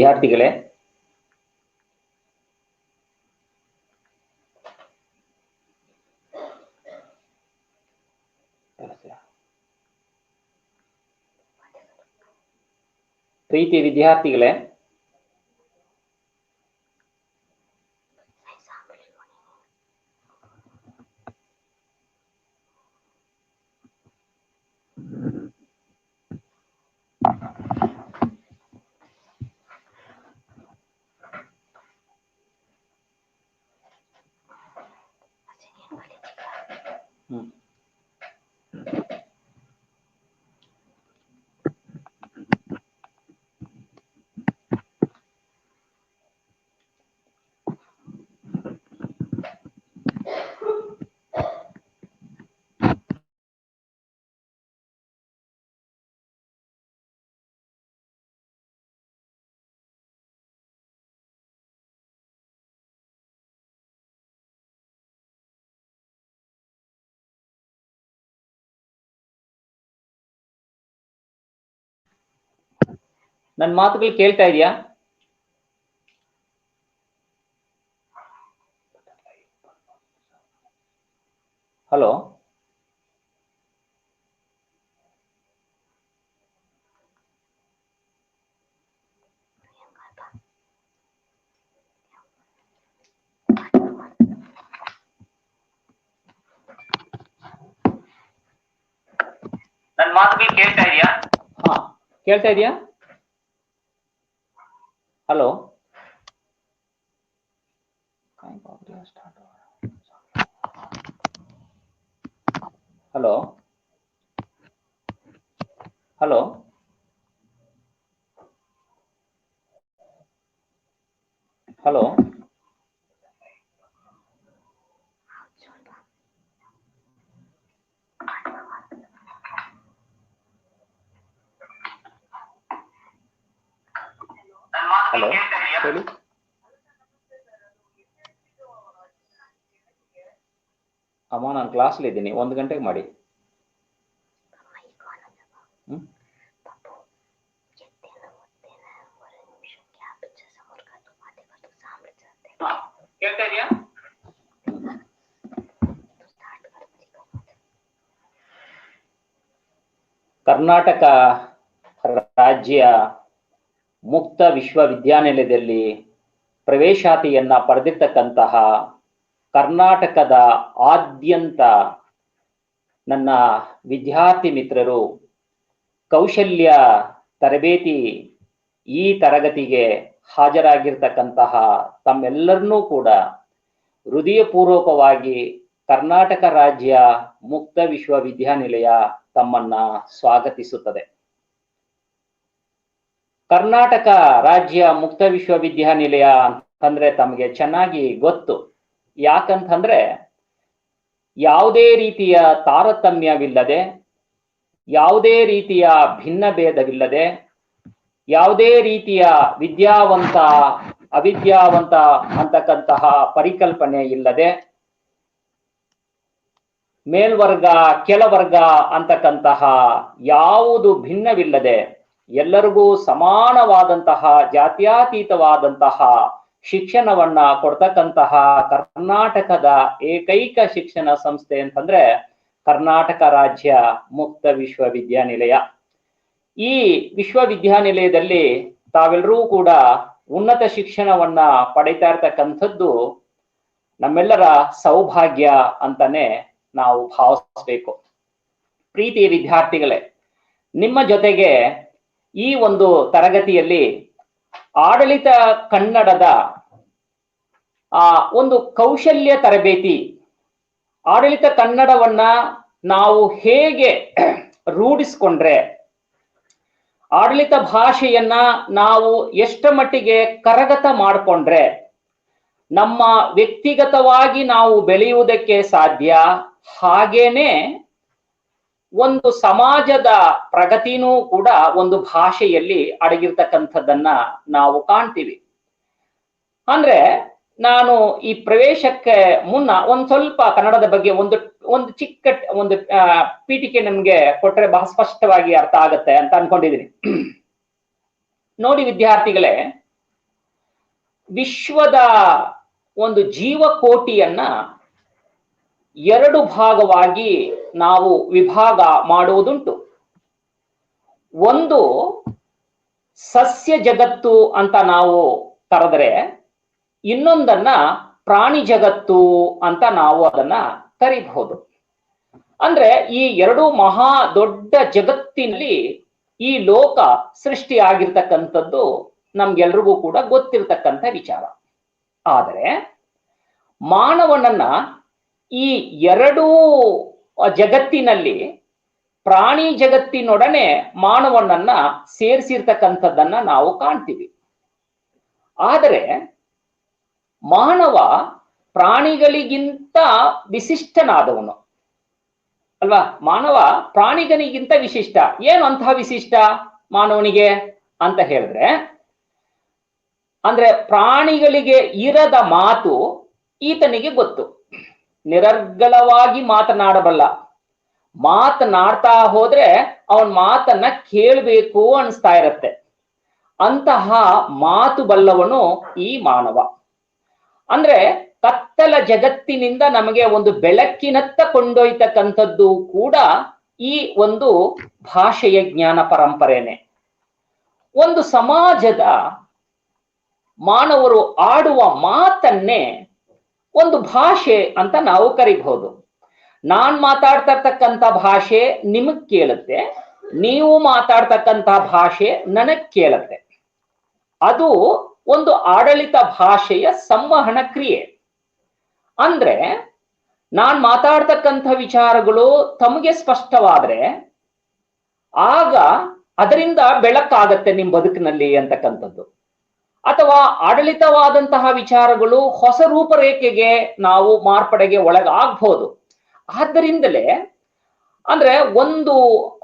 ವಿದ್ಯಾರ್ಥಿಗಳೇ, ಪ್ರೀತಿ ವಿದ್ಯಾರ್ಥಿಗಳೇ, ನನ್ನ ಮಾತುಗಳು ಕೇಳ್ತಾ ಇದೆಯಾ? ಹಲೋ, ನನ್ನ ಮಾತುಗಳು ಕೇಳ್ತಾ ಇದೆಯಾ? ಹಾ, ಕೇಳ್ತಾ ಇದೆಯಾ? Hello, hello, hello, hello, hello, ಹೇಳಿ. ಅಮ್ಮ, ನಾನು ಕ್ಲಾಸಲ್ಲಿ ಇದ್ದೀನಿ, 1 ಗಂಟೆಗೆ ಮಾಡಿ. ಕೇಳ್ತಾ ಇದೆಯಾ? ಕರ್ನಾಟಕ ರಾಜ್ಯ ಮುಕ್ತ ವಿಶ್ವವಿದ್ಯಾನಿಲಯದಲ್ಲಿ ಪ್ರವೇಶಾತಿಯನ್ನ ಪಡೆದಿರ್ತಕ್ಕಂತಹ ಕರ್ನಾಟಕದ ಆದ್ಯಂತ ನನ್ನ ವಿದ್ಯಾರ್ಥಿ ಮಿತ್ರರು ಕೌಶಲ್ಯ ತರಬೇತಿ ಈ ತರಗತಿಗೆ ಹಾಜರಾಗಿರ್ತಕ್ಕಂತಹ ತಮ್ಮೆಲ್ಲರನ್ನೂ ಕೂಡ ಹೃದಯಪೂರ್ವಕವಾಗಿ ಕರ್ನಾಟಕ ರಾಜ್ಯ ಮುಕ್ತ ವಿಶ್ವವಿದ್ಯಾನಿಲಯ ತಮ್ಮನ್ನ ಸ್ವಾಗತಿಸುತ್ತದೆ. ಕರ್ನಾಟಕ ರಾಜ್ಯ ಮುಕ್ತ ವಿಶ್ವವಿದ್ಯಾನಿಲಯ ಅಂತಂದ್ರೆ ತಮಗೆ ಚೆನ್ನಾಗಿ ಗೊತ್ತು. ಯಾಕಂತಂದ್ರೆ ಯಾವುದೇ ರೀತಿಯ ತಾರತಮ್ಯವಿಲ್ಲದೆ, ಯಾವುದೇ ರೀತಿಯ ಭಿನ್ನ ಭೇದವಿಲ್ಲದೆ, ಯಾವುದೇ ರೀತಿಯ ವಿದ್ಯಾವಂತ ಅವಿದ್ಯಾವಂತ ಅಂತಕ್ಕಂತಹ ಪರಿಕಲ್ಪನೆ ಇಲ್ಲದೆ, ಮೇಲ್ವರ್ಗ ಕೆಳವರ್ಗ ಅಂತಕ್ಕಂತಹ ಯಾವುದು ಭಿನ್ನವಿಲ್ಲದೆ ಎಲ್ಲರಿಗೂ ಸಮಾನವಾದಂತಹ ಜಾತ್ಯತೀತವಾದಂತಹ ಶಿಕ್ಷಣವನ್ನ ಕೊಡ್ತಕ್ಕಂತಹ ಕರ್ನಾಟಕದ ಏಕೈಕ ಶಿಕ್ಷಣ ಸಂಸ್ಥೆ ಅಂತಂದ್ರೆ ಕರ್ನಾಟಕ ರಾಜ್ಯ ಮುಕ್ತ ವಿಶ್ವವಿದ್ಯಾನಿಲಯ. ಈ ವಿಶ್ವವಿದ್ಯಾನಿಲಯದಲ್ಲಿ ತಾವೆಲ್ಲರೂ ಕೂಡ ಉನ್ನತ ಶಿಕ್ಷಣವನ್ನ ಪಡಿತಾ ಇರ್ತಕ್ಕಂಥದ್ದು ನಮ್ಮೆಲ್ಲರ ಸೌಭಾಗ್ಯ ಅಂತಾನೆ ನಾವು ಭಾವಿಸ್ಬೇಕು. ಪ್ರೀತಿಯ ವಿದ್ಯಾರ್ಥಿಗಳೇ, ನಿಮ್ಮ ಜೊತೆಗೆ ಈ ಒಂದು ತರಗತಿಯಲ್ಲಿ ಆಡಳಿತ ಕನ್ನಡದ ಒಂದು ಕೌಶಲ್ಯ ತರಬೇತಿ, ಆಡಳಿತ ಕನ್ನಡವನ್ನ ನಾವು ಹೇಗೆ ರೂಢಿಸ್ಕೊಂಡ್ರೆ, ಆಡಳಿತ ಭಾಷೆಯನ್ನ ನಾವು ಎಷ್ಟು ಮಟ್ಟಿಗೆ ಕರಗತ ಮಾಡಿಕೊಂಡ್ರೆ ನಮ್ಮ ವ್ಯಕ್ತಿಗತವಾಗಿ ನಾವು ಬೆಳೆಯುವುದಕ್ಕೆ ಸಾಧ್ಯ, ಹಾಗೇನೆ ಒಂದು ಸಮಾಜದ ಪ್ರಗತಿನೂ ಕೂಡ ಒಂದು ಭಾಷೆಯಲ್ಲಿ ಅಡಗಿರ್ತಕ್ಕಂಥದ್ದನ್ನ ನಾವು ಕಾಣ್ತೀವಿ. ಅಂದ್ರೆ ನಾನು ಈ ಪ್ರವೇಶಕ್ಕೆ ಮುನ್ನ ಒಂದ್ ಸ್ವಲ್ಪ ಕನ್ನಡದ ಬಗ್ಗೆ ಒಂದು ಚಿಕ್ಕ ಒಂದು ಪೀಠಿಕೆ ನಮ್ಗೆ ಕೊಟ್ರೆ ಬಹಳ ಸ್ಪಷ್ಟವಾಗಿ ಅರ್ಥ ಆಗತ್ತೆ ಅಂತ ಅನ್ಕೊಂಡಿದ್ದೀನಿ. ನೋಡಿ ವಿದ್ಯಾರ್ಥಿಗಳೇ, ವಿಶ್ವದ ಒಂದು ಜೀವಕೋಟಿಯನ್ನ ಎರಡು ಭಾಗವಾಗಿ ನಾವು ವಿಭಾಗ ಮಾಡುವುದುಂಟು. ಒಂದು ಸಸ್ಯ ಜಗತ್ತು ಅಂತ ನಾವು ಕರೆದರೆ, ಇನ್ನೊಂದನ್ನ ಪ್ರಾಣಿ ಜಗತ್ತು ಅಂತ ನಾವು ಅದನ್ನ ಕರೀಬಹುದು. ಅಂದ್ರೆ ಈ ಎರಡು ಮಹಾ ದೊಡ್ಡ ಜಗತ್ತಿನಲ್ಲಿ ಈ ಲೋಕ ಸೃಷ್ಟಿ ಆಗಿರ್ತಕ್ಕಂಥದ್ದು ನಮ್ಗೆಲ್ರಿಗೂ ಕೂಡ ಗೊತ್ತಿರತಕ್ಕಂಥ ವಿಚಾರ. ಆದರೆ ಮಾನವನನ್ನ ಈ ಎರಡೂ ಜಗತ್ತಿನಲ್ಲಿ ಪ್ರಾಣಿ ಜಗತ್ತಿನೊಡನೆ ಮಾನವನನ್ನ ಸೇರಿಸಿರ್ತಕ್ಕಂಥದ್ದನ್ನ ನಾವು ಕಾಣ್ತೀವಿ. ಆದರೆ ಮಾನವ ಪ್ರಾಣಿಗಳಿಗಿಂತ ವಿಶಿಷ್ಟನಾದವನು ಅಲ್ವಾ? ಮಾನವ ಪ್ರಾಣಿಗಳಿಗಿಂತ ವಿಶಿಷ್ಟ. ಏನು ಅಂತಹ ವಿಶಿಷ್ಟ ಮಾನವನಿಗೆ ಅಂತ ಹೇಳಿದ್ರೆ, ಅಂದ್ರೆ ಪ್ರಾಣಿಗಳಿಗೆ ಇರದ ಮಾತು ಈತನಿಗೆ ಗೊತ್ತು. ನಿರರ್ಗಳವಾಗಿ ಮಾತನಾಡಬಲ್ಲ. ಮಾತನಾಡ್ತಾ ಹೋದ್ರೆ ಅವನ್ ಮಾತನ್ನ ಕೇಳಬೇಕು ಅನಿಸ್ತಾ ಇರತ್ತೆ. ಅಂತಹ ಮಾತು ಬಲ್ಲವನು ಈ ಮಾನವ. ಅಂದ್ರೆ ಕತ್ತಲ ಜಗತ್ತಿನಿಂದ ನಮಗೆ ಒಂದು ಬೆಳಕಿನತ್ತ ಕೊಂಡೊಯ್ತಕ್ಕಂಥದ್ದು ಕೂಡ ಈ ಒಂದು ಭಾಷೆಯ ಜ್ಞಾನ ಪರಂಪರೆನೆ. ಒಂದು ಸಮಾಜದ ಮಾನವರು ಆಡುವ ಮಾತನ್ನೇ ಒಂದು ಭಾಷೆ ಅಂತ ನಾವು ಕರಿಬಹುದು. ನಾನ್ ಮಾತಾಡ್ತಾ ಇರ್ತಕ್ಕಂಥ ಭಾಷೆ ನಿಮಗ್ ಕೇಳುತ್ತೆ, ನೀವು ಮಾತಾಡ್ತಕ್ಕಂಥ ಭಾಷೆ ನನಗ್ ಕೇಳುತ್ತೆ. ಅದು ಒಂದು ಆಡಳಿತ ಭಾಷೆಯ ಸಂವಹನ ಕ್ರಿಯೆ. ಅಂದ್ರೆ ನಾನ್ ಮಾತಾಡ್ತಕ್ಕಂಥ ವಿಚಾರಗಳು ತಮಗೆ ಸ್ಪಷ್ಟವಾದ್ರೆ ಆಗ ಅದರಿಂದ ಬೆಳಕಾಗತ್ತೆ ನಿಮ್ ಬದುಕಿನಲ್ಲಿ ಅಂತಕ್ಕಂಥದ್ದು. ಅಥವಾ ಆಡಳಿತವಾದಂತಹ ವಿಚಾರಗಳು ಹೊಸ ರೂಪರೇಖೆಗೆ ನಾವು ಮಾರ್ಪಡೆಗೆ ಒಳಗಾಗ್ಬೋದು. ಆದ್ದರಿಂದಲೇ ಅಂದ್ರೆ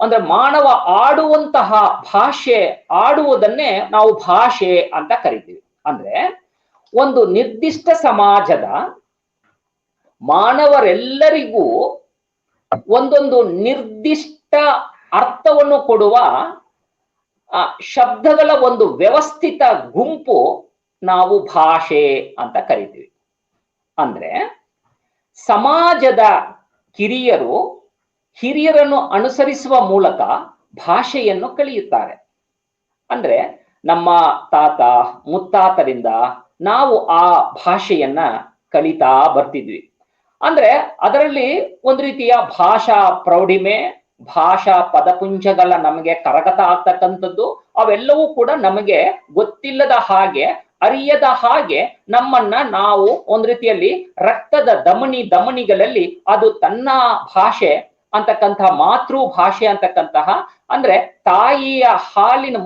ಅಂದ್ರೆ ಮಾನವ ಆಡುವಂತಹ ಭಾಷೆ, ಆಡುವುದನ್ನೇ ನಾವು ಭಾಷೆ ಅಂತ ಕರಿತೀವಿ. ಅಂದ್ರೆ ಒಂದು ನಿರ್ದಿಷ್ಟ ಸಮಾಜದ ಮಾನವರೆಲ್ಲರಿಗೂ ಒಂದೊಂದು ನಿರ್ದಿಷ್ಟ ಅರ್ಥವನ್ನು ಕೊಡುವ ಶಬ್ದಗಳ ಒಂದು ವ್ಯವಸ್ಥಿತ ಗುಂಪು ನಾವು ಭಾಷೆ ಅಂತ ಕರಿತೀವಿ. ಅಂದ್ರೆ ಸಮಾಜದ ಕಿರಿಯರು ಹಿರಿಯರನ್ನು ಅನುಸರಿಸುವ ಮೂಲಕ ಭಾಷೆಯನ್ನು ಕಲಿಯುತ್ತಾರೆ. ಅಂದ್ರೆ ನಮ್ಮ ತಾತ ಮುತ್ತಾತರಿಂದ ನಾವು ಆ ಭಾಷೆಯನ್ನ ಕಲಿತಾ ಬರ್ತಿದ್ವಿ. ಅಂದ್ರೆ ಅದರಲ್ಲಿ ಒಂದು ರೀತಿಯ ಭಾಷಾ ಪ್ರೌಢಿಮೆ, ಭಾಷಾ ಪದಪುಂಜಗಳ ನಮಗೆ ಕರಗತ ಆಗ್ತಕ್ಕಂಥದ್ದು, ಅವೆಲ್ಲವೂ ಕೂಡ ನಮಗೆ ಗೊತ್ತಿಲ್ಲದ ಹಾಗೆ, ಅರಿಯದ ಹಾಗೆ ನಮ್ಮನ್ನ ನಾವು ಒಂದು ರೀತಿಯಲ್ಲಿ ರಕ್ತದ ಧಮನಿಗಳಲ್ಲಿ ಅದು ತನ್ನ ಭಾಷೆ ಅಂತಕ್ಕಂತಹ ಮಾತೃ ಭಾಷೆ ಅಂತಕ್ಕಂತಹ, ಅಂದ್ರೆ ತಾಯಿಯ ಹಾಲಿನ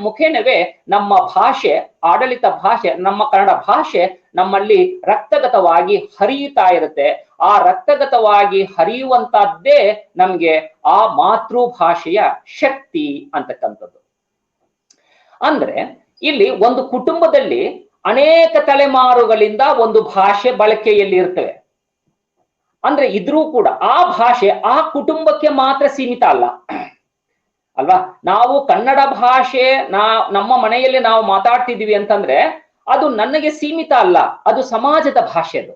ಮುಖೇನವೇ ನಮ್ಮ ಭಾಷೆ, ಆಡಳಿತ ಭಾಷೆ, ನಮ್ಮ ಕನ್ನಡ ಭಾಷೆ ನಮ್ಮಲ್ಲಿ ರಕ್ತಗತವಾಗಿ ಹರಿಯುತ್ತಾ ಇರುತ್ತೆ. ಆ ರಕ್ತಗತವಾಗಿ ಹರಿಯುವಂತದ್ದೇ ನಮ್ಗೆ ಆ ಮಾತೃ ಭಾಷೆಯ ಶಕ್ತಿ ಅಂತಕ್ಕಂಥದ್ದು. ಅಂದ್ರೆ ಇಲ್ಲಿ ಒಂದು ಕುಟುಂಬದಲ್ಲಿ ಅನೇಕ ತಲೆಮಾರುಗಳಿಂದ ಒಂದು ಭಾಷೆ ಬಳಕೆಯಲ್ಲಿ ಇರ್ತವೆ. ಅಂದ್ರೆ ಇದ್ರೂ ಕೂಡ ಆ ಭಾಷೆ ಆ ಕುಟುಂಬಕ್ಕೆ ಮಾತ್ರ ಸೀಮಿತ ಅಲ್ಲ ಅಲ್ವಾ? ನಾವು ಕನ್ನಡ ಭಾಷೆ ನಮ್ಮ ಮನೆಯಲ್ಲಿ ನಾವು ಮಾತಾಡ್ತಿದೀವಿ ಅಂತಂದ್ರೆ ಅದು ನನಗೆ ಸೀಮಿತ ಅಲ್ಲ, ಅದು ಸಮಾಜದ ಭಾಷೆ. ಅದು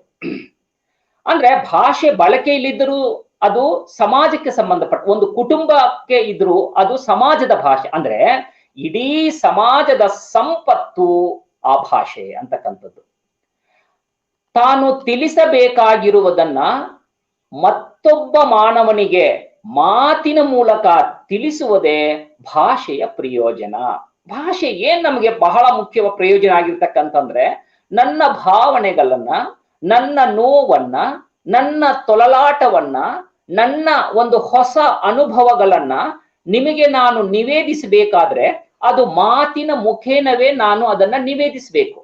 ಅಂದ್ರೆ ಭಾಷೆ ಬಳಕೆಯಲ್ಲಿದ್ದರೂ ಅದು ಸಮಾಜಕ್ಕೆ ಸಂಬಂಧಪಟ್ಟ, ಒಂದು ಕುಟುಂಬಕ್ಕೆ ಇದ್ರೂ ಅದು ಸಮಾಜದ ಭಾಷೆ. ಅಂದ್ರೆ ಇಡೀ ಸಮಾಜದ ಸಂಪತ್ತು ಆ ಭಾಷೆ ಅಂತಕ್ಕಂಥದ್ದು. ತಾನು ತಿಳಿಸಬೇಕಾಗಿರುವುದನ್ನ ಮತ್ತೊಬ್ಬ ಮಾನವನಿಗೆ ಮಾತಿನ ಮೂಲಕ ತಿಳಿಸುವುದೇ ಭಾಷೆಯ ಪ್ರಯೋಜನ. ಭಾಷೆ ಏನ್ ನಮಗೆ ಬಹಳ ಮುಖ್ಯ ಪ್ರಯೋಜನ ಆಗಿರ್ತಕ್ಕಂತಂದ್ರೆ, ನನ್ನ ಭಾವನೆಗಳನ್ನ, ನನ್ನ ನೋವನ್ನ, ನನ್ನ ತೊಳಲಾಟವನ್ನ, ನನ್ನ ಒಂದು ಹೊಸ ಅನುಭವಗಳನ್ನ ನಿಮಗೆ ನಾನು ನಿವೇದಿಸಬೇಕಾದ್ರೆ ಅದು ಮಾತಿನ ಮುಖೇನವೇ ನಾನು ಅದನ್ನ ನಿವೇದಿಸಬೇಕು.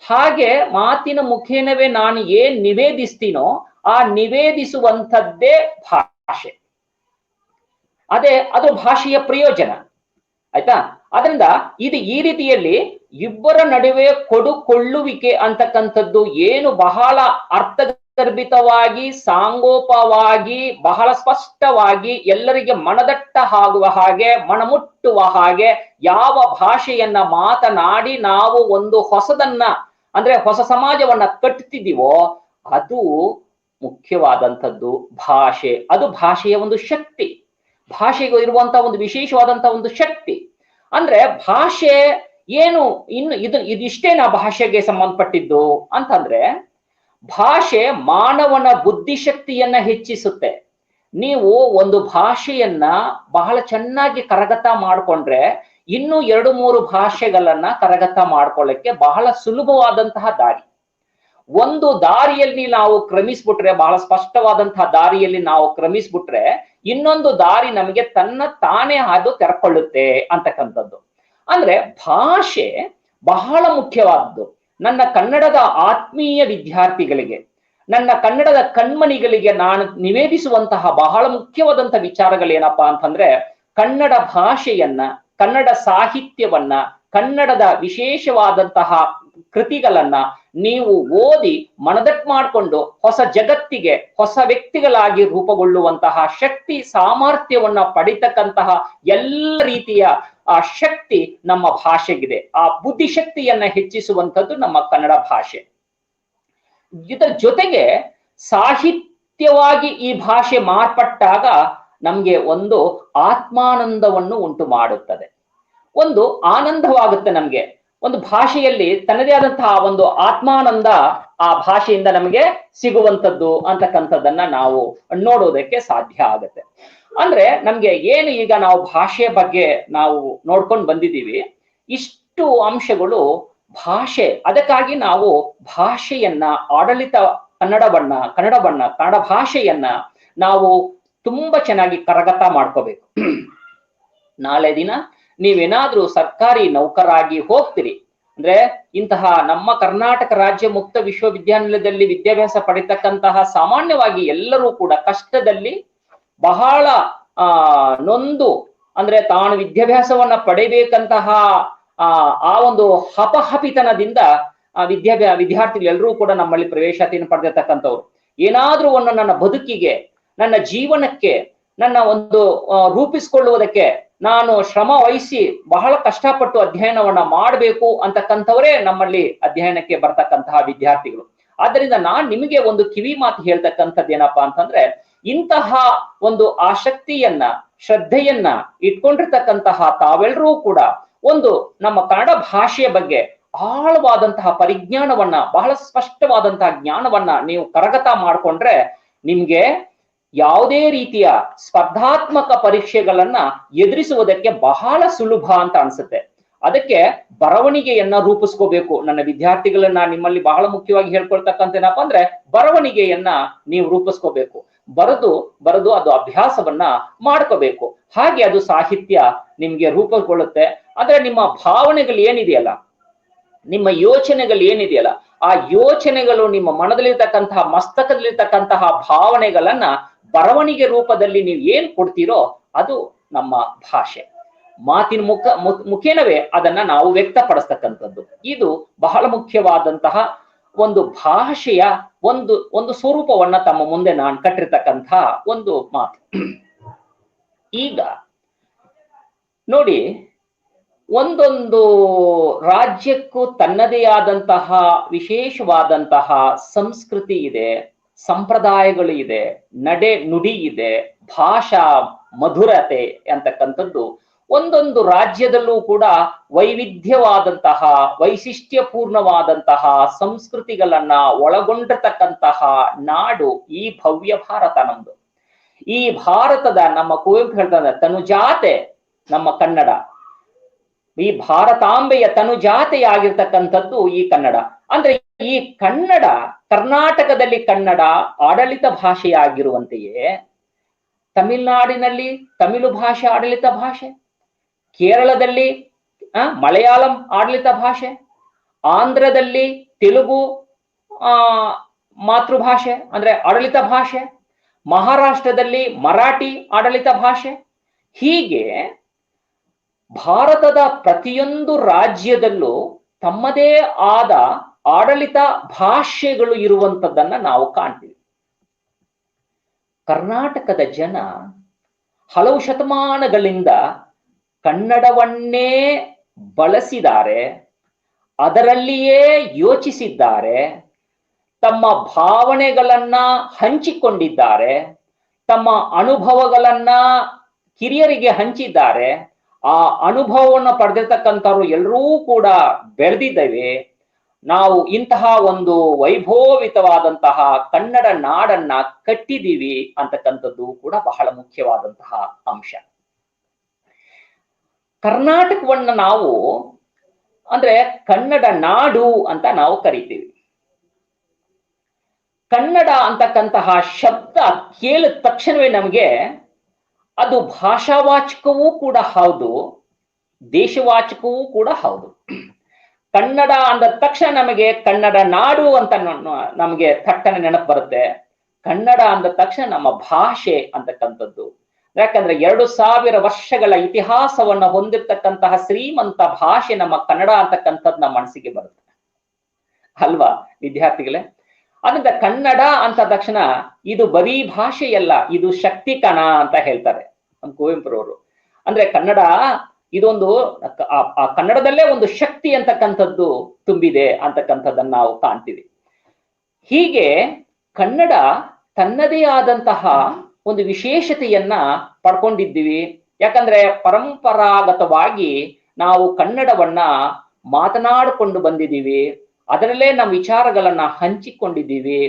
ಹಾಗೆ ಮಾತಿನ ಮುಖೇನವೇ ನಾನು ಏನ್ ನಿವೇದಿಸ್ತೀನೋ ಆ ನಿವೇದಿಸುವಂಥದ್ದೇ ಭಾಷೆ. ಅದು ಭಾಷೆಯ ಪ್ರಯೋಜನ. ಆಯ್ತಾ? ಅದರಿಂದ ಇದು ಈ ರೀತಿಯಲ್ಲಿ ಇಬ್ಬರ ನಡುವೆ ಕೊಡುಕೊಳ್ಳುವಿಕೆ ಅಂತಕ್ಕಂಥದ್ದು ಏನು ಬಹಳ ಅರ್ಥಗರ್ಭಿತವಾಗಿ, ಸಾಂಗೋಪವಾಗಿ, ಬಹಳ ಸ್ಪಷ್ಟವಾಗಿ ಎಲ್ಲರಿಗೆ ಮನದಟ್ಟ ಆಗುವ ಹಾಗೆ, ಮನಮುಟ್ಟುವ ಹಾಗೆ ಯಾವ ಭಾಷೆಯನ್ನ ಮಾತನಾಡಿ ನಾವು ಒಂದು ಹೊಸದನ್ನ ಅಂದ್ರೆ ಹೊಸ ಸಮಾಜವನ್ನ ಕಟ್ಟುತ್ತಿದ್ದೀವೋ ಅದು ಮುಖ್ಯವಾದಂಥದ್ದು ಭಾಷೆ. ಅದು ಭಾಷೆಯ ಒಂದು ಶಕ್ತಿ, ಭಾಷೆಗೂ ಇರುವಂತಹ ಒಂದು ವಿಶೇಷವಾದಂತಹ ಒಂದು ಶಕ್ತಿ. ಅಂದ್ರೆ ಭಾಷೆ ಏನು, ಇನ್ನು ಇದಿಷ್ಟೇನಾ ಭಾಷೆಗೆ ಸಂಬಂಧಪಟ್ಟಿದ್ದು ಅಂತಂದ್ರೆ, ಭಾಷೆ ಮಾನವನ ಬುದ್ಧಿಶಕ್ತಿಯನ್ನ ಹೆಚ್ಚಿಸುತ್ತೆ. ನೀವು ಒಂದು ಭಾಷೆಯನ್ನ ಬಹಳ ಚೆನ್ನಾಗಿ ಕರಗತ ಮಾಡ್ಕೊಂಡ್ರೆ ಇನ್ನು 2-3 ಭಾಷೆಗಳನ್ನ ಕರಗತ ಮಾಡ್ಕೊಳ್ಳಕ್ಕೆ ಬಹಳ ಸುಲಭವಾದಂತಹ ದಾರಿ. ಒಂದು ದಾರಿಯಲ್ಲಿ ನಾವು ಕ್ರಮಿಸ್ಬಿಟ್ರೆ, ಬಹಳ ಸ್ಪಷ್ಟವಾದಂತಹ ದಾರಿಯಲ್ಲಿ ನಾವು ಕ್ರಮಿಸ್ಬಿಟ್ರೆ ಇನ್ನೊಂದು ದಾರಿ ನಮಗೆ ತಾನೇ ಅದು ತೆರಕೊಳ್ಳುತ್ತೆ ಅಂತಕ್ಕಂಥದ್ದು. ಅಂದ್ರೆ ಭಾಷೆ ಬಹಳ ಮುಖ್ಯವಾದದ್ದು. ನನ್ನ ಕನ್ನಡದ ಆತ್ಮೀಯ ವಿದ್ಯಾರ್ಥಿಗಳಿಗೆ, ನನ್ನ ಕನ್ನಡದ ಕಣ್ಮಣಿಗಳಿಗೆ ನಾನು ನಿವೇದಿಸುವಂತಹ ಬಹಳ ಮುಖ್ಯವಾದಂತಹ ವಿಚಾರಗಳೇನಪ್ಪಾ ಅಂತಂದ್ರೆ, ಕನ್ನಡ ಭಾಷೆಯನ್ನ, ಕನ್ನಡ ಸಾಹಿತ್ಯವನ್ನ, ಕನ್ನಡದ ವಿಶೇಷವಾದಂತಹ ಕೃತಿಗಳನ್ನ ನೀವು ಓದಿ ಮನದಟ್ಟು ಮಾಡಿಕೊಂಡು ಹೊಸ ಜಗತ್ತಿಗೆ ಹೊಸ ವ್ಯಕ್ತಿಗಳಾಗಿ ರೂಪುಗೊಳ್ಳುವಂತಹ ಶಕ್ತಿ ಸಾಮರ್ಥ್ಯವನ್ನ ಪಡಿತಕ್ಕಂತಹ ಎಲ್ಲ ರೀತಿಯ ಆ ಶಕ್ತಿ ನಮ್ಮ ಭಾಷೆಗಿದೆ. ಆ ಬುದ್ಧಿಶಕ್ತಿಯನ್ನ ಹೆಚ್ಚಿಸುವಂಥದ್ದು ನಮ್ಮ ಕನ್ನಡ ಭಾಷೆ. ಇದರ ಜೊತೆಗೆ ಸಾಹಿತ್ಯವಾಗಿ ಈ ಭಾಷೆ ಮಾರ್ಪಟ್ಟಾಗ ನಮ್ಗೆ ಒಂದು ಆತ್ಮಾನಂದವನ್ನು ಉಂಟು ಮಾಡುತ್ತದೆ, ಒಂದು ಆನಂದವಾಗುತ್ತೆ ನಮ್ಗೆ. ಒಂದು ಭಾಷೆಯಲ್ಲಿ ತನ್ನದೇ ಆದಂತಹ ಒಂದು ಆತ್ಮಾನಂದ ಆ ಭಾಷೆಯಿಂದ ನಮಗೆ ಸಿಗುವಂಥದ್ದು ಅಂತಕ್ಕಂಥದ್ದನ್ನ ನಾವು ನೋಡೋದಕ್ಕೆ ಸಾಧ್ಯ ಆಗುತ್ತೆ. ಅಂದ್ರೆ ನಮ್ಗೆ ಏನು ಈಗ ನಾವು ಭಾಷೆಯ ಬಗ್ಗೆ ನಾವು ನೋಡ್ಕೊಂಡು ಬಂದಿದ್ದೀವಿ, ಇಷ್ಟು ಅಂಶಗಳು ಭಾಷೆ. ಅದಕ್ಕಾಗಿ ನಾವು ಭಾಷೆಯನ್ನ, ಆಡಳಿತ ಕನ್ನಡ ಭಾಷೆಯನ್ನ ನಾವು ತುಂಬಾ ಚೆನ್ನಾಗಿ ಕರಗತ ಮಾಡ್ಕೋಬೇಕು. ನಾಳೆ ದಿನ ನೀವೇನಾದ್ರೂ ಸರ್ಕಾರಿ ನೌಕರಾಗಿ ಹೋಗ್ತೀರಿ ಅಂದ್ರೆ, ಇಂತಹ ನಮ್ಮ ಕರ್ನಾಟಕ ರಾಜ್ಯ ಮುಕ್ತ ವಿಶ್ವವಿದ್ಯಾನಿಲಯದಲ್ಲಿ ವಿದ್ಯಾಭ್ಯಾಸ ಪಡಿತಕ್ಕಂತಹ ಸಾಮಾನ್ಯವಾಗಿ ಎಲ್ಲರೂ ಕೂಡ ಕಷ್ಟದಲ್ಲಿ ಬಹಳ ನೊಂದು, ಅಂದ್ರೆ ತಾನು ವಿದ್ಯಾಭ್ಯಾಸವನ್ನ ಪಡೆಯಬೇಕಂತಹ ಆ ಒಂದು ಹಪಹಪಿತನದಿಂದ ವಿದ್ಯಾರ್ಥಿಗಳು ಎಲ್ಲರೂ ಕೂಡ ನಮ್ಮಲ್ಲಿ ಪ್ರವೇಶಾತಿಯನ್ನು ಪಡೆದಿರ್ತಕ್ಕಂಥವ್ರು. ಏನಾದ್ರೂ ಒಂದು ನನ್ನ ಬದುಕಿಗೆ, ನನ್ನ ಜೀವನಕ್ಕೆ, ನನ್ನ ಒಂದು ರೂಪಿಸಿಕೊಳ್ಳುವುದಕ್ಕೆ ನಾನು ಶ್ರಮ ವಹಿಸಿ ಬಹಳ ಕಷ್ಟಪಟ್ಟು ಅಧ್ಯಯನವನ್ನ ಮಾಡಬೇಕು ಅಂತಕ್ಕಂಥವರೇ ನಮ್ಮಲ್ಲಿ ಅಧ್ಯಯನಕ್ಕೆ ಬರ್ತಕ್ಕಂತಹ ವಿದ್ಯಾರ್ಥಿಗಳು. ಆದ್ದರಿಂದ ನಾನ್ ನಿಮಗೆ ಒಂದು ಕಿವಿ ಮಾತು ಹೇಳ್ತಕ್ಕಂಥದ್ದು ಏನಪ್ಪಾ ಅಂತಂದ್ರೆ, ಇಂತಹ ಒಂದು ಆಸಕ್ತಿಯನ್ನ, ಶ್ರದ್ಧೆಯನ್ನ ಇಟ್ಕೊಂಡಿರ್ತಕ್ಕಂತಹ ತಾವೆಲ್ಲರೂ ಕೂಡ ಒಂದು ನಮ್ಮ ಕನ್ನಡ ಭಾಷೆಯ ಬಗ್ಗೆ ಆಳವಾದಂತಹ ಪರಿಜ್ಞಾನವನ್ನ, ಬಹಳ ಸ್ಪಷ್ಟವಾದಂತಹ ಜ್ಞಾನವನ್ನ ನೀವು ಕರಗತ ಮಾಡ್ಕೊಂಡ್ರೆ ನಿಮ್ಗೆ ಯಾವುದೇ ರೀತಿಯ ಸ್ಪರ್ಧಾತ್ಮಕ ಪರೀಕ್ಷೆಗಳನ್ನ ಎದುರಿಸುವುದಕ್ಕೆ ಬಹಳ ಸುಲಭ ಅಂತ ಅನ್ಸುತ್ತೆ. ಅದಕ್ಕೆ ಬರವಣಿಗೆಯನ್ನ ರೂಪಿಸ್ಕೋಬೇಕು. ನನ್ನ ವಿದ್ಯಾರ್ಥಿಗಳನ್ನ ನಿಮ್ಮಲ್ಲಿ ಬಹಳ ಮುಖ್ಯವಾಗಿ ಹೇಳ್ಕೊಳ್ತಕ್ಕಂಥ ಏನಪ್ಪಾ ಅಂದ್ರೆ, ಬರವಣಿಗೆಯನ್ನ ನೀವು ರೂಪಿಸ್ಕೋಬೇಕು. ಬರೆದು ಅದು ಅಭ್ಯಾಸವನ್ನ ಮಾಡ್ಕೋಬೇಕು. ಹಾಗೆ ಅದು ಸಾಹಿತ್ಯ ನಿಮ್ಗೆ ರೂಪುಗೊಳ್ಳುತ್ತೆ. ಆದ್ರೆ ನಿಮ್ಮ ಭಾವನೆಗಳು ಏನಿದೆಯಲ್ಲ, ನಿಮ್ಮ ಯೋಚನೆಗಳು ಏನಿದೆಯಲ್ಲ, ಆ ಯೋಚನೆಗಳು ನಿಮ್ಮ ಮನದಲ್ಲಿರ್ತಕ್ಕಂತಹ, ಮಸ್ತಕದಲ್ಲಿರ್ತಕ್ಕಂತಹ ಭಾವನೆಗಳನ್ನ ಬರವಣಿಗೆ ರೂಪದಲ್ಲಿ ನೀವು ಏನ್ ಕೊಡ್ತೀರೋ ಅದು ನಮ್ಮ ಭಾಷೆ. ಮಾತಿನ ಮುಖೇನವೇ ಅದನ್ನ ನಾವು ವ್ಯಕ್ತಪಡಿಸ್ತಕ್ಕಂಥದ್ದು. ಇದು ಬಹಳ ಮುಖ್ಯವಾದಂತಹ ಒಂದು ಭಾಷೆಯ ಒಂದು ಸ್ವರೂಪವನ್ನ ತಮ್ಮ ಮುಂದೆ ನಾನು ಕಟ್ಟಿರ್ತಕ್ಕಂಥ ಒಂದು ಮಾತು. ಈಗ ನೋಡಿ, ಒಂದೊಂದು ರಾಜ್ಯಕ್ಕೂ ತನ್ನದೇ ಆದಂತಹ ವಿಶೇಷವಾದಂತಹ ಸಂಸ್ಕೃತಿ ಇದೆ, ಸಂಪ್ರದಾಯಗಳು ಇದೆ, ನಡೆ ನುಡಿ ಇದೆ, ಭಾಷಾ ಮಧುರತೆ ಅಂತಕ್ಕಂಥದ್ದು ಒಂದೊಂದು ರಾಜ್ಯದಲ್ಲೂ ಕೂಡ ವೈವಿಧ್ಯವಾದಂತಹ, ವೈಶಿಷ್ಟ್ಯಪೂರ್ಣವಾದಂತಹ ಸಂಸ್ಕೃತಿಗಳನ್ನ ಒಳಗೊಂಡಿರ್ತಕ್ಕಂತಹ ನಾಡು ಈ ಭವ್ಯ ಭಾರತ ನಮ್ದು. ಈ ಭಾರತದ, ನಮ್ಮ ಕುವೆಂಪು ಹೇಳ್ತಾರೆ, ತನುಜಾತೆ ನಮ್ಮ ಕನ್ನಡ. ಈ ಭಾರತಾಂಬೆಯ ತನುಜಾತೆಯಾಗಿರ್ತಕ್ಕಂಥದ್ದು ಈ ಕನ್ನಡ. ಅಂದ್ರೆ ಈ ಕನ್ನಡ, ಕರ್ನಾಟಕದಲ್ಲಿ ಕನ್ನಡ ಆಡಳಿತ ಭಾಷೆಯಾಗಿರುವಂತೆಯೇ ತಮಿಳುನಾಡಿನಲ್ಲಿ ತಮಿಳು ಭಾಷೆ ಆಡಳಿತ ಭಾಷೆ, ಕೇರಳದಲ್ಲಿ ಮಲಯಾಳಂ ಆಡಳಿತ ಭಾಷೆ, ಆಂಧ್ರದಲ್ಲಿ ತೆಲುಗು ಮಾತೃಭಾಷೆ ಅಂದ್ರೆ ಆಡಳಿತ ಭಾಷೆ, ಮಹಾರಾಷ್ಟ್ರದಲ್ಲಿ ಮರಾಠಿ ಆಡಳಿತ ಭಾಷೆ. ಹೀಗೆ ಭಾರತದ ಪ್ರತಿಯೊಂದು ರಾಜ್ಯದಲ್ಲೂ ತಮ್ಮದೇ ಆದ ಆಡಳಿತ ಭಾಷೆಗಳು ಇರುವಂತದ್ದನ್ನ ನಾವು ಕಾಣ್ತೀವಿ. ಕರ್ನಾಟಕದ ಜನ ಹಲವು ಶತಮಾನಗಳಿಂದ ಕನ್ನಡವನ್ನೇ ಬಳಸಿದ್ದಾರೆ. ಅದರಲ್ಲಿಯೇ ಯೋಚಿಸಿದ್ದಾರೆ, ತಮ್ಮ ಭಾವನೆಗಳನ್ನ ಹಂಚಿಕೊಂಡಿದ್ದಾರೆ, ತಮ್ಮ ಅನುಭವಗಳನ್ನ ಕಿರಿಯರಿಗೆ ಹಂಚಿದ್ದಾರೆ. ಆ ಅನುಭವವನ್ನು ಪಡೆದಿರ್ತಕ್ಕಂಥವ್ರು ಎಲ್ಲರೂ ಕೂಡ ಬೆಳೆದಿದ್ದೇವೆ. ನಾವು ಇಂತಹ ಒಂದು ವೈಭೋವಿತವಾದಂತಹ ಕನ್ನಡ ನಾಡನ್ನ ಕಟ್ಟಿದೀವಿ ಅಂತಕ್ಕಂಥದ್ದು ಕೂಡ ಬಹಳ ಮುಖ್ಯವಾದಂತಹ ಅಂಶ. ಕರ್ನಾಟಕವನ್ನ ನಾವು ಅಂದ್ರೆ ಕನ್ನಡ ನಾಡು ಅಂತ ನಾವು ಕರಿತೀವಿ. ಕನ್ನಡ ಅಂತಕ್ಕಂತಹ ಶಬ್ದ ಕೇಳಿದ ತಕ್ಷಣವೇ ನಮಗೆ ಅದು ಭಾಷಾವಾಚಕವೂ ಕೂಡ ಹೌದು, ದೇಶವಾಚಕವೂ ಕೂಡ ಹೌದು. ಕನ್ನಡ ಅಂದ ತಕ್ಷಣ ನಮಗೆ ಕನ್ನಡ ನಾಡು ಅಂತ ನಮಗೆ ಥಟ್ಟನೆ ನೆನಪು ಬರುತ್ತೆ. ಕನ್ನಡ ಅಂದ ತಕ್ಷಣ ನಮ್ಮ ಭಾಷೆ ಅಂತಕ್ಕಂಥದ್ದು. ಯಾಕಂದ್ರೆ 2000 ವರ್ಷಗಳ ಇತಿಹಾಸವನ್ನ ಹೊಂದಿರತಕ್ಕಂತಹ ಶ್ರೀಮಂತ ಭಾಷೆ ನಮ್ಮ ಕನ್ನಡ ಅಂತಕ್ಕಂಥದ್ದು ನಮ್ಮ ಮನಸ್ಸಿಗೆ ಬರುತ್ತೆ ಅಲ್ವಾ ವಿದ್ಯಾರ್ಥಿಗಳೇ? ಅದರಿಂದ ಕನ್ನಡ ಅಂತ ತಕ್ಷಣ ಇದು ಬರೀ ಭಾಷೆಯಲ್ಲ, ಇದು ಶಕ್ತಿ ಕಣ ಅಂತ ಹೇಳ್ತಾರೆ ನಮ್ಮ ಕುವೆಂಪುರವರು. ಅಂದ್ರೆ ಕನ್ನಡ ಇದೊಂದು ಆ ಕನ್ನಡದಲ್ಲೇ ಒಂದು ಶಕ್ತಿ ಅಂತಕ್ಕಂಥದ್ದು ತುಂಬಿದೆ ಅಂತಕ್ಕಂಥದ್ದನ್ನ ನಾವು ಕಾಣ್ತೀವಿ. ಹೀಗೆ ಕನ್ನಡ ತನ್ನದೇ ಆದಂತಹ ಒಂದು ವಿಶೇಷತೆಯನ್ನ ಪಡ್ಕೊಂಡಿದ್ದೀವಿ. ಯಾಕಂದ್ರೆ ಪರಂಪರಾಗತವಾಗಿ ನಾವು ಕನ್ನಡವನ್ನ ಮಾತನಾಡಿಕೊಂಡು ಬಂದಿದ್ದೀವಿ, ಅದರಲ್ಲೇ ನಮ್ಮ ವಿಚಾರಗಳನ್ನ ಹಂಚಿಕೊಂಡಿದ್ದೀವಿ.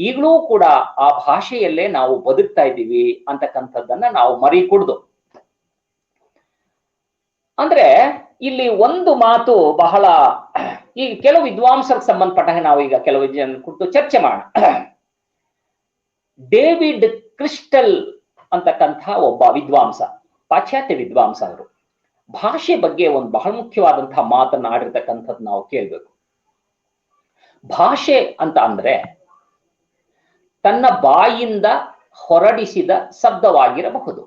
ಈಗಲೂ ಕೂಡ ಆ ಭಾಷೆಯಲ್ಲೇ ನಾವು ಬದುಕ್ತಾ ಇದ್ದೀವಿ ಅಂತಕ್ಕಂಥದ್ದನ್ನ ನಾವು ಮರಿಕೂಡ್ದು. ಅಂದ್ರೆ ಇಲ್ಲಿ ಒಂದು ಮಾತು ಬಹಳ, ಈಗ ಕೆಲವು ವಿದ್ವಾಂಸರಿಗೆ ಸಂಬಂಧಪಟ್ಟ ನಾವು ಈಗ ಕೆಲವು ಜನ ಕುರಿತು ಚರ್ಚೆ ಮಾಡೋಣ. ಡೇವಿಡ್ ಕ್ರಿಸ್ಟಲ್ ಅಂತಕ್ಕಂಥ ಒಬ್ಬ ವಿದ್ವಾಂಸ, ಪಾಶ್ಚಾತ್ಯ ವಿದ್ವಾಂಸ. ಅವರು ಭಾಷೆ ಬಗ್ಗೆ ಒಂದು ಬಹಳ ಮುಖ್ಯವಾದಂತಹ ಮಾತನ್ನ ಆಡಿರ್ತಕ್ಕಂಥದ್ದು ನಾವು ಕೇಳ್ಬೇಕು. ಭಾಷೆ ಅಂತ ಅಂದ್ರೆ ತನ್ನ ಬಾಯಿಂದ ಹೊರಡಿಸಿದ ಶಬ್ದವಾಗಿರಬಹುದು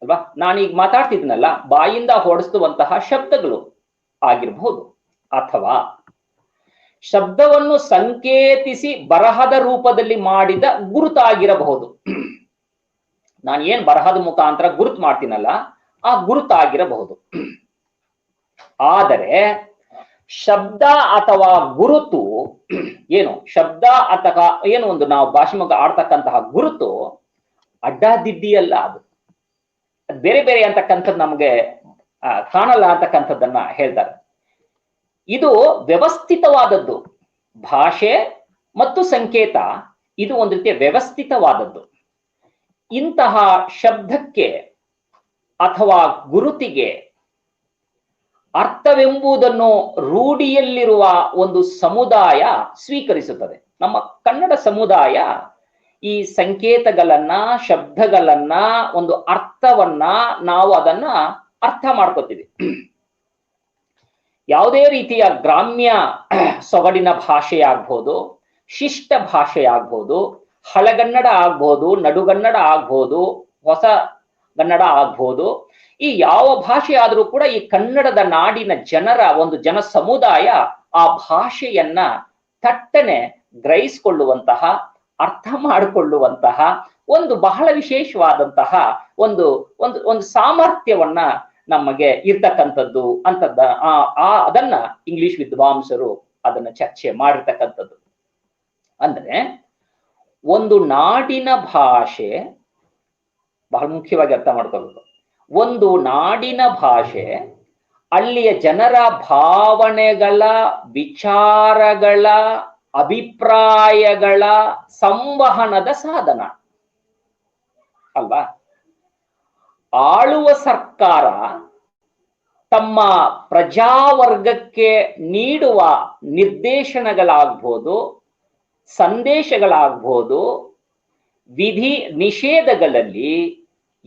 ಅಲ್ವಾ? ನಾನೀಗ ಮಾತಾಡ್ತಿದ್ನಲ್ಲ, ಬಾಯಿಂದ ಹೊರಡಿಸುವಂತಹ ಶಬ್ದಗಳು ಆಗಿರಬಹುದು, ಅಥವಾ ಶಬ್ದವನ್ನು ಸಂಕೇತಿಸಿ ಬರಹದ ರೂಪದಲ್ಲಿ ಮಾಡಿದ ಗುರುತಾಗಿರಬಹುದು. ನಾನು ಏನ್ ಬರಹದ ಮುಖಾಂತರ ಗುರುತು ಮಾಡ್ತೀನಲ್ಲ, ಆ ಗುರುತಾಗಿರಬಹುದು. ಆದರೆ ಶಬ್ದ ಅಥವಾ ಗುರುತು ಏನು, ಶಬ್ದ ಅಥವಾ ಏನು ಒಂದು ನಾವು ಭಾಷೆ ಮಗ ಆಡ್ತಕ್ಕಂತಹ ಗುರುತು ಅಡ್ಡಾದಿಡ್ಡಿಯಲ್ಲ, ಅದು ಬೇರೆ ಬೇರೆ ಅಂತಕ್ಕಂಥದ್ದು ನಮಗೆ ಕಾಣಲ್ಲ ಅಂತಕ್ಕಂಥದ್ದನ್ನ ಹೇಳ್ತಾರೆ. ಇದು ವ್ಯವಸ್ಥಿತವಾದದ್ದು. ಭಾಷೆ ಮತ್ತು ಸಂಕೇತ ಇದು ಒಂದು ರೀತಿಯ ವ್ಯವಸ್ಥಿತವಾದದ್ದು. ಇಂತಹ ಶಬ್ದಕ್ಕೆ ಅಥವಾ ಗುರುತಿಗೆ ಅರ್ಥವೆಂಬುದನ್ನು ರೂಢಿಯಲ್ಲಿರುವ ಒಂದು ಸಮುದಾಯ ಸ್ವೀಕರಿಸುತ್ತದೆ. ನಮ್ಮ ಕನ್ನಡ ಸಮುದಾಯ ಈ ಸಂಕೇತಗಳನ್ನ, ಶಬ್ದಗಳನ್ನ, ಒಂದು ಅರ್ಥವನ್ನ ನಾವು ಅದನ್ನ ಅರ್ಥ ಮಾಡ್ಕೋತೀವಿ. ಯಾವುದೇ ರೀತಿಯ ಗ್ರಾಮ್ಯ ಸೊಗಡಿನ ಭಾಷೆ ಆಗ್ಬೋದು, ಶಿಷ್ಟ ಭಾಷೆ ಆಗ್ಬೋದು, ಹಳಗನ್ನಡ ಆಗ್ಬೋದು, ನಡುಗನ್ನಡ ಆಗ್ಬೋದು, ಹೊಸ ಕನ್ನಡ ಆಗ್ಬೋದು. ಈ ಯಾವ ಭಾಷೆ ಆದರೂ ಕೂಡ ಈ ಕನ್ನಡದ ನಾಡಿನ ಜನರ ಒಂದು ಜನ ಸಮುದಾಯ ಆ ಭಾಷೆಯನ್ನ ಥಟ್ಟನೆ ಗ್ರಹಿಸಿಕೊಳ್ಳುವಂತಹ, ಅರ್ಥ ಮಾಡಿಕೊಳ್ಳುವಂತಹ ಒಂದು ಬಹಳ ವಿಶೇಷವಾದಂತಹ ಒಂದು ಒಂದು ಒಂದು ಸಾಮರ್ಥ್ಯವನ್ನ ನಮಗೆ ಇರ್ತಕ್ಕಂಥದ್ದು ಅಂತದ್ದ ಅದನ್ನ ಇಂಗ್ಲಿಷ್ ವಿದ್ವಾಂಸರು ಅದನ್ನ ಚರ್ಚೆ ಮಾಡಿರ್ತಕ್ಕಂಥದ್ದು. ಅಂದ್ರೆ ಒಂದು ನಾಡಿನ ಭಾಷೆ ಬಹಳ ಮುಖ್ಯವಾಗಿ ಅರ್ಥ ಮಾಡ್ಕೋಬೇಕು. ಒಂದು ನಾಡಿನ ಭಾಷೆ ಅಲ್ಲಿಯ ಜನರ ಭಾವನೆಗಳ, ವಿಚಾರಗಳ, ಅಭಿಪ್ರಾಯಗಳ ಸಂವಹನದ ಸಾಧನ ಅಲ್ವಾ? ಆಳುವ ಸರ್ಕಾರ ತಮ್ಮ ಪ್ರಜಾವರ್ಗಕ್ಕೆ ನೀಡುವ ನಿರ್ದೇಶನಗಳಾಗ್ಬೋದು, ಸಂದೇಶಗಳಾಗ್ಬೋದು, ವಿಧಿ ನಿಷೇಧಗಳಲ್ಲಿ,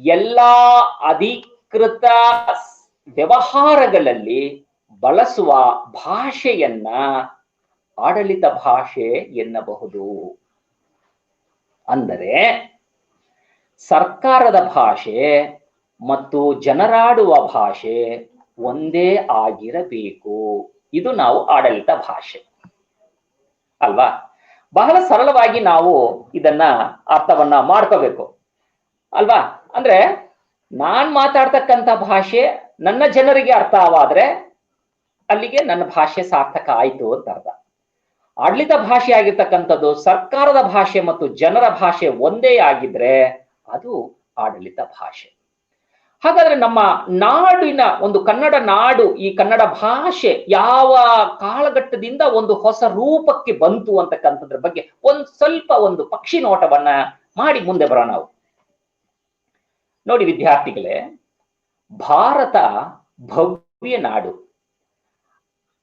ಎಲ್ಲಾ ಅಧಿಕೃತ ವ್ಯವಹಾರಗಳಲ್ಲಿ ಬಳಸುವ ಭಾಷೆಯನ್ನ ಆಡಳಿತ ಭಾಷೆ ಎನ್ನಬಹುದು. ಅಂದರೆ ಸರ್ಕಾರದ ಭಾಷೆ ಮತ್ತು ಜನರಾಡುವ ಭಾಷೆ ಒಂದೇ ಆಗಿರಬೇಕು. ಇದು ನಾವು ಆಡಳಿತ ಭಾಷೆ ಅಲ್ವಾ? ಬಹಳ ಸರಳವಾಗಿ ನಾವು ಇದನ್ನ ಅರ್ಥವನ್ನ ಮಾಡ್ಕೋಬೇಕು ಅಲ್ವಾ? ಅಂದ್ರೆ ನಾನ್ ಮಾತಾಡ್ತಕ್ಕಂಥ ಭಾಷೆ ನನ್ನ ಜನರಿಗೆ ಅರ್ಥವಾದ್ರೆ ಅಲ್ಲಿಗೆ ನನ್ನ ಭಾಷೆ ಸಾರ್ಥಕ ಆಯ್ತು ಅಂತ ಅರ್ಥ. ಆಡಳಿತ ಭಾಷೆ ಆಗಿರ್ತಕ್ಕಂಥದ್ದು ಸರ್ಕಾರದ ಭಾಷೆ ಮತ್ತು ಜನರ ಭಾಷೆ ಒಂದೇ ಆಗಿದ್ರೆ ಅದು ಆಡಳಿತ ಭಾಷೆ. ಹಾಗಾದ್ರೆ ನಮ್ಮ ನಾಡಿನ ಒಂದು ಕನ್ನಡ ನಾಡು, ಈ ಕನ್ನಡ ಭಾಷೆ ಯಾವ ಕಾಲಘಟ್ಟದಿಂದ ಒಂದು ಹೊಸ ರೂಪಕ್ಕೆ ಬಂತು ಅಂತಕ್ಕಂಥದ್ರ ಬಗ್ಗೆ ಸ್ವಲ್ಪ ಒಂದು ಪಕ್ಷಿ ನೋಟವನ್ನ ಮಾಡಿ ಮುಂದೆ ಬರೋಣ ನಾವು. ನೋಡಿ ವಿದ್ಯಾರ್ಥಿಗಳೇ, ಭಾರತ ಭವ್ಯ ನಾಡು,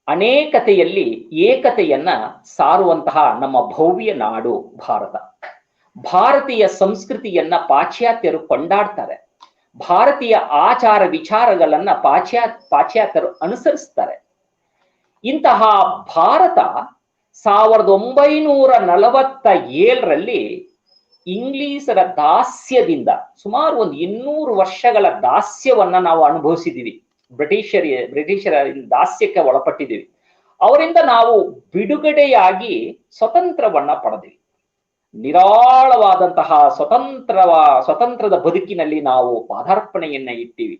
ಅನೇಕತೆಯಲ್ಲಿ ಏಕತೆಯನ್ನ ಸಾರುವಂತಹ ನಮ್ಮ ಭವ್ಯ ನಾಡು ಭಾರತ. ಭಾರತೀಯ ಸಂಸ್ಕೃತಿಯನ್ನ ಪಾಶ್ಚಾತ್ಯರು ಕೊಂಡಾಡ್ತಾರೆ, ಭಾರತೀಯ ಆಚಾರ ವಿಚಾರಗಳನ್ನ ಪಾಶ್ಚಾತ್ಯರು ಅನುಸರಿಸ್ತಾರೆ. ಇಂತಹ ಭಾರತ 1947ರಲ್ಲಿ ಇಂಗ್ಲಿಷರ ದಾಸ್ಯದಿಂದ ಸುಮಾರು ಒಂದು 200 ವರ್ಷಗಳ ದಾಸ್ಯವನ್ನ ನಾವು ಅನುಭವಿಸಿದೀವಿ. ಬ್ರಿಟಿಷರ ದಾಸ್ಯಕ್ಕೆ ಒಳಪಟ್ಟಿದ್ದೀವಿ. ಅವರಿಂದ ನಾವು ಬಿಡುಗಡೆಯಾಗಿ ಸ್ವತಂತ್ರವನ್ನ ಪಡೆದಿವಿ. ನಿರಾಳವಾದಂತಹ ಸ್ವತಂತ್ರದ ಬದುಕಿನಲ್ಲಿ ನಾವು ಪಾದಾರ್ಪಣೆಯನ್ನ ಇಟ್ಟಿವಿ.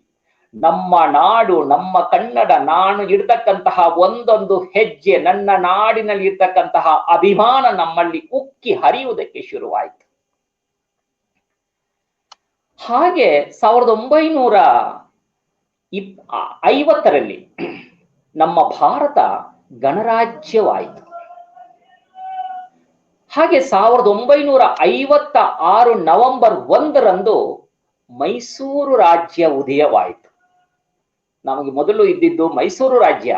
ನಮ್ಮ ನಾಡು, ನಮ್ಮ ಕನ್ನಡ, ನಾನು ಇಡ್ತಕ್ಕಂತಹ ಒಂದೊಂದು ಹೆಜ್ಜೆ, ನನ್ನ ನಾಡಿನಲ್ಲಿ ಇರ್ತಕ್ಕಂತಹ ಅಭಿಮಾನ ನಮ್ಮಲ್ಲಿ ಉಕ್ಕಿ ಹರಿಯುವುದಕ್ಕೆ ಶುರುವಾಯಿತು. ಹಾಗೆ 1950ರಲ್ಲಿ ನಮ್ಮ ಭಾರತ ಗಣರಾಜ್ಯವಾಯಿತು. ಹಾಗೆ 1956 ನವೆಂಬರ್ 1ರಂದು ಮೈಸೂರು ರಾಜ್ಯ ಉದಯವಾಯಿತು. ನಮಗೆ ಮೊದಲು ಇದ್ದಿದ್ದು ಮೈಸೂರು ರಾಜ್ಯ,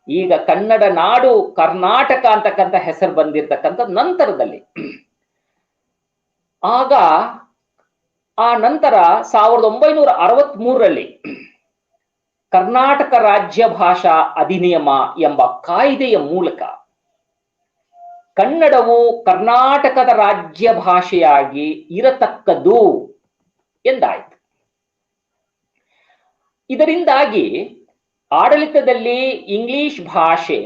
ಈಗ ಕನ್ನಡ ನಾಡು ಕರ್ನಾಟಕ ಅಂತಕ್ಕಂಥ ಹೆಸರು ಬಂದಿರತಕ್ಕಂಥ ನಂತರದಲ್ಲಿ. ಆಗ ಆ ನಂತರ 1963ರಲ್ಲಿ ಕರ್ನಾಟಕ ರಾಜ್ಯ ಭಾಷಾ ಅಧಿನಿಯಮ ಎಂಬ ಕಾಯ್ದೆಯ ಮೂಲಕ ಕನ್ನಡವು ಕರ್ನಾಟಕದ ರಾಜ್ಯ ಭಾಷೆಯಾಗಿ ಇರತಕ್ಕದ್ದು ಎಂದಾಯಿತು. ಇದರಿಂದಾಗಿ ಆಡಳಿತದಲ್ಲಿ ಇಂಗ್ಲಿಷ್ ಭಾಷೆ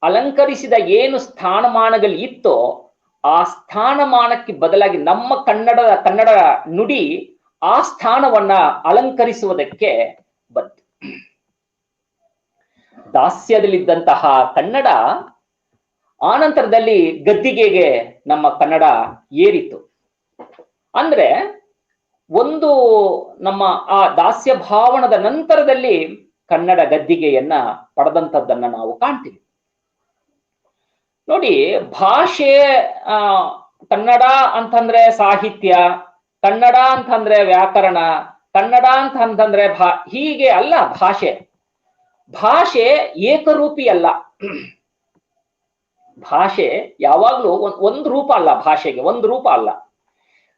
ಅಲಂಕರಿಸಿದ ಏನು ಸ್ಥಾನಮಾನಗಳು ಇತ್ತೋ ಆ ಸ್ಥಾನಮಾನಕ್ಕೆ ಬದಲಾಗಿ ನಮ್ಮ ಕನ್ನಡ ನುಡಿ ಆ ಸ್ಥಾನವನ್ನ ಅಲಂಕರಿಸುವುದಕ್ಕೆ ಬಂತು. ದಾಸ್ಯದಲ್ಲಿದ್ದಂತಹ ಕನ್ನಡ ಆನಂತರದಲ್ಲಿ ಗದ್ದಿಗೆಗೆ ನಮ್ಮ ಕನ್ನಡ ಏರಿತು. ಅಂದ್ರೆ ಒಂದು ನಮ್ಮ ಆ ದಾಸ್ಯ ಭಾವನದ ನಂತರದಲ್ಲಿ ಕನ್ನಡ ಗದ್ದಿಗೆಯನ್ನ ಪಡೆದಂಥದ್ದನ್ನ ನಾವು ಕಾಣ್ತೀವಿ. ನೋಡಿ, ಭಾಷೆ ಕನ್ನಡ ಅಂತಂದ್ರೆ ಸಾಹಿತ್ಯ, ಕನ್ನಡ ಅಂತಂದ್ರೆ ವ್ಯಾಕರಣ, ಕನ್ನಡ ಅಂತಂದ್ರೆ ಹೀಗೆ ಅಲ್ಲ. ಭಾಷೆ ಏಕರೂಪಿ ಅಲ್ಲ. ಭಾಷೆ ಯಾವಾಗ್ಲೂ ಒಂದು ರೂಪ ಅಲ್ಲ. ಭಾಷೆಗೆ ಒಂದು ರೂಪ ಅಲ್ಲ,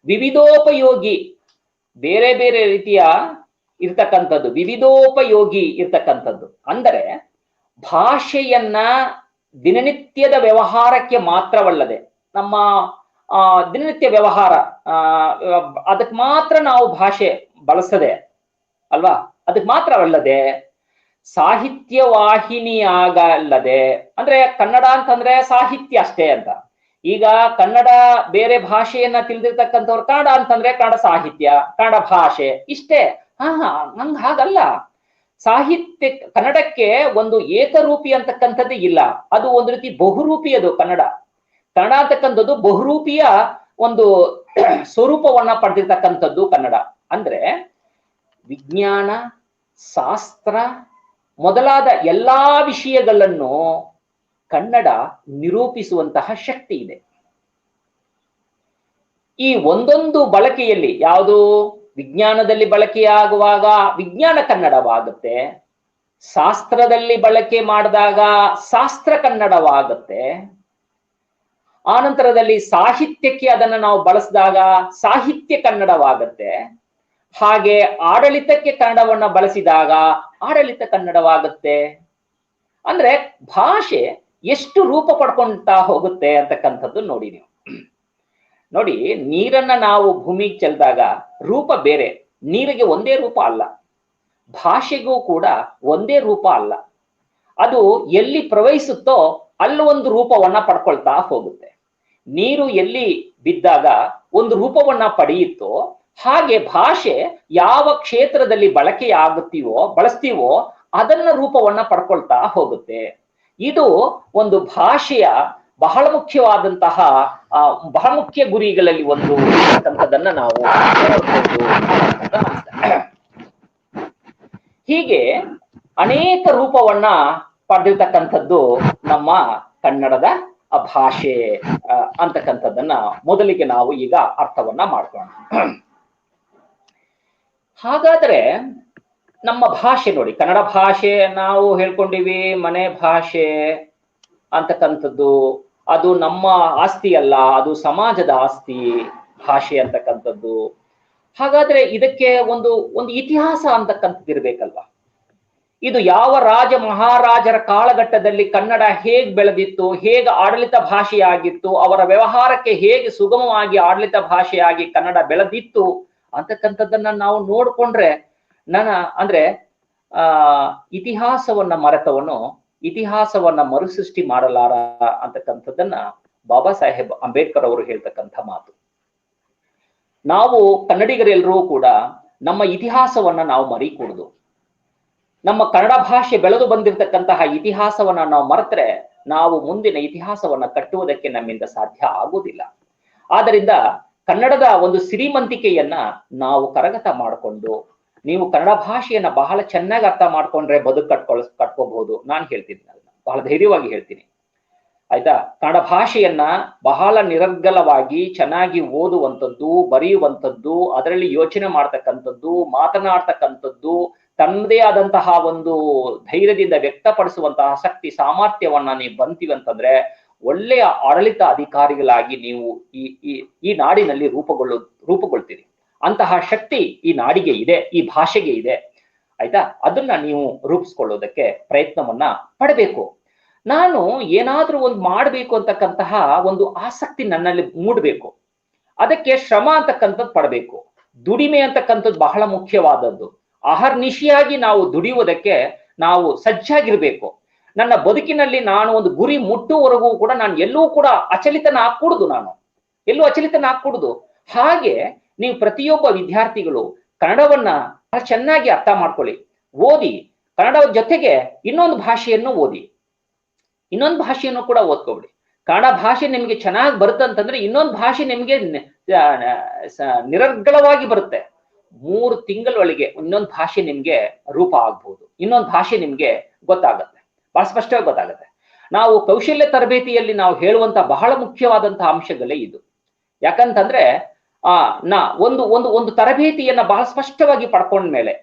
ವಿವಿಧೋಪಯೋಗಿ, ಬೇರೆ ಬೇರೆ ರೀತಿಯ ಇರ್ತಕ್ಕಂಥದ್ದು, ವಿವಿಧೋಪಯೋಗಿ ಇರ್ತಕ್ಕಂಥದ್ದು. ಅಂದರೆ ಭಾಷೆಯನ್ನ ದಿನನಿತ್ಯದ ವ್ಯವಹಾರಕ್ಕೆ ಮಾತ್ರವಲ್ಲದೆ, ನಮ್ಮ ದಿನನಿತ್ಯ ವ್ಯವಹಾರ ಅದಕ್ಕೆ ಮಾತ್ರ ನಾವು ಭಾಷೆ ಬಳಸದೆ ಅಲ್ವಾ, ಅದಕ್ಕೆ ಮಾತ್ರವಲ್ಲದೆ ಸಾಹಿತ್ಯ ವಾಹಿನಿಯಾಗಲ್ಲದೆ, ಅಂದ್ರೆ ಕನ್ನಡ ಅಂತಂದ್ರೆ ಸಾಹಿತ್ಯ ಅಷ್ಟೇ ಅಂತ. ಈಗ ಕನ್ನಡ ಬೇರೆ ಭಾಷೆಯನ್ನ ತಿಳಿದಿರ್ತಕ್ಕಂಥವ್ರು ಕನ್ನಡ ಅಂತಂದ್ರೆ ಕನ್ನಡ ಸಾಹಿತ್ಯ, ಕನ್ನಡ ಭಾಷೆ ಇಷ್ಟೇ. ನಂಗೆ ಹಾಗಲ್ಲ. ಸಾಹಿತ್ಯ ಕನ್ನಡಕ್ಕೆ ಒಂದು ಏಕರೂಪಿ ಅಂತಕ್ಕಂಥದ್ದು ಇಲ್ಲ. ಅದು ಒಂದು ರೀತಿ ಬಹುರೂಪಿ. ಅದು ಕನ್ನಡ ಅಂತಕ್ಕಂಥದ್ದು ಬಹುರೂಪಿಯ ಒಂದು ಸ್ವರೂಪವನ್ನ ಪಡೆದಿರ್ತಕ್ಕಂಥದ್ದು ಕನ್ನಡ. ಅಂದ್ರೆ ವಿಜ್ಞಾನ, ಶಾಸ್ತ್ರ ಮೊದಲಾದ ಎಲ್ಲಾ ವಿಷಯಗಳನ್ನು ಕನ್ನಡ ನಿರೂಪಿಸುವಂತಹ ಶಕ್ತಿ ಇದೆ. ಈ ಒಂದೊಂದು ಬಳಕೆಯಲ್ಲಿ, ಯಾವುದು ವಿಜ್ಞಾನದಲ್ಲಿ ಬಳಕೆಯಾಗುವಾಗ ವಿಜ್ಞಾನ ಕನ್ನಡವಾಗುತ್ತೆ, ಶಾಸ್ತ್ರದಲ್ಲಿ ಬಳಕೆ ಮಾಡಿದಾಗ ಶಾಸ್ತ್ರ ಕನ್ನಡವಾಗುತ್ತೆ, ಆನಂತರದಲ್ಲಿ ಸಾಹಿತ್ಯಕ್ಕೆ ಅದನ್ನು ನಾವು ಬಳಸಿದಾಗ ಸಾಹಿತ್ಯ ಕನ್ನಡವಾಗುತ್ತೆ, ಹಾಗೆ ಆಡಳಿತಕ್ಕೆ ಕನ್ನಡವನ್ನ ಬಳಸಿದಾಗ ಆಡಳಿತ ಕನ್ನಡವಾಗುತ್ತೆ. ಅಂದ್ರೆ ಭಾಷೆ ಎಷ್ಟು ರೂಪ ಪಡ್ಕೊಂತಾ ಹೋಗುತ್ತೆ ಅಂತಕ್ಕಂಥದ್ದು ನೋಡಿ ನೀವು. ನೋಡಿ, ನೀರನ್ನ ನಾವು ಭೂಮಿಗೆ ಚೆಲ್ಲಿದಾಗ ರೂಪ ಬೇರೆ. ನೀರಿಗೆ ಒಂದೇ ರೂಪ ಅಲ್ಲ, ಭಾಷೆಗೂ ಕೂಡ ಒಂದೇ ರೂಪ ಅಲ್ಲ. ಅದು ಎಲ್ಲಿ ಪ್ರವಹಿಸುತ್ತೋ ಅಲ್ಲಿ ಒಂದು ರೂಪವನ್ನ ಪಡ್ಕೊಳ್ತಾ ಹೋಗುತ್ತೆ. ನೀರು ಎಲ್ಲಿ ಬಿದ್ದಾಗ ಒಂದು ರೂಪವನ್ನ ಪಡೆಯುತ್ತೋ ಹಾಗೆ ಭಾಷೆ ಯಾವ ಕ್ಷೇತ್ರದಲ್ಲಿ ಬಳಸ್ತೀವೋ ಅದನ್ನ ರೂಪವನ್ನ ಪಡ್ಕೊಳ್ತಾ ಹೋಗುತ್ತೆ. ಇದು ಒಂದು ಭಾಷೆಯ ಬಹಳ ಮುಖ್ಯವಾದಂತಹ ಬಹಳ ಮುಖ್ಯ ಗುರಿಗಳಲ್ಲಿ ಒಂದು ಅಂತಕ್ಕಂಥದ್ದನ್ನ ನಾವು ನೋಡ್ಬೋದು ಅಂತ ಅನ್ಸುತ್ತೆ. ಹೀಗೆ ಅನೇಕ ರೂಪವನ್ನ ಪಡೆದಿರ್ತಕ್ಕಂಥದ್ದು ನಮ್ಮ ಕನ್ನಡದ ಭಾಷೆ ಅಂತಕ್ಕಂಥದ್ದನ್ನ ಮೊದಲಿಗೆ ನಾವು ಈಗ ಅರ್ಥವನ್ನ ಮಾಡ್ಕೊಳ್ಳೋಣ. ಹಾಗಾದ್ರೆ ನಮ್ಮ ಭಾಷೆ ನೋಡಿ, ಕನ್ನಡ ಭಾಷೆ ನಾವು ಹೇಳ್ಕೊಂಡಿವಿ ಮನೆ ಭಾಷೆ ಅಂತಕ್ಕಂಥದ್ದು, ಅದು ನಮ್ಮ ಆಸ್ತಿ ಅಲ್ಲ, ಅದು ಸಮಾಜದ ಆಸ್ತಿ ಭಾಷೆ ಅಂತಕ್ಕಂಥದ್ದು. ಹಾಗಾದ್ರೆ ಇದಕ್ಕೆ ಒಂದು ಇತಿಹಾಸ ಅಂತಕ್ಕಂಥದ್ದು ಇರ್ಬೇಕಲ್ವಾ? ಇದು ಯಾವ ರಾಜ ಮಹಾರಾಜರ ಕಾಲಘಟ್ಟದಲ್ಲಿ ಕನ್ನಡ ಹೇಗ್ ಬೆಳೆದಿತ್ತು, ಹೇಗೆ ಆಡಳಿತ ಭಾಷೆಯಾಗಿತ್ತು, ಅವರ ವ್ಯವಹಾರಕ್ಕೆ ಹೇಗೆ ಸುಗಮವಾಗಿ ಆಡಳಿತ ಭಾಷೆಯಾಗಿ ಕನ್ನಡ ಬೆಳೆದಿತ್ತು ಅಂತಕ್ಕಂಥದ್ದನ್ನ ನಾವು ನೋಡ್ಕೊಂಡ್ರೆ ಅಂದ್ರೆ ಇತಿಹಾಸವನ್ನ ಮರೆತವನು ಇತಿಹಾಸವನ್ನ ಮರುಸೃಷ್ಟಿ ಮಾಡಲಾರ ಅಂತಕ್ಕಂಥದ್ದನ್ನ ಬಾಬಾ ಸಾಹೇಬ್ ಅಂಬೇಡ್ಕರ್ ಅವರು ಹೇಳ್ತಕ್ಕಂಥ ಮಾತು. ನಾವು ಕನ್ನಡಿಗರೆಲ್ಲರೂ ಕೂಡ ನಮ್ಮ ಇತಿಹಾಸವನ್ನ ನಾವು ಮರಿಕೂಡುದು. ನಮ್ಮ ಕನ್ನಡ ಭಾಷೆ ಬೆಳೆದು ಬಂದಿರತಕ್ಕಂತಹ ಇತಿಹಾಸವನ್ನ ನಾವು ಮರೆತರೆ ನಾವು ಮುಂದಿನ ಇತಿಹಾಸವನ್ನ ಕಟ್ಟುವುದಕ್ಕೆ ನಮ್ಮಿಂದ ಸಾಧ್ಯ ಆಗುವುದಿಲ್ಲ. ಆದ್ದರಿಂದ ಕನ್ನಡದ ಒಂದು ಶ್ರೀಮಂತಿಕೆಯನ್ನ ನಾವು ಕರಗತ ಮಾಡಿಕೊಂಡು, ನೀವು ಕನ್ನಡ ಭಾಷೆಯನ್ನ ಬಹಳ ಚೆನ್ನಾಗಿ ಅರ್ಥ ಮಾಡ್ಕೊಂಡ್ರೆ ಕಟ್ಕೋಬಹುದು. ನಾನು ಹೇಳ್ತೀನಿ, ಬಹಳ ಧೈರ್ಯವಾಗಿ ಹೇಳ್ತೀನಿ, ಆಯ್ತಾ? ಕನ್ನಡ ಭಾಷೆಯನ್ನ ಬಹಳ ನಿರರ್ಗಳವಾಗಿ ಚೆನ್ನಾಗಿ ಓದುವಂಥದ್ದು, ಬರೆಯುವಂಥದ್ದು, ಅದರಲ್ಲಿ ಯೋಚನೆ ಮಾಡ್ತಕ್ಕಂಥದ್ದು, ಮಾತನಾಡ್ತಕ್ಕಂಥದ್ದು, ತನ್ನದೇ ಆದಂತಹ ಒಂದು ಧೈರ್ಯದಿಂದ ವ್ಯಕ್ತಪಡಿಸುವಂತಹ ಶಕ್ತಿ ಸಾಮರ್ಥ್ಯವನ್ನ ನೀವು ಬಂತೀವಂತಂದ್ರೆ ಒಳ್ಳೆಯ ಆಡಳಿತ ಅಧಿಕಾರಿಗಳಾಗಿ ನೀವು ಈ ನಾಡಿನಲ್ಲಿ ರೂಪುಗೊಳ್ತೀರಿ. ಅಂತಹ ಶಕ್ತಿ ಈ ನಾಡಿಗೆ ಇದೆ, ಈ ಭಾಷೆಗೆ ಇದೆ, ಆಯ್ತಾ? ಅದನ್ನ ನೀವು ರೂಪಿಸ್ಕೊಳ್ಳೋದಕ್ಕೆ ಪ್ರಯತ್ನವನ್ನ ಪಡಬೇಕು. ನಾನು ಏನಾದ್ರೂ ಒಂದು ಮಾಡ್ಬೇಕು ಅಂತಕ್ಕಂತಹ ಒಂದು ಆಸಕ್ತಿ ನನ್ನಲ್ಲಿ ಮೂಡಬೇಕು. ಅದಕ್ಕೆ ಶ್ರಮ ಅಂತಕ್ಕಂಥದ್ದು ಪಡಬೇಕು. ದುಡಿಮೆ ಅಂತಕ್ಕಂಥದ್ದು ಬಹಳ ಮುಖ್ಯವಾದದ್ದು. ಅಹರ್ನಿಶಿಯಾಗಿ ನಾವು ದುಡಿಯುವುದಕ್ಕೆ ನಾವು ಸಜ್ಜಾಗಿರ್ಬೇಕು. ನನ್ನ ಬದುಕಿನಲ್ಲಿ ನಾನು ಒಂದು ಗುರಿ ಮುಟ್ಟುವವರೆಗೂ ಕೂಡ ನಾನು ಎಲ್ಲೂ ಕೂಡ ಅಚಲಿತನಾಗಕೂಡುದು. ನಾನು ಎಲ್ಲೂ ಅಚಲಿತನಾಗಕೂಡುದು. ಹಾಗೆ ನೀವು ಪ್ರತಿಯೊಬ್ಬ ವಿದ್ಯಾರ್ಥಿಗಳು ಕನ್ನಡವನ್ನ ಬಹಳ ಚೆನ್ನಾಗಿ ಅರ್ಥ ಮಾಡ್ಕೊಳ್ಳಿ, ಓದಿ. ಕನ್ನಡದ ಜೊತೆಗೆ ಇನ್ನೊಂದು ಭಾಷೆಯನ್ನು ಓದಿ, ಇನ್ನೊಂದು ಭಾಷೆಯನ್ನು ಕೂಡ ಓದ್ಕೊಬಿಡಿ. ಕನ್ನಡ ಭಾಷೆ ನಿಮ್ಗೆ ಚೆನ್ನಾಗಿ ಬರುತ್ತಂತಂದ್ರೆ ಇನ್ನೊಂದು ಭಾಷೆ ನಿಮ್ಗೆ ನಿರರ್ಗಳವಾಗಿ ಬರುತ್ತೆ. 3 ತಿಂಗಳೊಳಗೆ ಇನ್ನೊಂದು ಭಾಷೆ ನಿಮ್ಗೆ ರೂಪ ಆಗ್ಬಹುದು, ಇನ್ನೊಂದು ಭಾಷೆ ನಿಮ್ಗೆ ಗೊತ್ತಾಗತ್ತೆ, ಬಹಳ ಸ್ಪಷ್ಟವಾಗಿ ಗೊತ್ತಾಗತ್ತೆ. ನಾವು ಕೌಶಲ್ಯ ತರಬೇತಿಯಲ್ಲಿ ನಾವು ಹೇಳುವಂತ ಬಹಳ ಮುಖ್ಯವಾದಂತಹ ಅಂಶಗಳೇ ಇದು. ಯಾಕಂತಂದ್ರೆ ಒಂದು ತರಬೇತಿಯನ್ನ ಬಹಳ ಸ್ಪಷ್ಟವಾಗಿ ಪಡ್ಕೊಂಡ್ಮೇಲೆ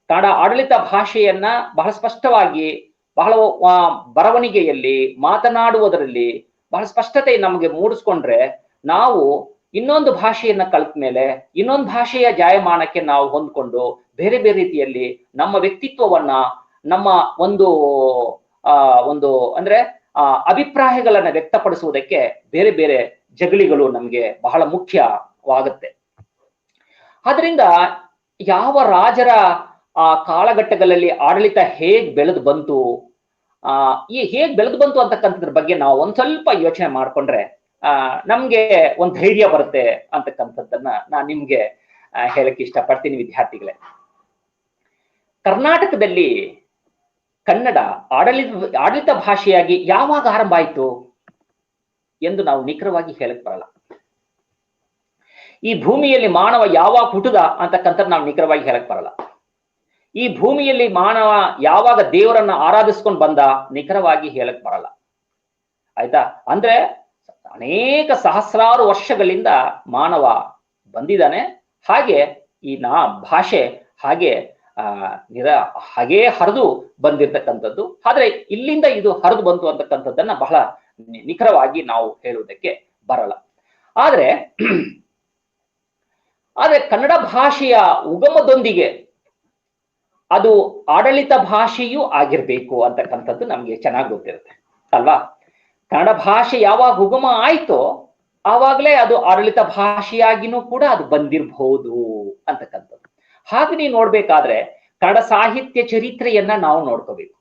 ಕನ್ನಡ ಆಡಳಿತ ಭಾಷೆಯನ್ನ ಬಹಳ ಸ್ಪಷ್ಟವಾಗಿ, ಬಹಳ ಬರವಣಿಗೆಯಲ್ಲಿ, ಮಾತನಾಡುವುದರಲ್ಲಿ ಬಹಳ ಸ್ಪಷ್ಟತೆ ನಮಗೆ ಮೂಡಿಸ್ಕೊಂಡ್ರೆ ನಾವು ಇನ್ನೊಂದು ಭಾಷೆಯನ್ನ ಕಲ್ತ ಮೇಲೆ ಇನ್ನೊಂದು ಭಾಷೆಯ ಜಾಯಮಾನಕ್ಕೆ ನಾವು ಹೊಂದ್ಕೊಂಡು ಬೇರೆ ಬೇರೆ ರೀತಿಯಲ್ಲಿ ನಮ್ಮ ವ್ಯಕ್ತಿತ್ವವನ್ನ, ನಮ್ಮ ಒಂದು ಅಂದ್ರೆ ಅಭಿಪ್ರಾಯಗಳನ್ನ ವ್ಯಕ್ತಪಡಿಸುವುದಕ್ಕೆ ಬೇರೆ ಬೇರೆ ಜಗಳಿಗಳು ನಮ್ಗೆ ಬಹಳ ಮುಖ್ಯವಾಗುತ್ತೆ. ಆದ್ರಿಂದ ಯಾವ ರಾಜರ ಕಾಲಘಟ್ಟಗಳಲ್ಲಿ ಆಡಳಿತ ಹೇಗ್ ಬೆಳೆದು ಬಂತು, ಹೇಗ್ ಬೆಳೆದು ಬಂತು ಅಂತಕ್ಕಂಥದ್ರ ಬಗ್ಗೆ ನಾವು ಒಂದ್ ಸ್ವಲ್ಪ ಯೋಚನೆ ಮಾಡ್ಕೊಂಡ್ರೆ ನಮ್ಗೆ ಒಂದ್ ಧೈರ್ಯ ಬರುತ್ತೆ ಅಂತಕ್ಕಂಥದ್ದನ್ನ ನಾನು ನಿಮ್ಗೆ ಹೇಳಕ್ ಇಷ್ಟಪಡ್ತೀನಿ. ವಿದ್ಯಾರ್ಥಿಗಳೇ, ಕರ್ನಾಟಕದಲ್ಲಿ ಕನ್ನಡ ಆಡಳಿತ ಭಾಷೆಯಾಗಿ ಯಾವಾಗ ಆರಂಭ ಆಯ್ತು ಎಂದು ನಾವು ನಿಖರವಾಗಿ ಹೇಳಕ್ ಬರಲ್ಲ. ಈ ಭೂಮಿಯಲ್ಲಿ ಮಾನವ ಯಾವಾಗ ಹುಟ್ಟುದ ಅಂತಕ್ಕಂಥದ್ದು ನಾವು ನಿಖರವಾಗಿ ಹೇಳಕ್ ಬರಲ್ಲ. ಈ ಭೂಮಿಯಲ್ಲಿ ಮಾನವ ಯಾವಾಗ ದೇವರನ್ನ ಆರಾಧಿಸ್ಕೊಂಡು ಬಂದ ನಿಖರವಾಗಿ ಹೇಳಕ್ ಬರಲ್ಲ, ಆಯ್ತಾ? ಅಂದ್ರೆ ಅನೇಕ ಸಹಸ್ರಾರು ವರ್ಷಗಳಿಂದ ಮಾನವ ಬಂದಿದ್ದಾನೆ. ಹಾಗೆ ಈ ಭಾಷೆ ಹಾಗೆ ಹಾಗೇ ಹರಿದು ಬಂದಿರ್ತಕ್ಕಂಥದ್ದು. ಆದ್ರೆ ಇಲ್ಲಿಂದ ಇದು ಹರಿದು ಬಂತು ಅಂತಕ್ಕಂಥದ್ದನ್ನ ಬಹಳ ನಿಖರವಾಗಿ ನಾವು ಹೇಳುವುದಕ್ಕೆ ಬರಲ್ಲ. ಆದ್ರೆ ಕನ್ನಡ ಭಾಷೆಯ ಉಗಮದೊಂದಿಗೆ ಅದು ಆಡಳಿತ ಭಾಷೆಯೂ ಆಗಿರ್ಬೇಕು ಅಂತಕ್ಕಂಥದ್ದು ನಮ್ಗೆ ಚೆನ್ನಾಗಿ ಗೊತ್ತಿರುತ್ತೆ ಅಲ್ವಾ? ಕನ್ನಡ ಭಾಷೆ ಯಾವಾಗ ಉಗಮ ಆಯ್ತೋ ಆವಾಗಲೇ ಅದು ಆಡಳಿತ ಭಾಷೆಯಾಗಿನೂ ಕೂಡ ಅದು ಬಂದಿರಬಹುದು ಅಂತಕ್ಕಂಥದ್ದು. ಹಾಗೆ ನೀವು ನೋಡ್ಬೇಕಾದ್ರೆ ಕನ್ನಡ ಸಾಹಿತ್ಯ ಚರಿತ್ರೆಯನ್ನ ನಾವು ನೋಡ್ಕೋಬೇಕು.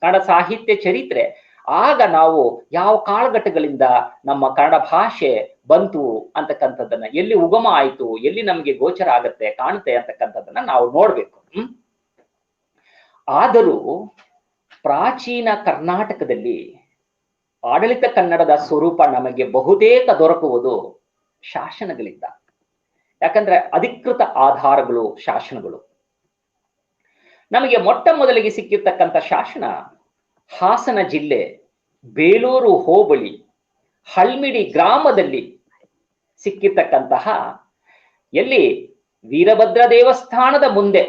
ಕನ್ನಡ ಸಾಹಿತ್ಯ ಚರಿತ್ರೆ ಆಗ ನಾವು ಯಾವ ಕಾಲಘಟ್ಟಗಳಿಂದ ನಮ್ಮ ಕನ್ನಡ ಭಾಷೆ ಬಂತು ಅಂತಕ್ಕಂಥದ್ದನ್ನ, ಎಲ್ಲಿ ಉಗಮ ಆಯ್ತು, ಎಲ್ಲಿ ನಮ್ಗೆ ಗೋಚರ ಆಗತ್ತೆ, ಕಾಣುತ್ತೆ ಅಂತಕ್ಕಂಥದ್ದನ್ನ ನಾವು ನೋಡ್ಬೇಕು. ಆದರೂ ಪ್ರಾಚೀನ ಕರ್ನಾಟಕದಲ್ಲಿ ಆಡಳಿತ ಕನ್ನಡದ ಸ್ವರೂಪ ನಮಗೆ ಬಹುತೇಕ ದೊರಕುವುದು ಶಾಸನಗಳಿಂದ. ಯಾಕಂದ್ರೆ ಅಧಿಕೃತ ಆಧಾರಗಳು, ಶಾಸನಗಳು. ನಮಗೆ ಮೊಟ್ಟ ಮೊದಲಿಗೆ ಸಿಕ್ಕಿರ್ತಕ್ಕಂಥ ಶಾಸನ ಹಾಸನ ಜಿಲ್ಲೆ ಬೇಲೂರು ಹೋಬಳಿ ಹಳ್ಮಿಡಿ ಗ್ರಾಮದಲ್ಲಿ ಸಿಕ್ಕಿರ್ತಕ್ಕಂತಹ, ಎಲ್ಲಿ ವೀರಭದ್ರ ದೇವಸ್ಥಾನದ ಮುಂದೆ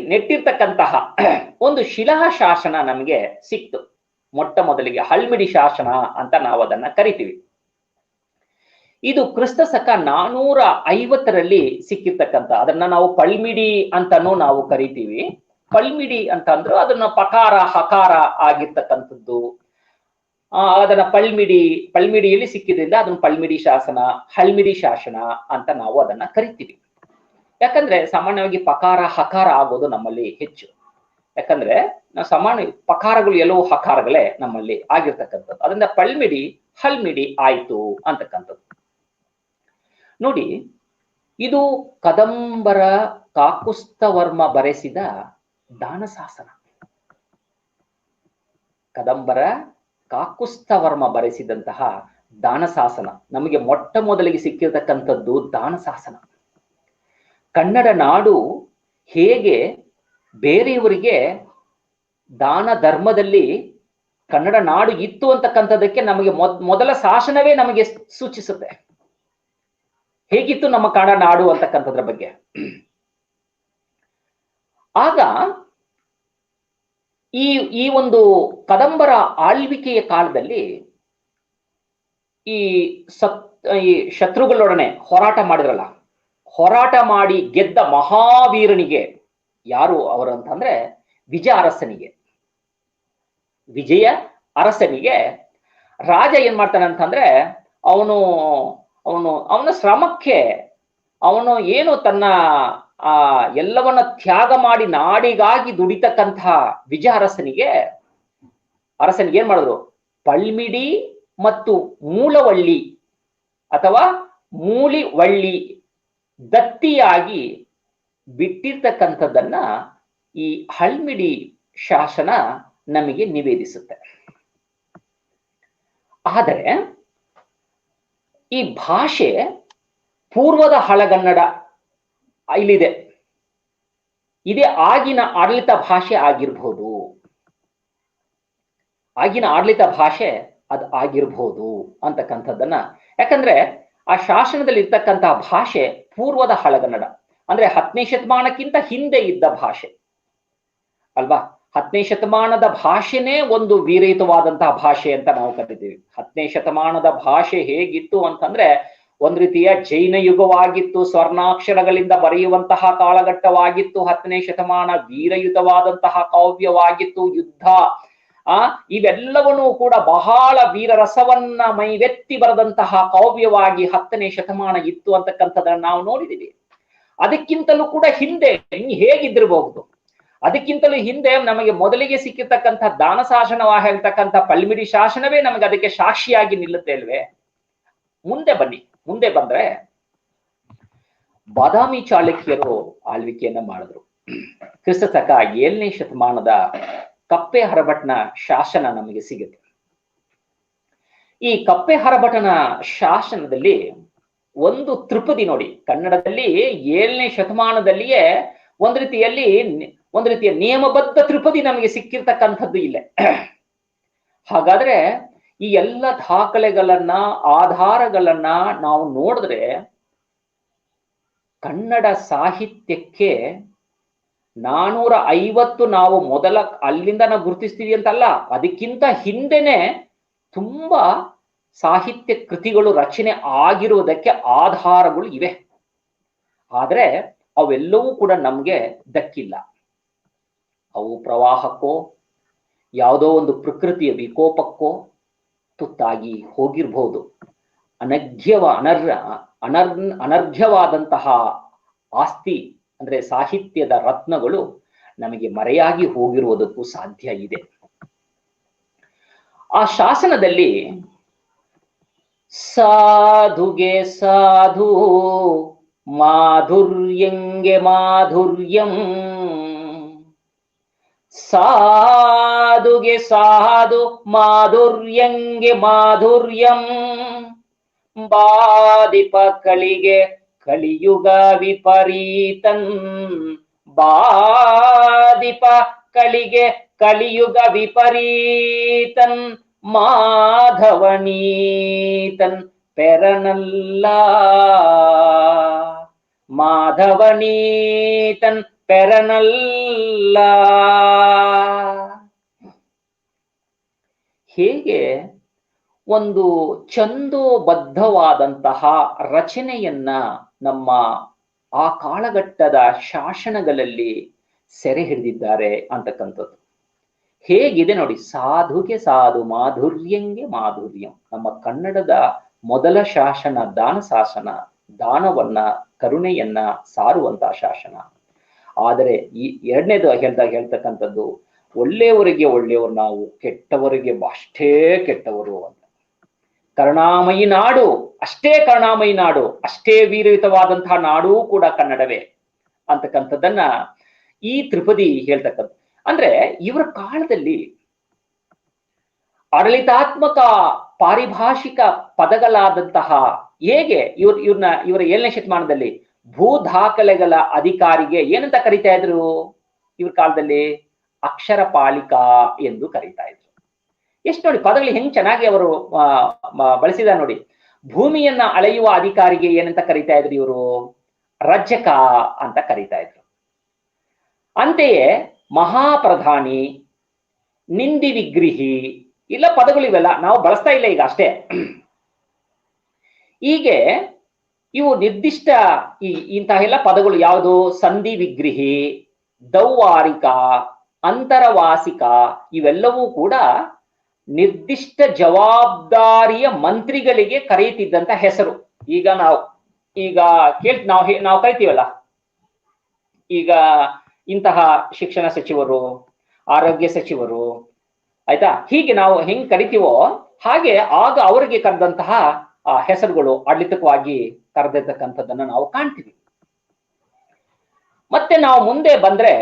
ನೆಟ್ಟಿರ್ತಕ್ಕಂತಹ ಒಂದು ಶಿಲಾ ಶಾಸನ ನಮಗೆ ಸಿಕ್ತು. ಮೊಟ್ಟ ಮೊದಲಿಗೆ ಹಳ್ಮಿಡಿ ಶಾಸನ ಅಂತ ನಾವು ಅದನ್ನ ಕರಿತೀವಿ. ಇದು ಕ್ರಿಸ್ತ ಶಕ 450ರಲ್ಲಿ ಸಿಕ್ಕಿರ್ತಕ್ಕಂಥ, ಅದನ್ನ ನಾವು ಪಳ್ಮಿಡಿ ಅಂತಾನೂ ನಾವು ಕರಿತೀವಿ. ಪಳ್ಮಿಡಿ ಅಂತ ಅಂದ್ರು ಅದನ್ನ ಪಕಾರ ಹಕಾರ ಆಗಿರ್ತಕ್ಕಂಥದ್ದು. ಅದನ್ನ ಪಳ್ಮಿಡಿಯಲ್ಲಿ ಸಿಕ್ಕಿದ್ರಿಂದ ಅದನ್ನ ಪಳ್ಮಿಡಿ ಶಾಸನ, ಹಳ್ಮಿಡಿ ಶಾಸನ ಅಂತ ನಾವು ಅದನ್ನ ಕರಿತೀವಿ. ಯಾಕಂದ್ರೆ ಸಾಮಾನ್ಯವಾಗಿ ಪಕಾರ ಹಕಾರ ಆಗೋದು ನಮ್ಮಲ್ಲಿ ಹೆಚ್ಚು. ಯಾಕಂದ್ರೆ ನಾವು ಸಾಮಾನ್ಯ ಪಕಾರಗಳು ಎಲ್ಲವೂ ಹಕಾರಗಳೇ ನಮ್ಮಲ್ಲಿ ಆಗಿರ್ತಕ್ಕಂಥದ್ದು. ಅದರಿಂದ ಪಳ್ಮಿಡಿ ಹಳ್ಮಿಡಿ ಆಯ್ತು ಅಂತಕ್ಕಂಥದ್ದು. ನೋಡಿ, ಇದು ಕದಂಬರ ಕಾಕುಸ್ಥವರ್ಮ ಬರೆಸಿದ ದಾನಶಾಸನ. ಕದಂಬರ ಕಾಕುಸ್ಥವರ್ಮ ಬರೆಸಿದಂತಹ ದಾನಶಾಸನ ನಮಗೆ ಮೊಟ್ಟ ಮೊದಲಿಗೆ ಸಿಕ್ಕಿರ್ತಕ್ಕಂಥದ್ದು ದಾನಶಾಸನ. ಕನ್ನಡ ನಾಡು ಹೇಗೆ ಬೇರೆಯವರಿಗೆ ದಾನ ಧರ್ಮದಲ್ಲಿ ಕನ್ನಡ ನಾಡು ಇತ್ತು ಅಂತಕ್ಕಂಥದ್ದಕ್ಕೆ ನಮಗೆ ಮೊದಲ ಶಾಸನವೇ ನಮಗೆ ಸೂಚಿಸುತ್ತೆ. ಹೇಗಿತ್ತು ನಮ್ಮ ಕನ್ನಡ ನಾಡು ಅಂತಕ್ಕಂಥದ್ರ ಬಗ್ಗೆ. ಆಗ ಈ ಒಂದು ಕದಂಬರ ಆಳ್ವಿಕೆಯ ಕಾಲದಲ್ಲಿ ಈ ಶತ್ರುಗಳೊಡನೆ ಹೋರಾಟ ಮಾಡಿದ್ರಲ್ಲ, ಹೋರಾಟ ಮಾಡಿ ಗೆದ್ದ ಮಹಾವೀರನಿಗೆ, ಯಾರು ಅವರು ಅಂತಂದ್ರೆ ವಿಜಯ ಅರಸನಿಗೆ ರಾಜ ಏನ್ ಮಾಡ್ತಾನೆ ಅಂತಂದ್ರೆ, ಅವನ ಶ್ರಮಕ್ಕೆ ಅವನು ಏನು ತನ್ನ ಎಲ್ಲವನ್ನ ತ್ಯಾಗ ಮಾಡಿ ನಾಡಿಗಾಗಿ ದುಡಿತಕ್ಕಂತಹ ವಿಜಯ ಅರಸನಿಗೆ ಏನ್ ಮಾಡಿದ್ರು, ಪಳ್ಮಿಡಿ ಮತ್ತು ಮೂಲವಳ್ಳಿ ಅಥವಾ ಮೂಲಿವಳ್ಳಿ ದತ್ತಿಯಾಗಿ ಬಿಟ್ಟಿರ್ತಕ್ಕಂಥದ್ದನ್ನ ಈ ಹಳ್ಮಿಡಿ ಶಾಸನ ನಮಗೆ ನಿವೇದಿಸುತ್ತೆ. ಆದರೆ ಈ ಭಾಷೆ ಪೂರ್ವದ ಹಳಗನ್ನಡ ಇದೇ ಆಗಿನ ಆಡಳಿತ ಭಾಷೆ ಆಗಿರ್ಬೋದು. ಅದು ಆಗಿರ್ಬೋದು ಅಂತಕ್ಕಂಥದ್ದನ್ನ, ಯಾಕಂದ್ರೆ ಆ ಶಾಸನದಲ್ಲಿ ಇರ್ತಕ್ಕಂತಹ ಭಾಷೆ ಪೂರ್ವದ ಹಳಗನ್ನಡ, ಅಂದ್ರೆ 10ನೇ ಶತಮಾನಕ್ಕಿಂತ ಹಿಂದೆ ಇದ್ದ ಭಾಷೆ ಅಲ್ವಾ. 10ನೇ ಶತಮಾನದ ಭಾಷೆನೇ ಒಂದು ವೀರಯುತವಾದಂತಹ ಭಾಷೆ ಅಂತ ನಾವು ಕರಿತೀವಿ. 10ನೇ ಶತಮಾನದ ಭಾಷೆ ಹೇಗಿತ್ತು ಅಂತಂದ್ರೆ ಒಂದ್ ರೀತಿಯ ಜೈನ ಯುಗವಾಗಿತ್ತು, ಸ್ವರ್ಣಾಕ್ಷರಗಳಿಂದ ಬರೆಯುವಂತಹ ಕಾಲಘಟ್ಟವಾಗಿತ್ತು. 10ನೇ ಶತಮಾನ ವೀರಯುತವಾದಂತಹ ಕಾವ್ಯವಾಗಿತ್ತು. ಯುದ್ಧ ಇವೆಲ್ಲವನ್ನೂ ಕೂಡ ಬಹಳ ವೀರರಸವನ್ನ ಮೈವೆತ್ತಿ ಬರೆದಂತಹ ಕಾವ್ಯವಾಗಿ 10ನೇ ಶತಮಾನ ಇತ್ತು ಅಂತಕ್ಕಂಥದ್ದನ್ನ ನಾವು ನೋಡಿದೀವಿ. ಅದಕ್ಕಿಂತಲೂ ಕೂಡ ಹಿಂದೆ ಹೇಗಿದ್ದಿರಬಹುದು, ಅದಕ್ಕಿಂತಲೂ ಹಿಂದೆ ನಮಗೆ ಮೊದಲಿಗೆ ಸಿಕ್ಕಿರ್ತಕ್ಕಂಥ ದಾನಶಾಸನವಾಗಿ ಹೇಳ್ತಕ್ಕಂಥ ಪಳ್ಮಿಡಿ ಶಾಸನವೇ ನಮಗೆ ಅದಕ್ಕೆ ಸಾಕ್ಷಿಯಾಗಿ ನಿಲ್ಲುತ್ತೆ ಅಲ್ವೇ. ಮುಂದೆ ಬಂದ್ರೆ ಬಾದಾಮಿ ಚಾಲುಕ್ಯರು ಆಳ್ವಿಕೆಯನ್ನ ಮಾಡಿದ್ರು. ಕ್ರಿಸ್ತ ಶಕ 7ನೇ ಶತಮಾನದ ಕಪ್ಪೆ ಹರಭಟ್ನ ಶಾಸನ ನಮಗೆ ಸಿಗುತ್ತೆ. ಈ ಕಪ್ಪೆ ಹರಭಟನ ಶಾಸನದಲ್ಲಿ ಒಂದು ತ್ರಿಪದಿ ನೋಡಿ, ಕನ್ನಡದಲ್ಲಿ 7ನೇ ಶತಮಾನದಲ್ಲಿಯೇ ಒಂದು ರೀತಿಯ ನಿಯಮಬದ್ಧ ತ್ರಿಪದಿ ನಮಗೆ ಸಿಕ್ಕಿರ್ತಕ್ಕಂಥದ್ದು ಇಲ್ಲೇ. ಹಾಗಾದ್ರೆ ಈ ಎಲ್ಲ ದಾಖಲೆಗಳನ್ನ, ಆಧಾರಗಳನ್ನ ನಾವು ನೋಡಿದ್ರೆ ಕನ್ನಡ ಸಾಹಿತ್ಯಕ್ಕೆ 450 ನಾವು ಅಲ್ಲಿಂದ ನಾವು ಗುರುತಿಸ್ತೀವಿ ಅಂತಲ್ಲ, ಅದಕ್ಕಿಂತ ಹಿಂದೆನೆ ತುಂಬಾ ಸಾಹಿತ್ಯ ಕೃತಿಗಳು ರಚನೆ ಆಗಿರುವುದಕ್ಕೆ ಆಧಾರಗಳು ಇವೆ. ಆದ್ರೆ ಅವೆಲ್ಲವೂ ಕೂಡ ನಮ್ಗೆ ದಕ್ಕಿಲ್ಲ. ಅವು ಪ್ರವಾಹಕ್ಕೋ ಯಾವುದೋ ಒಂದು ಪ್ರಕೃತಿಯ ವಿಕೋಪಕ್ಕೋ ತುತ್ತಾಗಿ ಹೋಗಿರ್ಬಹುದು. ಅನರ್ಘ್ಯವಾದಂತಹ ಆಸ್ತಿ ಅಂದ್ರೆ ಸಾಹಿತ್ಯದ ರತ್ನಗಳು ನಮಗೆ ಮರೆಯಾಗಿ ಹೋಗಿರುವುದಕ್ಕೂ ಸಾಧ್ಯ ಇದೆ. ಆ ಶಾಸನದಲ್ಲಿ ಸಾಧುಗೆ ಸಾಧು, ಮಾಧುರ್ಯಂಗೆ ಮಾಧುರ್ಯಂ, ಸಾಧುಗೆ ಸಾಧು ಮಾಧುರ್ಯಂಗೆ ಮಾಧುರ್ಯಂ ಬಾದಿಪ ಕಳಿಗೆ ಕಲಿಯುಗ ವಿಪರೀತನ್ ಬಾದಿಪ ಕಳಿಗೆ ಕಲಿಯುಗ ವಿಪರೀತನ್ ಮಾಧವನೀತನ್ ಪೆರನಲ್ಲ ಮಾಧವನೀತನ್ ಪೆರನಲ್ಲ. ಹೇಗೆ ಒಂದು ಛಂದೋಬದ್ಧವಾದಂತಹ ರಚನೆಯನ್ನ ನಮ್ಮ ಆ ಕಾಲಘಟ್ಟದ ಶಾಸನಗಳಲ್ಲಿ ಸೆರೆ ಹಿಡಿದಿದ್ದಾರೆ ಅಂತಕ್ಕಂಥದ್ದು ಹೇಗಿದೆ ನೋಡಿ. ಸಾಧುಗೆ ಸಾಧು ಮಾಧುರ್ಯಂಗೆ ಮಾಧುರ್ಯಂ. ನಮ್ಮ ಕನ್ನಡದ ಮೊದಲ ಶಾಸನ ದಾನ ಶಾಸನ, ದಾನವನ್ನ ಕರುಣೆಯನ್ನ ಸಾರುವಂತಹ ಶಾಸನ. ಆದರೆ ಈ ಎರಡನೇದು ಹೇಳ್ತಕ್ಕಂಥದ್ದು ಒಳ್ಳೆಯವರಿಗೆ ಒಳ್ಳೆಯವರು ನಾವು, ಕೆಟ್ಟವರಿಗೆ ಅಷ್ಟೇ ಕೆಟ್ಟವರು ಅಂತ. ಕರುಣಾಮಯಿ ನಾಡು, ಅಷ್ಟೇ ಕರುಣಾಮಯಿ ನಾಡು, ಅಷ್ಟೇ ವೀರಯುತವಾದಂತಹ ನಾಡೂ ಕೂಡ ಕನ್ನಡವೇ ಅಂತಕ್ಕಂಥದ್ದನ್ನ ಈ ತ್ರಿಪದಿ ಹೇಳ್ತಕ್ಕಂಥ. ಅಂದ್ರೆ ಇವರ ಕಾಲದಲ್ಲಿ ಆಡಳಿತಾತ್ಮಕ ಪಾರಿಭಾಷಿಕ ಪದಗಳಾದಂತಹ ಹೇಗೆ ಇವರ 7ನೇ ಶತಮಾನದಲ್ಲಿ ಭೂ ದಾಖಲೆಗಳ ಅಧಿಕಾರಿಗೆ ಏನಂತ ಕರೀತಾ ಇದ್ರು ಇವ್ರ ಕಾಲದಲ್ಲಿ? ಅಕ್ಷರ ಪಾಲಿಕಾ ಎಂದು ಕರೀತಾ ಇದ್ರು. ಎಷ್ಟು ನೋಡಿ ಪದಗಳು ಹೆಂಗ್ ಚೆನ್ನಾಗಿ ಅವರು ಬಳಸಿದ ನೋಡಿ. ಭೂಮಿಯನ್ನ ಅಳೆಯುವ ಅಧಿಕಾರಿಗೆ ಏನಂತ ಕರೀತಾ ಇದ್ರು ಇವರು? ರಜ್ಜಕ ಅಂತ ಕರೀತಾ ಇದ್ರು. ಅಂತೆಯೇ ಮಹಾಪ್ರಧಾನಿ, ನಿಂದಿ ವಿಗ್ರಹಿ ಇಲ್ಲ ಪದಗಳು ಇವೆಲ್ಲ ನಾವು ಬಳಸ್ತಾ ಇಲ್ಲ ಈಗ ಅಷ್ಟೇ. ಹೀಗೆ ಇವು ನಿರ್ದಿಷ್ಟ ಇಂತಹ ಎಲ್ಲ ಪದಗಳು ಯಾವುದು? ಸಂಧಿ ವಿಗ್ರಹಿ, ದೌವಾರಿಕ, ಅಂತರವಾಸಿಕ ಇವೆಲ್ಲವೂ ಕೂಡ ನಿರ್ದಿಷ್ಟ ಜವಾಬ್ದಾರಿಯ ಮಂತ್ರಿಗಳಿಗೆ ಕರೆಯುತ್ತಿದ್ದಂತ ಹೆಸರು. ಈಗ ನಾವು ಕರಿತೀವಲ್ಲ, ಈಗ ಇಂತಹ ಶಿಕ್ಷಣ ಸಚಿವರು, ಆರೋಗ್ಯ ಸಚಿವರು, ಆಯ್ತಾ, ಹೀಗೆ ನಾವು ಹೆಂಗ್ ಕರಿತೀವೋ ಹಾಗೆ ಆಗ ಅವರಿಗೆ ಕರೆದಂತಹ ಹೆಸರುಗಳು ಆಡಳಿತವಾಗಿ ಕರೆದಿರ್ತಕ್ಕಂಥದ್ದನ್ನ ನಾವು ಕಾಣ್ತೀವಿ. ಮತ್ತೆ ನಾವು ಮುಂದೆ ಬಂದ್ರೆ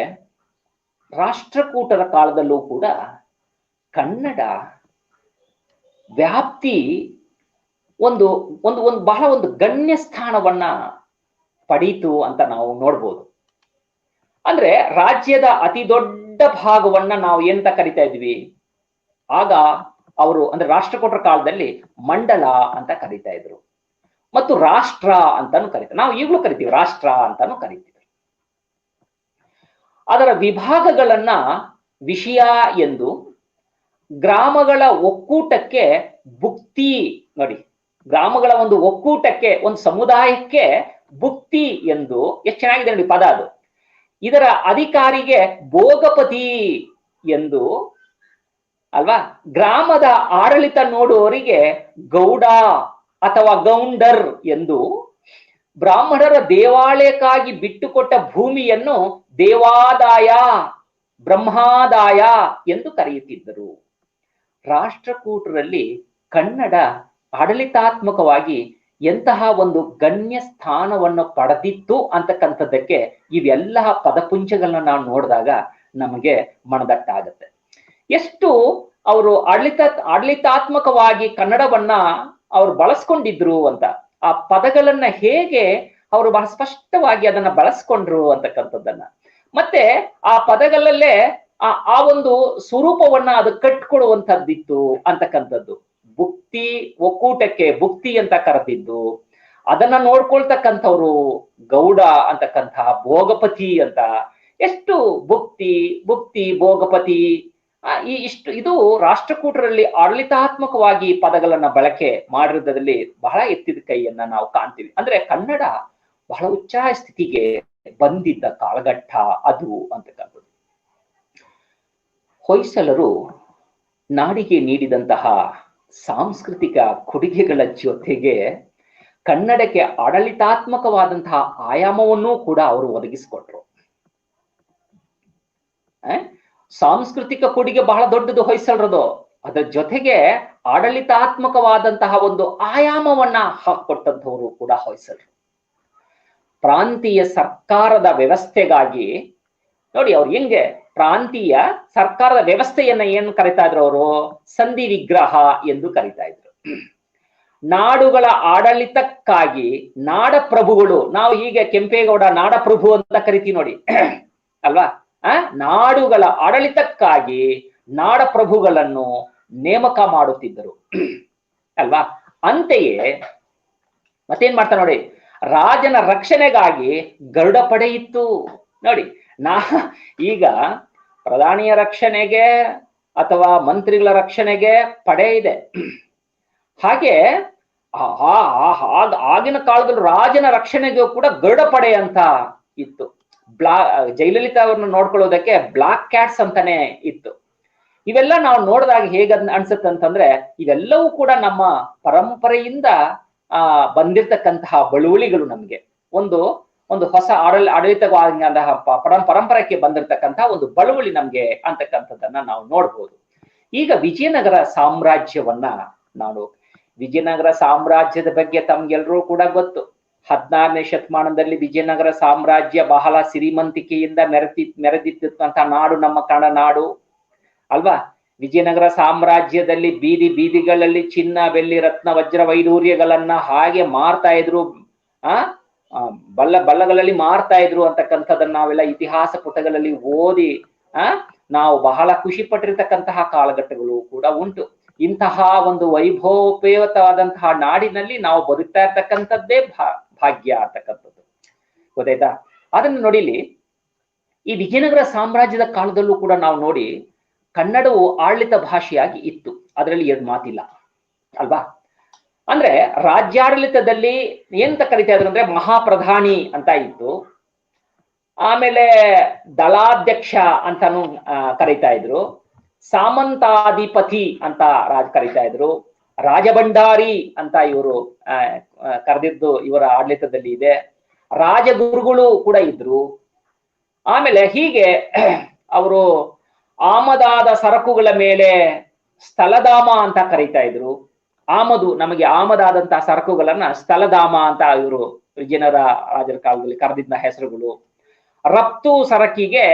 ರಾಷ್ಟ್ರಕೂಟರ ಕಾಲದಲ್ಲೂ ಕೂಡ ಕನ್ನಡ ವ್ಯಾಪ್ತಿ ಒಂದು ಒಂದು ಒಂದು ಬಹಳ ಒಂದು ಗಣ್ಯ ಸ್ಥಾನವನ್ನ ಪಡೀತು ಅಂತ ನಾವು ನೋಡ್ಬೋದು. ಅಂದ್ರೆ ರಾಜ್ಯದ ಅತಿ ದೊಡ್ಡ ಭಾಗವನ್ನ ನಾವು ಎಂತ ಕರಿತಾ ಇದ್ವಿ ಆಗ ಅವರು, ಅಂದ್ರೆ ರಾಷ್ಟ್ರಕೂಟರ ಕಾಲದಲ್ಲಿ ಮಂಡಲ ಅಂತ ಕರಿತಾ ಇದ್ರು, ಮತ್ತು ರಾಷ್ಟ್ರ ಅಂತಾನು ಕರಿತಾರೆ. ನಾವು ಈಗಲೂ ಕರಿತೀವಿ, ರಾಷ್ಟ್ರ ಅಂತಾನು ಕರಿತೀವಿ. ಅದರ ವಿಭಾಗಗಳನ್ನ ವಿಷಯ ಎಂದು, ಗ್ರಾಮಗಳ ಒಕ್ಕೂಟಕ್ಕೆ ಭುಕ್ತಿ ನೋಡಿ, ಗ್ರಾಮಗಳ ಒಂದು ಒಕ್ಕೂಟಕ್ಕೆ, ಒಂದು ಸಮುದಾಯಕ್ಕೆ ಭುಕ್ತಿ ಎಂದು, ಎಷ್ಟು ಚೆನ್ನಾಗಿದೆ ನೋಡಿ ಪದ ಅದು. ಇದರ ಅಧಿಕಾರಿಗೆ ಭೋಗಪತಿ ಎಂದು ಅಲ್ವಾ, ಗ್ರಾಮದ ಆಡಳಿತ ನೋಡುವವರಿಗೆ ಗೌಡ ಅಥವಾ ಗೌಂಡರ್ ಎಂದು, ಬ್ರಾಹ್ಮಣರ ದೇವಾಲಯಕ್ಕಾಗಿ ಬಿಟ್ಟುಕೊಟ್ಟ ಭೂಮಿಯನ್ನು ದೇವಾದಾಯ, ಬ್ರಹ್ಮಾದಾಯ ಎಂದು ಕರೆಯುತ್ತಿದ್ದರು. ರಾಷ್ಟ್ರಕೂಟರಲ್ಲಿ ಕನ್ನಡ ಆಡಳಿತಾತ್ಮಕವಾಗಿ ಎಂತಹ ಒಂದು ಗಣ್ಯ ಸ್ಥಾನವನ್ನು ಪಡೆದಿತ್ತು ಅಂತಕ್ಕಂಥದ್ದಕ್ಕೆ ಇವೆಲ್ಲ ಪದಪುಂಜಗಳನ್ನ ನಾವು ನೋಡಿದಾಗ ನಮಗೆ ಮನದಟ್ಟಾಗತ್ತೆ. ಎಷ್ಟು ಅವರು ಆಡಳಿತಾತ್ಮಕವಾಗಿ ಕನ್ನಡವನ್ನ ಅವರು ಬಳಸ್ಕೊಂಡಿದ್ರು ಅಂತ, ಆ ಪದಗಳನ್ನ ಹೇಗೆ ಅವರು ಬಹಳ ಸ್ಪಷ್ಟವಾಗಿ ಅದನ್ನ ಬಳಸ್ಕೊಂಡ್ರು ಅಂತಕ್ಕಂಥದ್ದನ್ನ, ಮತ್ತೆ ಆ ಪದಗಳಲ್ಲೇ ಆ ಒಂದು ಸ್ವರೂಪವನ್ನ ಅದು ಕಟ್ಕೊಡುವಂಥದ್ದಿತ್ತು ಅಂತಕ್ಕಂಥದ್ದು. ಭುಕ್ತಿ, ಒಕ್ಕೂಟಕ್ಕೆ ಭುಕ್ತಿ ಅಂತ ಕರೆದಿದ್ದು, ಅದನ್ನ ನೋಡ್ಕೊಳ್ತಕ್ಕಂಥವ್ರು ಗೌಡ ಅಂತಕ್ಕಂತಹ, ಭೋಗಪತಿ ಅಂತ, ಎಷ್ಟು ಭುಕ್ತಿ ಭೋಗಪತಿ ಇದು ರಾಷ್ಟ್ರಕೂಟರಲ್ಲಿ ಆಡಳಿತಾತ್ಮಕವಾಗಿ ಪದಗಳನ್ನ ಬಳಕೆ ಮಾಡಿರೋದ್ರಲ್ಲಿ ಬಹಳ ಎತ್ತಿದ ಕೈಯನ್ನ ನಾವು ಕಾಣ್ತೀವಿ. ಅಂದ್ರೆ ಕನ್ನಡ ಬಹಳ ಉಚ್ಚಾಯ ಸ್ಥಿತಿಗೆ ಬಂದಿದ್ದ ಕಾಲಘಟ್ಟ ಅದು ಅಂತಕ್ಕಂಥದ್ದು. ಹೊಯ್ಸಳರು ನಾಡಿಗೆ ನೀಡಿದಂತಹ ಸಾಂಸ್ಕೃತಿಕ ಕೊಡುಗೆಗಳ ಜೊತೆಗೆ ಕನ್ನಡಕ್ಕೆ ಆಡಳಿತಾತ್ಮಕವಾದಂತಹ ಆಯಾಮವನ್ನೂ ಕೂಡ ಅವರು ಒದಗಿಸಿಕೊಟ್ರು. ಸಾಂಸ್ಕೃತಿಕ ಕೊಡುಗೆ ಬಹಳ ದೊಡ್ಡದು ಹೊಯ್ಸಳರದು, ಅದರ ಜೊತೆಗೆ ಆಡಳಿತಾತ್ಮಕವಾದಂತಹ ಒಂದು ಆಯಾಮವನ್ನ ಹಾಕೊಟ್ಟಂಥವರು ಕೂಡ ಹೊಯ್ಸಳರು. ಪ್ರಾಂತೀಯ ಸರ್ಕಾರದ ವ್ಯವಸ್ಥೆಗಾಗಿ ನೋಡಿ ಅವ್ರು ಹೆಂಗೆ ಪ್ರಾಂತೀಯ ಸರ್ಕಾರದ ವ್ಯವಸ್ಥೆಯನ್ನ ಏನು ಕರಿತಾ ಇದ್ರು ಅವರು? ಸಂಧಿ ವಿಗ್ರಹ ಎಂದು ಕರಿತಾ ಇದ್ರು. ನಾಡುಗಳ ಆಡಳಿತಕ್ಕಾಗಿ ನಾಡಪ್ರಭುಗಳು, ನಾವು ಹೀಗೆ ಕೆಂಪೇಗೌಡ ನಾಡಪ್ರಭು ಅಂತ ಕರಿತೀವಿ ನೋಡಿ ಅಲ್ವಾ? ನಾಡುಗಳ ಆಡಳಿತಕ್ಕಾಗಿ ನಾಡಪ್ರಭುಗಳನ್ನು ನೇಮಕ ಮಾಡುತ್ತಿದ್ದರು ಅಲ್ವಾ? ಅಂತೆಯೇ ಮತ್ತೇನ್ ಮಾಡ್ತಾರೆ ನೋಡಿ, ರಾಜನ ರಕ್ಷಣೆಗಾಗಿ ಗರುಡ ಪಡೆ ಇತ್ತು ನೋಡಿ. ಈಗ ಪ್ರಧಾನಿಯ ರಕ್ಷಣೆಗೆ ಅಥವಾ ಮಂತ್ರಿಗಳ ರಕ್ಷಣೆಗೆ ಪಡೆ ಇದೆ. ಹಾಗೆ ಆಗಿನ ಕಾಲದಲ್ಲಿ ರಾಜನ ರಕ್ಷಣೆಗೂ ಕೂಡ ಗರುಡ ಪಡೆ ಅಂತ ಇತ್ತು. ಜಯಲಲಿತಾ ಅವ್ರನ್ನ ನೋಡ್ಕೊಳ್ಳೋದಕ್ಕೆ ಬ್ಲಾಕ್ ಕ್ಯಾಟ್ಸ್ ಅಂತಾನೆ ಇತ್ತು. ಇವೆಲ್ಲ ನಾವು ನೋಡಿದಾಗ ಹೇಗ ಅನ್ಸುತ್ತೆ ಅಂತಂದ್ರೆ, ಇವೆಲ್ಲವೂ ಕೂಡ ನಮ್ಮ ಪರಂಪರೆಯಿಂದ ಬಂದಿರತಕ್ಕಂತಹ ಬಳುವಳಿಗಳು. ನಮ್ಗೆ ಒಂದು ಹೊಸ ಆಡಳಿತವಾದಂತಹ ಪರಂಪರೆಗೆ ಬಂದಿರತಕ್ಕಂತಹ ಒಂದು ಬಳುವಳಿ ನಮ್ಗೆ ಅಂತಕ್ಕಂಥದ್ದನ್ನ ನಾವು ನೋಡ್ಬೋದು. ಈಗ ವಿಜಯನಗರ ಸಾಮ್ರಾಜ್ಯವನ್ನ ವಿಜಯನಗರ ಸಾಮ್ರಾಜ್ಯದ ಬಗ್ಗೆ ತಮ್ಗೆಲ್ರೂ ಕೂಡ ಗೊತ್ತು. 16ನೇ ಶತಮಾನದಲ್ಲಿ ವಿಜಯನಗರ ಸಾಮ್ರಾಜ್ಯ ಬಹಳ ಸಿರಿಮಂತಿಕೆಯಿಂದ ಮೆರೆದಿದ್ದಂತಹ ನಾಡು ನಮ್ಮ ಕನ್ನಡ ನಾಡು ಅಲ್ವಾ? ವಿಜಯನಗರ ಸಾಮ್ರಾಜ್ಯದಲ್ಲಿ ಬೀದಿಗಳಲ್ಲಿ ಚಿನ್ನ, ಬೆಳ್ಳಿ, ರತ್ನ, ವಜ್ರ, ವೈಡೂರ್ಯಗಳನ್ನ ಹಾಗೆ ಮಾರ್ತಾ ಇದ್ರು, ಬಲ್ಲಗಳಲ್ಲಿ ಮಾರ್ತಾ ಇದ್ರು ಅಂತಕ್ಕಂಥದ್ದನ್ನ ನಾವೆಲ್ಲ ಇತಿಹಾಸ ಪುಟಗಳಲ್ಲಿ ಓದಿ ನಾವು ಬಹಳ ಖುಷಿ ಪಟ್ಟಿರ್ತಕ್ಕಂತಹ ಕಾಲಘಟ್ಟಗಳು ಕೂಡ ಉಂಟು. ಇಂತಹ ಒಂದು ವೈಭವೋಪೇತವಾದಂತಹ ನಾಡಿನಲ್ಲಿ ನಾವು ಬದುಕ್ತಾ ಇರ್ತಕ್ಕಂಥದ್ದೇ ಭಾಗ್ಯ ಅಂತಕ್ಕಂಥದ್ದು, ಗೊತ್ತಾಯ್ತಾ? ಅದನ್ನು ನೋಡಿಲಿ, ಈ ವಿಜಯನಗರ ಸಾಮ್ರಾಜ್ಯದ ಕಾಲದಲ್ಲೂ ಕೂಡ ನಾವು ನೋಡಿ ಕನ್ನಡವು ಆಡಳಿತ ಭಾಷೆಯಾಗಿ ಇತ್ತು, ಅದರಲ್ಲಿ ಎರಡು ಮಾತಿಲ್ಲ ಅಲ್ವಾ? ಅಂದ್ರೆ ರಾಜ್ಯಾಡಳಿತದಲ್ಲಿ ಎಂತ ಕರಿತಾ ಇದ್ರು ಅಂದ್ರೆ ಮಹಾಪ್ರಧಾನಿ ಅಂತ ಇತ್ತು, ಆಮೇಲೆ ದಳಾಧ್ಯಕ್ಷ ಅಂತಾನು ಕರಿತಾ ಇದ್ರು, ಸಾಮಂತಾಧಿಪತಿ ಅಂತ ಕರಿತಾ ಇದ್ರು, ರಾಜಭಂಡಾರಿ ಅಂತ ಇವರು ಕರೆದಿದ್ದು ಇವರ ಆಡಳಿತದಲ್ಲಿ ಇದೆ, ರಾಜಗುರುಗಳು ಕೂಡ ಇದ್ರು. ಆಮೇಲೆ ಹೀಗೆ ಅವರು ಆಮದಾದ ಸರಕುಗಳ ಮೇಲೆ ಸ್ಥಳಧಾಮ ಅಂತ ಕರೀತಾ ಇದ್ರು. ನಮಗೆ ಆಮದಾದಂತಹ ಸರಕುಗಳನ್ನ ಸ್ಥಳಧಾಮ ಅಂತ ಇವರು ವಿಜಯನಗರ ರಾಜರ ಕಾಲದಲ್ಲಿ ಕರೆದಿದ್ದ ಹೆಸರುಗಳು. ರಫ್ತು ಸರಕಿಗೆ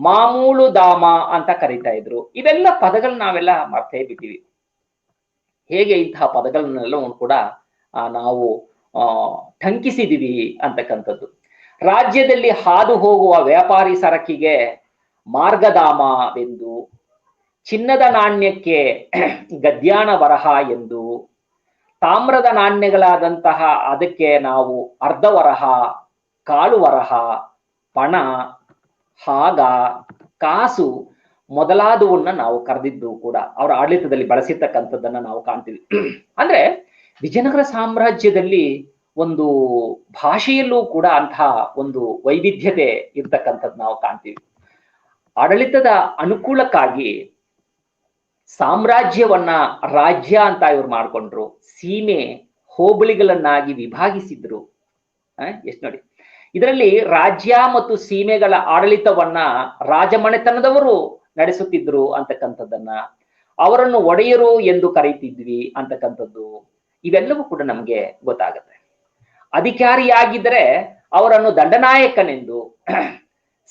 ಮಾಮೂಲು ಧಾಮ ಅಂತ ಕರೀತಾ ಇದ್ರು. ಇವೆಲ್ಲ ಪದಗಳನ್ನ ನಾವೆಲ್ಲ ಮರ್ತೇ ಬಿಟ್ಟಿವಿ. ಹೇಗೆ ಇಂತಹ ಪದಗಳನ್ನೆಲ್ಲ ಕೂಡ ನಾವು ಟಂಕಿಸಿದೀವಿ ಅಂತಕ್ಕಂಥದ್ದು. ರಾಜ್ಯದಲ್ಲಿ ಹಾದು ಹೋಗುವ ವ್ಯಾಪಾರಿ ಸರಕಿಗೆ ಮಾರ್ಗಧಾಮವೆಂದು, ಚಿನ್ನದ ನಾಣ್ಯಕ್ಕೆ ಗದ್ಯಾನ ವರಹ ಎಂದು, ತಾಮ್ರದ ನಾಣ್ಯಗಳಾದಂತಹ ಅದಕ್ಕೆ ನಾವು ಅರ್ಧ ವರಹ, ಕಾಲು ವರಹ, ಪಣ, ಹಾಗ, ಕಾಸು ಮೊದಲಾದವನ್ನ ನಾವು ಕರೆದಿದ್ದು ಕೂಡ ಅವರ ಆಡಳಿತದಲ್ಲಿ ಬಳಸಿರ್ತಕ್ಕಂಥದ್ದನ್ನ ನಾವು ಕಾಣ್ತೀವಿ. ಅಂದ್ರೆ ವಿಜಯನಗರ ಸಾಮ್ರಾಜ್ಯದಲ್ಲಿ ಒಂದು ಭಾಷೆಯಲ್ಲೂ ಕೂಡ ಅಂತಹ ಒಂದು ವೈವಿಧ್ಯತೆ ಇರ್ತಕ್ಕಂಥದ್ದು ನಾವು ಕಾಣ್ತೀವಿ. ಆಡಳಿತದ ಅನುಕೂಲಕ್ಕಾಗಿ ಸಾಮ್ರಾಜ್ಯವನ್ನ ರಾಜ್ಯ ಅಂತ ಇವ್ರು ಮಾಡ್ಕೊಂಡ್ರು, ಸೀಮೆ ಹೋಬಳಿಗಳನ್ನಾಗಿ ವಿಭಾಗಿಸಿದ್ರು. ಎಷ್ಟು ನೋಡಿ, ಇದರಲ್ಲಿ ರಾಜ್ಯ ಮತ್ತು ಸೀಮೆಗಳ ಆಡಳಿತವನ್ನ ರಾಜಮನೆತನದವರು ನಡೆಸುತ್ತಿದ್ರು ಅಂತಕ್ಕಂಥದ್ದನ್ನ, ಅವರನ್ನು ಒಡೆಯರು ಎಂದು ಕರೀತಿದ್ವಿ ಅಂತಕ್ಕಂಥದ್ದು, ಇವೆಲ್ಲವೂ ಕೂಡ ನಮಗೆ ಗೊತ್ತಾಗುತ್ತೆ. ಅಧಿಕಾರಿಯಾಗಿದ್ದರೆ ಅವರನ್ನು ದಂಡನಾಯಕನೆಂದು,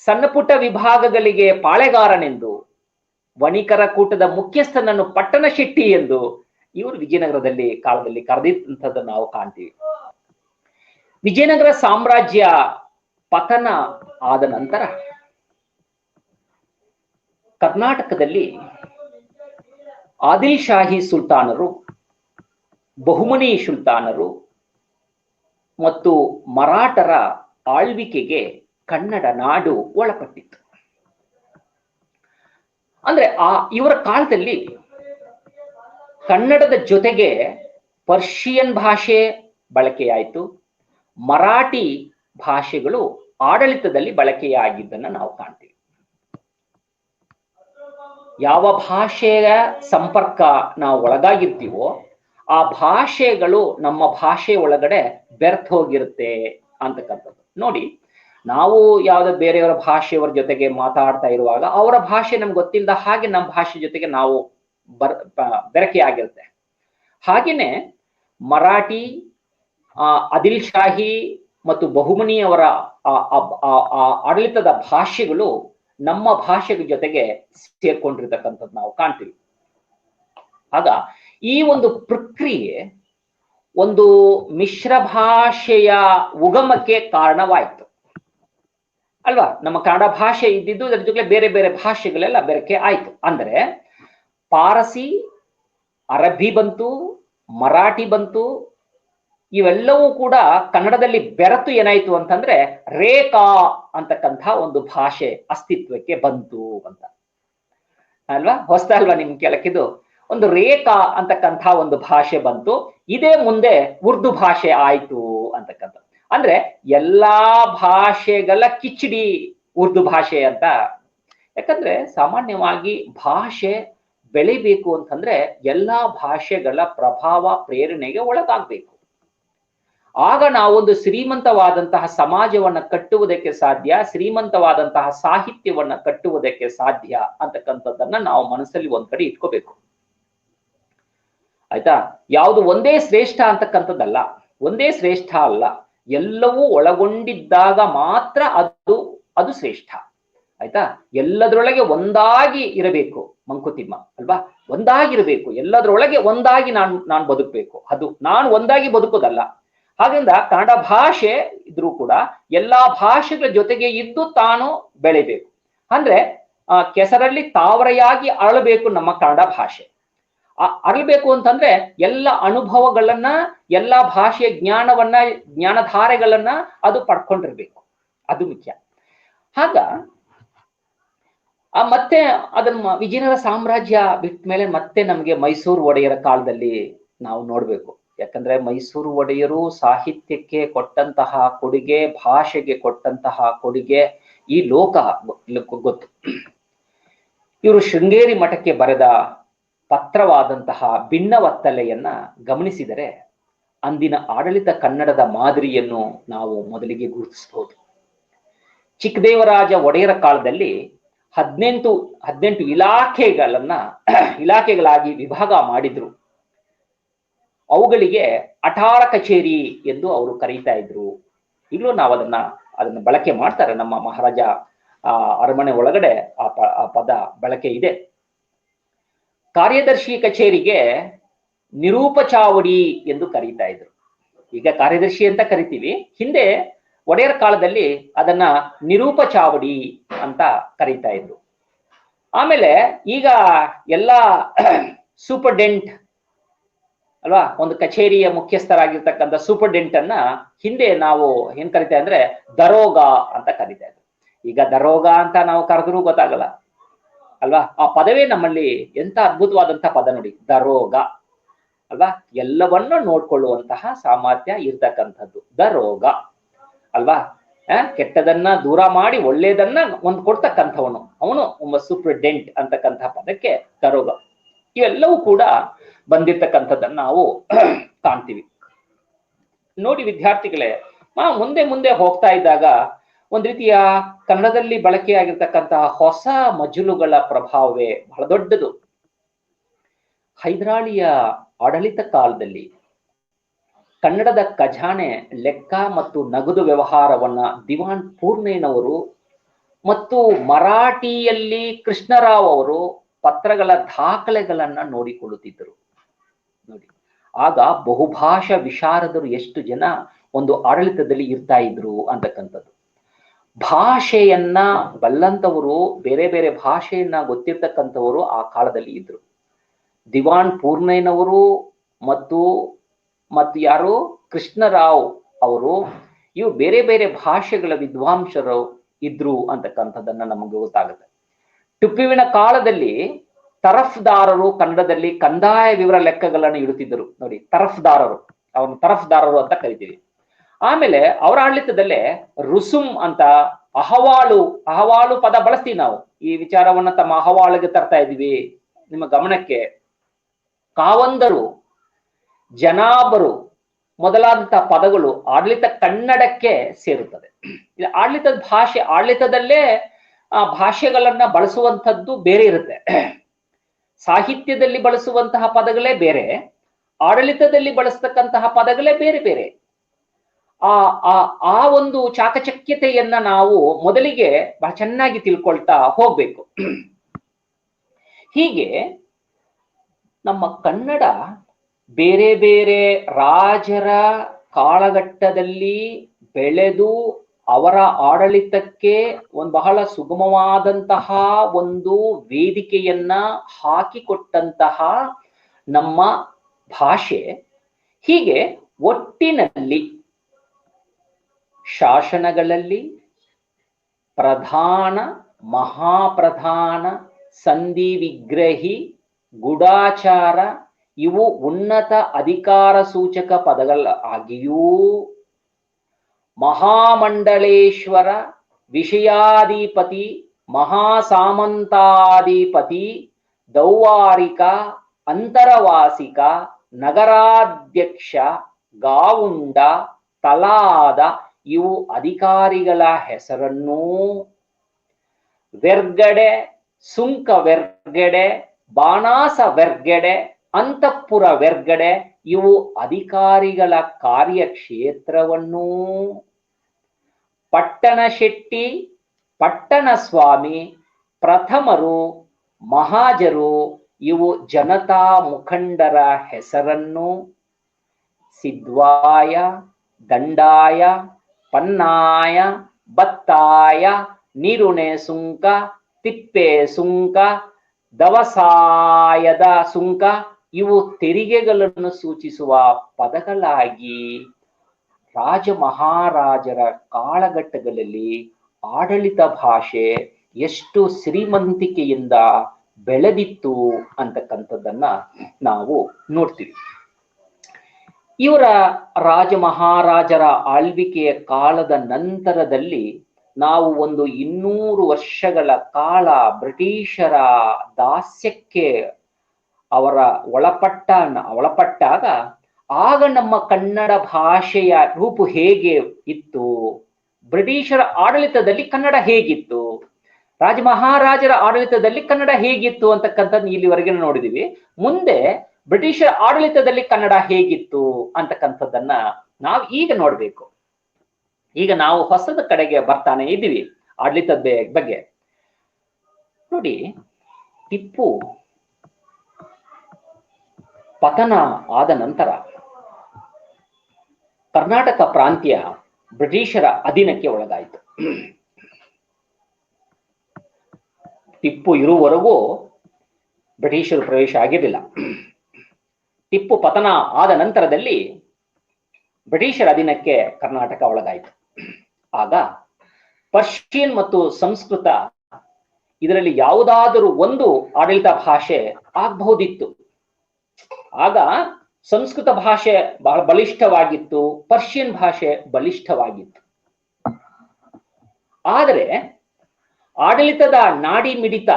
ಸಣ್ಣ ಪುಟ್ಟ ವಿಭಾಗಗಳಿಗೆ ಪಾಳೆಗಾರನೆಂದು, ವಣಿಕರ ಕೂಟದ ಮುಖ್ಯಸ್ಥನನ್ನು ಪಟ್ಟಣ ಶೆಟ್ಟಿ ಎಂದು ಇವರು ವಿಜಯನಗರದಲ್ಲಿ ಕಾಲದಲ್ಲಿ ಕರೆದಿದ್ದಂಥದ್ದನ್ನು ನಾವು ಕಾಣ್ತೀವಿ. ವಿಜಯನಗರ ಸಾಮ್ರಾಜ್ಯ ಪತನ ಆದ ನಂತರ ಕರ್ನಾಟಕದಲ್ಲಿ ಆದಿಲ್ ಶಾಹಿ ಸುಲ್ತಾನರು, ಬಹುಮನಿ ಸುಲ್ತಾನರು ಮತ್ತು ಮರಾಠರ ಆಳ್ವಿಕೆಗೆ ಕನ್ನಡ ನಾಡು ಒಳಪಟ್ಟಿತ್ತು. ಅಂದ್ರೆ ಇವರ ಕಾಲದಲ್ಲಿ ಕನ್ನಡದ ಜೊತೆಗೆ ಪರ್ಷಿಯನ್ ಭಾಷೆ ಬಳಕೆಯಾಯಿತು, ಮರಾಠಿ ಭಾಷೆಗಳು ಆಡಳಿತದಲ್ಲಿ ಬಳಕೆಯಾಗಿದ್ದನ್ನು ನಾವು ಕಾಣ್ತೀವಿ. ಯಾವ ಭಾಷೆಯ ಸಂಪರ್ಕ ನಾವು ಒಳಗಾಗಿರ್ತೀವೋ ಆ ಭಾಷೆಗಳು ನಮ್ಮ ಭಾಷೆ ಒಳಗಡೆ ಬೆರ್ತ್ ಹೋಗಿರುತ್ತೆ ಅಂತಕ್ಕಂಥದ್ದು. ನೋಡಿ, ನಾವು ಯಾವುದೋ ಬೇರೆಯವರ ಭಾಷೆಯವರ ಜೊತೆಗೆ ಮಾತಾಡ್ತಾ ಇರುವಾಗ ಅವರ ಭಾಷೆ ನಮ್ಗೆ ಗೊತ್ತಿಲ್ಲದ ಹಾಗೆ ನಮ್ಮ ಭಾಷೆ ಜೊತೆಗೆ ನಾವು ಬೆರಕೆ ಆಗಿರುತ್ತೆ. ಹಾಗೇನೆ ಮರಾಠಿ, ಆದಿಲ್ ಶಾಹಿ ಮತ್ತು ಬಹುಮನಿಯವರ ಆಡಳಿತದ ಭಾಷೆಗಳು ನಮ್ಮ ಭಾಷೆಗಳ ಜೊತೆಗೆ ಸೇರ್ಕೊಂಡಿರ್ತಕ್ಕಂಥದ್ದು ನಾವು ಕಾಣ್ತೀವಿ. ಆಗ ಈ ಒಂದು ಪ್ರಕ್ರಿಯೆ ಒಂದು ಮಿಶ್ರ ಭಾಷೆಯ ಉಗಮಕ್ಕೆ ಕಾರಣವಾಯಿತು ಅಲ್ವಾ. ನಮ್ಮ ಕನ್ನಡ ಭಾಷೆ ಇದ್ದಿದ್ದು ಅದರ ಜೊತೆ ಬೇರೆ ಬೇರೆ ಭಾಷೆಗಳೆಲ್ಲ ಬೆರಕೆ ಆಯ್ತು. ಅಂದ್ರೆ ಪಾರಸಿ, ಅರಬ್ಬಿ ಬಂತು, ಮರಾಠಿ ಬಂತು, ಇವೆಲ್ಲವೂ ಕೂಡ ಕನ್ನಡದಲ್ಲಿ ಬೆರೆತು ಏನಾಯ್ತು ಅಂತಂದ್ರೆ ರೇಖಾ ಅಂತಕ್ಕಂಥ ಒಂದು ಭಾಷೆ ಅಸ್ತಿತ್ವಕ್ಕೆ ಬಂತು ಅಂತ ಅಲ್ವಾ. ಹೊಸ್ತ ಅಲ್ವಾ ನಿಮ್ ಕೆಳಕಿದು? ಒಂದು ರೇಖಾ ಅಂತಕ್ಕಂಥ ಒಂದು ಭಾಷೆ ಬಂತು. ಇದೇ ಮುಂದೆ ಉರ್ದು ಭಾಷೆ ಆಯ್ತು ಅಂತಕ್ಕಂಥ. ಅಂದ್ರೆ ಎಲ್ಲಾ ಭಾಷೆಗಳ ಕಿಚಡಿ ಉರ್ದು ಭಾಷೆ ಅಂತ. ಯಾಕಂದ್ರೆ ಸಾಮಾನ್ಯವಾಗಿ ಭಾಷೆ ಬೆಳಿಬೇಕು ಅಂತಂದ್ರೆ ಎಲ್ಲಾ ಭಾಷೆಗಳ ಪ್ರಭಾವ ಪ್ರೇರಣೆಗೆ ಒಳಗಾಗ್ಬೇಕು. ಆಗ ನಾವೊಂದು ಶ್ರೀಮಂತವಾದಂತಹ ಸಮಾಜವನ್ನ ಕಟ್ಟುವುದಕ್ಕೆ ಸಾಧ್ಯ, ಶ್ರೀಮಂತವಾದಂತಹ ಸಾಹಿತ್ಯವನ್ನ ಕಟ್ಟುವುದಕ್ಕೆ ಸಾಧ್ಯ ಅಂತಕ್ಕಂಥದ್ದನ್ನ ನಾವು ಮನಸ್ಸಲ್ಲಿ ಒಂದ್ ಕಡೆ ಇಟ್ಕೋಬೇಕು. ಆಯ್ತಾ? ಯಾವುದು ಒಂದೇ ಶ್ರೇಷ್ಠ ಅಂತಕ್ಕಂಥದ್ದಲ್ಲ, ಒಂದೇ ಶ್ರೇಷ್ಠ ಅಲ್ಲ, ಎಲ್ಲವೂ ಒಳಗೊಂಡಿದ್ದಾಗ ಮಾತ್ರ ಅದು ಶ್ರೇಷ್ಠ. ಆಯ್ತಾ? ಎಲ್ಲದರೊಳಗೆ ಒಂದಾಗಿ ಇರಬೇಕು ಮಂಕುತಿಮ್ಮ ಅಲ್ವಾ. ಒಂದಾಗಿರ್ಬೇಕು, ಎಲ್ಲದರೊಳಗೆ ಒಂದಾಗಿ ನಾನು ಬದುಕಬೇಕು. ಅದು ನಾನು ಒಂದಾಗಿ ಬದುಕೋದಲ್ಲ. ಹಾಗಂದ ಕನ್ನಡ ಭಾಷೆ ಇದ್ರೂ ಕೂಡ ಎಲ್ಲಾ ಭಾಷೆಗಳ ಜೊತೆಗೆ ಇದ್ದು ತಾನು ಬೆಳಿಬೇಕು. ಅಂದ್ರೆ ಕೆಸರಲ್ಲಿ ತಾವರೆಯಾಗಿ ಅರಳಬೇಕು ನಮ್ಮ ಕನ್ನಡ ಭಾಷೆ. ಅರಳಬೇಕು ಅಂತಂದ್ರೆ ಎಲ್ಲ ಅನುಭವಗಳನ್ನ, ಎಲ್ಲಾ ಭಾಷೆಯ ಜ್ಞಾನವನ್ನ, ಜ್ಞಾನಧಾರೆಗಳನ್ನ ಅದು ಪಡ್ಕೊಂಡಿರ್ಬೇಕು. ಅದು ಮುಖ್ಯ. ಆಗ ಮತ್ತೆ ಅದನ್ನ ವಿಜಯನಗರ ಸಾಮ್ರಾಜ್ಯ ಬಿಟ್ಟ ಮೇಲೆ ಮತ್ತೆ ನಮ್ಗೆ ಮೈಸೂರು ಒಡೆಯರ ಕಾಲದಲ್ಲಿ ನಾವು ನೋಡ್ಬೇಕು. ಯಾಕಂದ್ರೆ ಮೈಸೂರು ಒಡೆಯರು ಸಾಹಿತ್ಯಕ್ಕೆ ಕೊಟ್ಟಂತಹ ಕೊಡುಗೆ, ಭಾಷೆಗೆ ಕೊಟ್ಟಂತಹ ಕೊಡುಗೆ ಈ ಲೋಕ ಗೊತ್ತು. ಇವರು ಶೃಂಗೇರಿ ಮಠಕ್ಕೆ ಬರೆದ ಪತ್ರವಾದಂತಹ ಭಿನ್ನವತ್ತಲೆಯನ್ನ ಗಮನಿಸಿದರೆ ಅಂದಿನ ಆಡಳಿತ ಕನ್ನಡದ ಮಾದರಿಯನ್ನು ನಾವು ಮೊದಲಿಗೆ ಗುರುತಿಸಬಹುದು. ಚಿಕ್ಕದೇವರಾಜ ಒಡೆಯರ ಕಾಲದಲ್ಲಿ 18 ಇಲಾಖೆಗಳಾಗಿ ವಿಭಾಗ ಮಾಡಿದ್ರು. ಅವುಗಳಿಗೆ ಅಠಾರ ಕಚೇರಿ ಎಂದು ಅವರು ಕರೀತಾ ಇದ್ರು. ಈಗಲೂ ನಾವು ಅದನ್ನ ಬಳಕೆ ಮಾಡ್ತಾರೆ. ನಮ್ಮ ಮಹಾರಾಜ ಅರಮನೆ ಒಳಗಡೆ ಆ ಪದ ಬಳಕೆ ಇದೆ. ಕಾರ್ಯದರ್ಶಿ ಕಚೇರಿಗೆ ನಿರೂಪಚಾವಡಿ ಎಂದು ಕರೀತಾ ಇದ್ರು. ಈಗ ಕಾರ್ಯದರ್ಶಿ ಅಂತ ಕರಿತೀವಿ, ಹಿಂದೆ ಒಡೆಯರ ಕಾಲದಲ್ಲಿ ಅದನ್ನ ನಿರೂಪಚಾವಡಿ ಅಂತ ಕರೀತಾ ಇದ್ರು. ಆಮೇಲೆ ಈಗ ಎಲ್ಲ ಸೂಪರ್ಡೆಂಟ್ ಅಲ್ವಾ, ಒಂದು ಕಚೇರಿಯ ಮುಖ್ಯಸ್ಥರಾಗಿರ್ತಕ್ಕಂಥ ಸೂಪರ್ಡೆಂಟ್ ಅನ್ನ ಹಿಂದೆ ನಾವು ಏನ್ ಕರಿತಾ ಅಂದ್ರೆ ದರೋಗ ಅಂತ ಕರಿತಾ ಇದ್ರು. ಈಗ ದರೋಗ ಅಂತ ನಾವು ಕರೆದ್ರೂ ಗೊತ್ತಾಗಲ್ಲ ಅಲ್ವಾ. ಆ ಪದವೇ ನಮ್ಮಲ್ಲಿ ಎಂತ ಅದ್ಭುತವಾದಂತಹ ಪದ ನೋಡಿ, ದರೋಗ ಅಲ್ವಾ. ಎಲ್ಲವನ್ನ ನೋಡ್ಕೊಳ್ಳುವಂತಹ ಸಾಮರ್ಥ್ಯ ಇರ್ತಕ್ಕಂಥದ್ದು ದರೋಗ ಅಲ್ವಾ. ಕೆಟ್ಟದನ್ನ ದೂರ ಮಾಡಿ ಒಳ್ಳೇದನ್ನ ಒಂದು ಕೊಡ್ತಕ್ಕಂಥವನು ಅವನು ಒಬ್ಬ ಸೂಪರ್ಡೆಂಟ್ ಅಂತಕ್ಕಂಥ ಪದಕ್ಕೆ ದರೋಗ. ಇವೆಲ್ಲವೂ ಕೂಡ ಬಂದಿರ್ತಕ್ಕಂಥದ್ದನ್ನ ನಾವು ಕಾಣ್ತೀವಿ. ನೋಡಿ ವಿದ್ಯಾರ್ಥಿಗಳೇ, ಮುಂದೆ ಮುಂದೆ ಹೋಗ್ತಾ ಇದ್ದಾಗ ಒಂದ್ ರೀತಿಯ ಕನ್ನಡದಲ್ಲಿ ಬಳಕೆಯಾಗಿರ್ತಕ್ಕಂತಹ ಹೊಸ ಮಜಲುಗಳ ಪ್ರಭಾವವೇ ಬಹಳ ದೊಡ್ಡದು. ಹೈದರಾಳಿಯ ಆಡಳಿತ ಕಾಲದಲ್ಲಿ ಕನ್ನಡದ ಖಜಾನೆ ಲೆಕ್ಕ ಮತ್ತು ನಗದು ವ್ಯವಹಾರವನ್ನ ದಿವಾನ್ ಪೂರ್ಣಯ್ಯನವರು ಮತ್ತು ಮರಾಠಿಯಲ್ಲಿ ಕೃಷ್ಣರಾವ್ ಅವರು ಪತ್ರಗಳ ದಾಖಲೆಗಳನ್ನ ನೋಡಿಕೊಳ್ಳುತ್ತಿದ್ದರು. ನೋಡಿ, ಆಗ ಬಹುಭಾಷಾ ವಿಶಾರದರು ಎಷ್ಟು ಜನ ಒಂದು ಆಡಳಿತದಲ್ಲಿ ಇರ್ತಾ ಇದ್ರು ಅಂತಕ್ಕಂಥದ್ದು. ಭಾಷೆಯನ್ನ ಬಲ್ಲಂತವರು, ಬೇರೆ ಬೇರೆ ಭಾಷೆಯನ್ನ ಗೊತ್ತಿರ್ತಕ್ಕಂಥವರು ಆ ಕಾಲದಲ್ಲಿ ಇದ್ರು. ದಿವಾನ್ ಪೂರ್ಣಯ್ಯನವರು ಮತ್ತು ಯಾರು ಕೃಷ್ಣರಾವ್ ಅವರು, ಇವು ಬೇರೆ ಬೇರೆ ಭಾಷೆಗಳ ವಿದ್ವಾಂಸರು ಇದ್ರು ಅಂತಕ್ಕಂಥದ್ದನ್ನ ನಮಗೆ ಗೊತ್ತಾಗುತ್ತೆ. ಟಿಪ್ಪುವಿನ ಕಾಲದಲ್ಲಿ ತರಫ್ದಾರರು ಕನ್ನಡದಲ್ಲಿ ಕಂದಾಯ ವಿವರ ಲೆಕ್ಕಗಳನ್ನು ಇಡುತ್ತಿದ್ದರು. ನೋಡಿ, ತರಫ್ದಾರರು, ಅವನು ತರಫ್ದಾರರು ಅಂತ ಕರಿತೀವಿ. ಆಮೇಲೆ ಅವರ ಆಡಳಿತದಲ್ಲೇ ರುಸುಮ್ ಅಂತ ಅಹವಾಳು ಪದ ಬಳಸ್ತೀವಿ ನಾವು. ಈ ವಿಚಾರವನ್ನ ತಮ್ಮ ಅಹವಾಳಿಗೆ ತರ್ತಾ ಇದೀವಿ ನಿಮ್ಮ ಗಮನಕ್ಕೆ. ಕಾವಂದರು, ಜನಾಬರು ಮೊದಲಾದಂತಹ ಪದಗಳು ಆಡಳಿತ ಕನ್ನಡಕ್ಕೆ ಸೇರುತ್ತದೆ. ಆಡಳಿತದ ಭಾಷೆ, ಆಡಳಿತದಲ್ಲೇ ಭಾಷೆಗಳನ್ನ ಬಳಸುವಂಥದ್ದು ಬೇರೆ ಇರುತ್ತೆ. ಸಾಹಿತ್ಯದಲ್ಲಿ ಬಳಸುವಂತಹ ಪದಗಳೇ ಬೇರೆ, ಆಡಳಿತದಲ್ಲಿ ಬಳಸ್ತಕ್ಕಂತಹ ಪದಗಳೇ ಬೇರೆ ಬೇರೆ. ಆ ಆ ಆ ಒಂದು ಚಾಕಚಕ್ಯತೆಯನ್ನ ನಾವು ಮೊದಲಿಗೆ ಬಹಳ ಚೆನ್ನಾಗಿ ತಿಳ್ಕೊಳ್ತಾ ಹೋಗ್ಬೇಕು. ಹೀಗೆ ನಮ್ಮ ಕನ್ನಡ ಬೇರೆ ಬೇರೆ ರಾಜರ ಕಾಲಘಟ್ಟದಲ್ಲಿ ಬೆಳೆದು ಅವರ ಆಡಳಿತಕ್ಕೆ ಒಂದು ಬಹಳ ಸುಗಮವಾದಂತಹ ಒಂದು ವೇದಿಕೆಯನ್ನ ಹಾಕಿಕೊಟ್ಟಂತಹ ನಮ್ಮ ಭಾಷೆ. ಹೀಗೆ ಒಟ್ಟಿನಲ್ಲಿ ಶಾಸನಗಳಲ್ಲಿ ಪ್ರಧಾನ, ಮಹಾಪ್ರಧಾನ, ಸಂಧಿ ವಿಗ್ರಹಿ, ಗೂಢಾಚಾರ ಇವು ಉನ್ನತ ಅಧಿಕಾರ ಸೂಚಕ ಪದಗಳಾಗಿಯೂ ಮಹಾಮಂಡಲೇಶ್ವರ, ವಿಷಯಾಧಿಪತಿ, ಮಹಾಸಾಮಂತಾಧಿಪತಿ, ದೌವಾರಿಕ, ಅಂತರವಾಸಿಕ, ನಗರಾಧ್ಯಕ್ಷ, ಗಾವುಂಡ, ತಲಾದ ಇವು ಅಧಿಕಾರಿಗಳ ಹೆಸರನ್ನು ವೆರ್ಗಡೆ, ಸುಂಕ ವೆರ್ಗಡೆ, ಬಾಣಾಸ ವೆರ್ಗಡೆ, ಅಂತಃಪುರ ವೆರ್ಗಡೆ ಇವು ಅಧಿಕಾರಿಗಳ ಕಾರ್ಯಕ್ಷೇತ್ರವನ್ನು ಪಟ್ಟಣ ಶೆಟ್ಟಿ, ಪಟ್ಟಣ ಸ್ವಾಮಿ, ಪ್ರಥಮರು, ಮಹಾಜರು ಇವು ಜನತಾ ಮುಖಂಡರ ಹೆಸರನ್ನು ಸಿದ್ವಾಯ, ದಂಡಾಯ, ಪನ್ನಾಯ, ಬತ್ತಾಯ, ನೀರುಣೆ ಸುಂಕ, ತಿಪ್ಪೆ ಸುಂಕ, ದವಸಾಯದ ಸುಂಕ ಇವು ತೆರಿಗೆಗಳನ್ನು ಸೂಚಿಸುವ ಪದಗಳಾಗಿ ರಾಜ ಮಹಾರಾಜರ ಕಾಲಘಟ್ಟಗಳಲ್ಲಿ ಆಡಳಿತ ಭಾಷೆ ಎಷ್ಟು ಶ್ರೀಮಂತಿಕೆಯಿಂದ ಬೆಳೆದಿತ್ತು ಅಂತಕ್ಕಂಥದ್ದನ್ನ ನಾವು ನೋಡ್ತೀವಿ. ಇವರ ರಾಜ ಮಹಾರಾಜರ ಆಳ್ವಿಕೆಯ ಕಾಲದ ನಂತರದಲ್ಲಿ ನಾವು ಒಂದು 200 ವರ್ಷಗಳ ಕಾಲ ಬ್ರಿಟಿಷರ ದಾಸ್ಯಕ್ಕೆ ಅವರ ಒಳಪಟ್ಟಾಗ ಆಗ ನಮ್ಮ ಕನ್ನಡ ಭಾಷೆಯ ರೂಪು ಹೇಗೆ ಇತ್ತು, ಬ್ರಿಟಿಷರ ಆಡಳಿತದಲ್ಲಿ ಕನ್ನಡ ಹೇಗಿತ್ತು, ರಾಜ ಮಹಾರಾಜರ ಆಡಳಿತದಲ್ಲಿ ಕನ್ನಡ ಹೇಗಿತ್ತು ಅಂತಕ್ಕಂಥದ್ದು ಇಲ್ಲಿವರೆಗೆ ನೋಡಿದೀವಿ. ಮುಂದೆ ಬ್ರಿಟಿಷರ ಆಡಳಿತದಲ್ಲಿ ಕನ್ನಡ ಹೇಗಿತ್ತು ಅಂತಕ್ಕಂಥದ್ದನ್ನ ನಾವು ಈಗ ನೋಡ್ಬೇಕು. ಈಗ ನಾವು ಹೊಸದ ಕಡೆಗೆ ಬರ್ತಾನೆ ಇದ್ದೀವಿ ಆಡಳಿತದ ಬಗ್ಗೆ. ನೋಡಿ, ಟಿಪ್ಪು ಪತನ ಆದ ನಂತರ ಕರ್ನಾಟಕ ಪ್ರಾಂತ್ಯ ಬ್ರಿಟಿಷರ ಅಧೀನಕ್ಕೆ ಒಳಗಾಯಿತು. ಟಿಪ್ಪು ಇರುವವರೆಗೂ ಬ್ರಿಟಿಷರು ಪ್ರವೇಶ ಆಗಿರಲಿಲ್ಲ. ಟಿಪ್ಪು ಪತನ ಆದ ನಂತರದಲ್ಲಿ ಬ್ರಿಟಿಷರ ಅಧೀನಕ್ಕೆ ಕರ್ನಾಟಕ ಒಳಗಾಯಿತು. ಆಗ ಪರ್ಷಿಯನ್ ಮತ್ತು ಸಂಸ್ಕೃತ ಇದರಲ್ಲಿ ಯಾವುದಾದರೂ ಒಂದು ಆಡಳಿತ ಭಾಷೆ ಆಗಬಹುದಿತ್ತು. ಆಗ ಸಂಸ್ಕೃತ ಭಾಷೆ ಬಹಳ ಬಲಿಷ್ಠವಾಗಿತ್ತು, ಪರ್ಷಿಯನ್ ಭಾಷೆ ಬಲಿಷ್ಠವಾಗಿತ್ತು. ಆದರೆ ಆಡಳಿತದ ನಾಡಿ ಮಿಡಿತ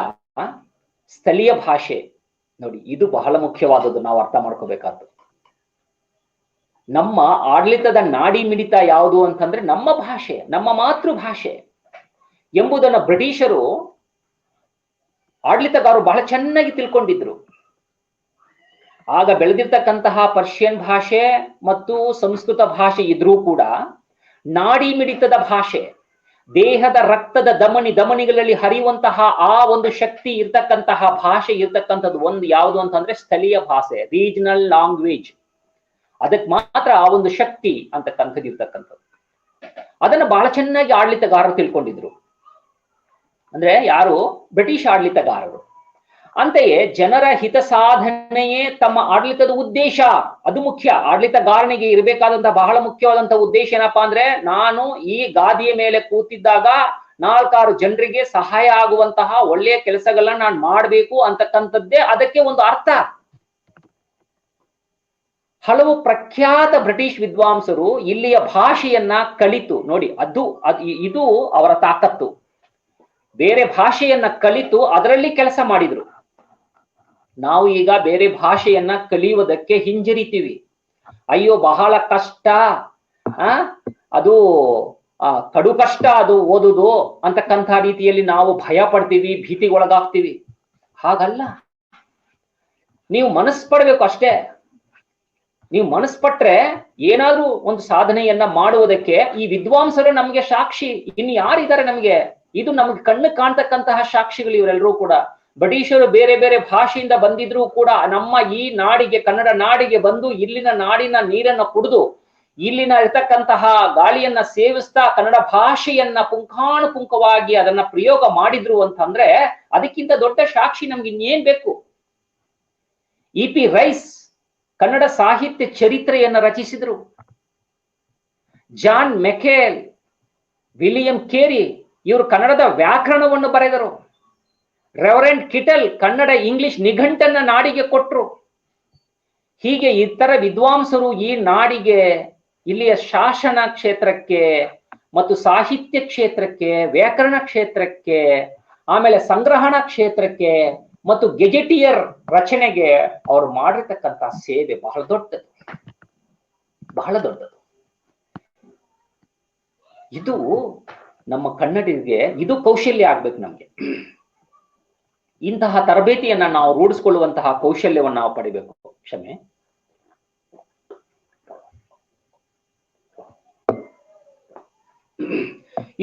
ಸ್ಥಳೀಯ ಭಾಷೆ. ನೋಡಿ, ಇದು ಬಹಳ ಮುಖ್ಯವಾದದ್ದು, ನಾವು ಅರ್ಥ ಮಾಡ್ಕೋಬೇಕಾದ್ದು. ನಮ್ಮ ಆಡಳಿತದ ನಾಡಿ ಮಿಡಿತ ಯಾವುದು ಅಂತಂದ್ರೆ ನಮ್ಮ ಭಾಷೆ, ನಮ್ಮ ಮಾತೃಭಾಷೆ ಎಂಬುದನ್ನು ಬ್ರಿಟಿಷರು ಆಡಳಿತಗಾರರು ಬಹಳ ಚೆನ್ನಾಗಿ ತಿಳ್ಕೊಂಡಿದ್ರು. ಆಗ ಬೆಳೆದಿರ್ತಕ್ಕಂತಹ ಪರ್ಷಿಯನ್ ಭಾಷೆ ಮತ್ತು ಸಂಸ್ಕೃತ ಭಾಷೆ ಇದ್ರೂ ಕೂಡ ನಾಡಿ ಮಿಡಿತದ ಭಾಷೆ, ದೇಹದ ರಕ್ತದ ಧಮನಿಗಳಲ್ಲಿ ಹರಿಯುವಂತಹ ಆ ಒಂದು ಶಕ್ತಿ ಇರ್ತಕ್ಕಂತಹ ಭಾಷೆ ಇರ್ತಕ್ಕಂಥದ್ದು ಒಂದು ಯಾವುದು ಅಂತಂದ್ರೆ ಸ್ಥಳೀಯ ಭಾಷೆ, ರೀಜನಲ್ ಲ್ಯಾಂಗ್ವೇಜ್. ಅದಕ್ಕೆ ಮಾತ್ರ ಆ ಒಂದು ಶಕ್ತಿ ಅಂತಕ್ಕಂಥದ್ದು ಇರ್ತಕ್ಕಂಥದ್ದು. ಅದನ್ನ ಬಹಳ ಚೆನ್ನಾಗಿ ಆಡಳಿತಗಾರರು ತಿಳ್ಕೊಂಡಿದ್ರು. ಅಂದ್ರೆ ಯಾರು? ಬ್ರಿಟಿಷ್ ಆಡಳಿತಗಾರರು. ಅಂತೆಯೇ ಜನರ ಹಿತ ಸಾಧನೆಯೇ ತಮ್ಮ ಆಡಳಿತದ ಉದ್ದೇಶ. ಅದು ಮುಖ್ಯ. ಆಡಳಿತಗಾರನಿಗೆ ಇರಬೇಕಾದಂತಹ ಬಹಳ ಮುಖ್ಯವಾದಂತಹ ಉದ್ದೇಶ ಏನಪ್ಪಾ ಅಂದ್ರೆ, ನಾನು ಈ ಗಾದಿಯ ಮೇಲೆ ಕೂತಿದ್ದಾಗ 4-6 ಜನರಿಗೆ ಸಹಾಯ ಆಗುವಂತಹ ಒಳ್ಳೆಯ ಕೆಲಸಗಳನ್ನ ನಾನು ಮಾಡಬೇಕು ಅಂತಕ್ಕಂಥದ್ದೇ ಅದಕ್ಕೆ ಒಂದು ಅರ್ಥ. ಹಲವು ಪ್ರಖ್ಯಾತ ಬ್ರಿಟಿಷ್ ವಿದ್ವಾಂಸರು ಇಲ್ಲಿಯ ಭಾಷೆಯನ್ನ ಕಲಿತು ನೋಡಿ, ಇದು ಅವರ ತಾಕತ್ತು. ಬೇರೆ ಭಾಷೆಯನ್ನ ಕಲಿತು ಅದರಲ್ಲಿ ಕೆಲಸ ಮಾಡಿದ್ರು. ನಾವು ಈಗ ಬೇರೆ ಭಾಷೆಯನ್ನ ಕಲಿಯುವುದಕ್ಕೆ ಹಿಂಜರಿತೀವಿ. ಅಯ್ಯೋ ಬಹಳ ಕಷ್ಟ, ಅದು ಕಡು ಕಷ್ಟ ಅದು ಓದುದು ಅಂತಕ್ಕಂಥ ರೀತಿಯಲ್ಲಿ ನಾವು ಭಯ ಪಡ್ತೀವಿ, ಭೀತಿಗೊಳಗಾಗ್ತೀವಿ. ಹಾಗಲ್ಲ, ನೀವು ಮನಸ್ಸು ಪಡ್ಬೇಕು ಅಷ್ಟೇ. ನೀವು ಮನಸ್ಪಟ್ರೆ ಏನಾದ್ರೂ ಒಂದು ಸಾಧನೆಯನ್ನ ಮಾಡುವುದಕ್ಕೆ ಈ ವಿದ್ವಾಂಸರು ನಮ್ಗೆ ಸಾಕ್ಷಿ. ಇನ್ನು ಯಾರಿದ್ದಾರೆ ನಮ್ಗೆ? ಇದು ನಮ್ಗೆ ಕಣ್ಣು ಕಾಣ್ತಕ್ಕಂತಹ ಸಾಕ್ಷಿಗಳು ಇವರೆಲ್ಲರೂ ಕೂಡ. ಬ್ರಿಟಿಷರು ಬೇರೆ ಬೇರೆ ಭಾಷೆಯಿಂದ ಬಂದಿದ್ರು ಕೂಡ ನಮ್ಮ ಈ ನಾಡಿಗೆ, ಕನ್ನಡ ನಾಡಿಗೆ ಬಂದು ಇಲ್ಲಿನ ನಾಡಿನ ನೀರನ್ನ ಕುಡಿದು ಇಲ್ಲಿನ ಇರ್ತಕ್ಕಂತಹ ಗಾಳಿಯನ್ನ ಸೇವಿಸ್ತಾ ಕನ್ನಡ ಭಾಷೆಯನ್ನ ಪುಂಖಾನುಪುಂಖವಾಗಿ ಅದನ್ನ ಪ್ರಯೋಗ ಮಾಡಿದ್ರು ಅಂತಂದ್ರೆ ಅದಕ್ಕಿಂತ ದೊಡ್ಡ ಸಾಕ್ಷಿ ನಮ್ಗೆ ಇನ್ನೇನ್ ಬೇಕು? ಇ.ಪಿ. ರೈಸ್ ಕನ್ನಡ ಸಾಹಿತ್ಯ ಚರಿತ್ರೆಯನ್ನ ರಚಿಸಿದ್ರು. ಜಾನ್ ಮೆಕೇಲ್, ವಿಲಿಯಂ ಕೇರಿ ಇವರು ಕನ್ನಡದ ವ್ಯಾಕರಣವನ್ನು ಬರೆದರು. ರೆವರೆಂಡ್ ಕಿಟಲ್ ಕನ್ನಡ ಇಂಗ್ಲಿಷ್ ನಿಘಂಟನ್ನ ನಾಡಿಗೆ ಕೊಟ್ರು. ಹೀಗೆ ಇತರ ವಿದ್ವಾಂಸರು ಈ ನಾಡಿಗೆ, ಇಲ್ಲಿಯ ಶಾಸನ ಕ್ಷೇತ್ರಕ್ಕೆ ಮತ್ತು ಸಾಹಿತ್ಯ ಕ್ಷೇತ್ರಕ್ಕೆ, ವ್ಯಾಕರಣ ಕ್ಷೇತ್ರಕ್ಕೆ, ಆಮೇಲೆ ಸಂಗ್ರಹಣಾ ಕ್ಷೇತ್ರಕ್ಕೆ ಮತ್ತು ಗೆಜೆಟಿಯರ್ ರಚನೆಗೆ ಅವರು ಮಾಡಿರ್ತಕ್ಕಂಥ ಸೇವೆ ಬಹಳ ದೊಡ್ಡದು, ಬಹಳ ದೊಡ್ಡದು. ಇದು ನಮ್ಮ ಕನ್ನಡಿಗರಿಗೆ ಇದು ಕೌಶಲ್ಯ ಆಗ್ಬೇಕು. ನಮ್ಗೆ ಇಂತಹ ತರಬೇತಿಯನ್ನ ನಾವು ರೂಢಿಸಿಕೊಳ್ಳುವಂತಹ ಕೌಶಲ್ಯವನ್ನು ನಾವು ಪಡಿಬೇಕು. ಕ್ಷಮೆ.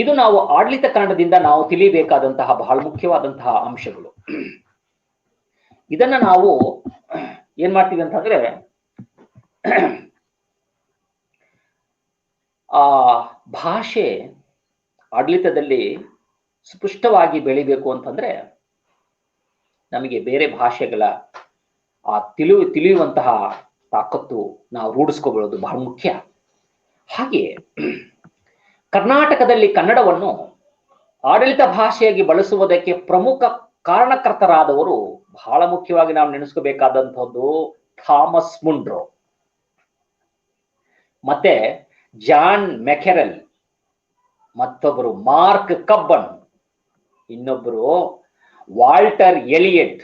ಇದು ನಾವು ಆಡಳಿತ ಕನ್ನಡದಿಂದ ನಾವು ತಿಳಿಯಬೇಕಾದಂತಹ ಬಹಳ ಮುಖ್ಯವಾದಂತಹ ಅಂಶಗಳು. ಇದನ್ನ ನಾವು ಏನ್ ಮಾಡ್ತೀವಿ ಅಂತಂದ್ರೆ, ಆ ಭಾಷೆ ಆಡಳಿತದಲ್ಲಿ ಸ್ಪಷ್ಟವಾಗಿ ಬೆಳಿಬೇಕು ಅಂತಂದ್ರೆ ನಮಗೆ ಬೇರೆ ಭಾಷೆಗಳ ಆ ತಿಳಿಯುವಂತಹ ತಾಕತ್ತು ನಾವು ರೂಢಿಸ್ಕೊಕೊಳ್ಳೋದು ಬಹಳ ಮುಖ್ಯ. ಹಾಗೆ ಕರ್ನಾಟಕದಲ್ಲಿ ಕನ್ನಡವನ್ನು ಆಡಳಿತ ಭಾಷೆಯಾಗಿ ಬಳಸುವುದಕ್ಕೆ ಪ್ರಮುಖ ಕಾರಣಕರ್ತರಾದವರು ಬಹಳ ಮುಖ್ಯವಾಗಿ ನಾವು ನೆನೆಸ್ಕೋಬೇಕಾದಂಥದ್ದು ಥಾಮಸ್ ಮುನ್ರೋ, ಮತ್ತೆ ಜಾನ್ ಮೆಕೆರೆಲ್, ಮತ್ತೊಬ್ಬರು ಮಾರ್ಕ್ ಕಬ್ಬನ್, ಇನ್ನೊಬ್ಬರು ವಾಲ್ಟರ್ ಎಲಿಯಟ್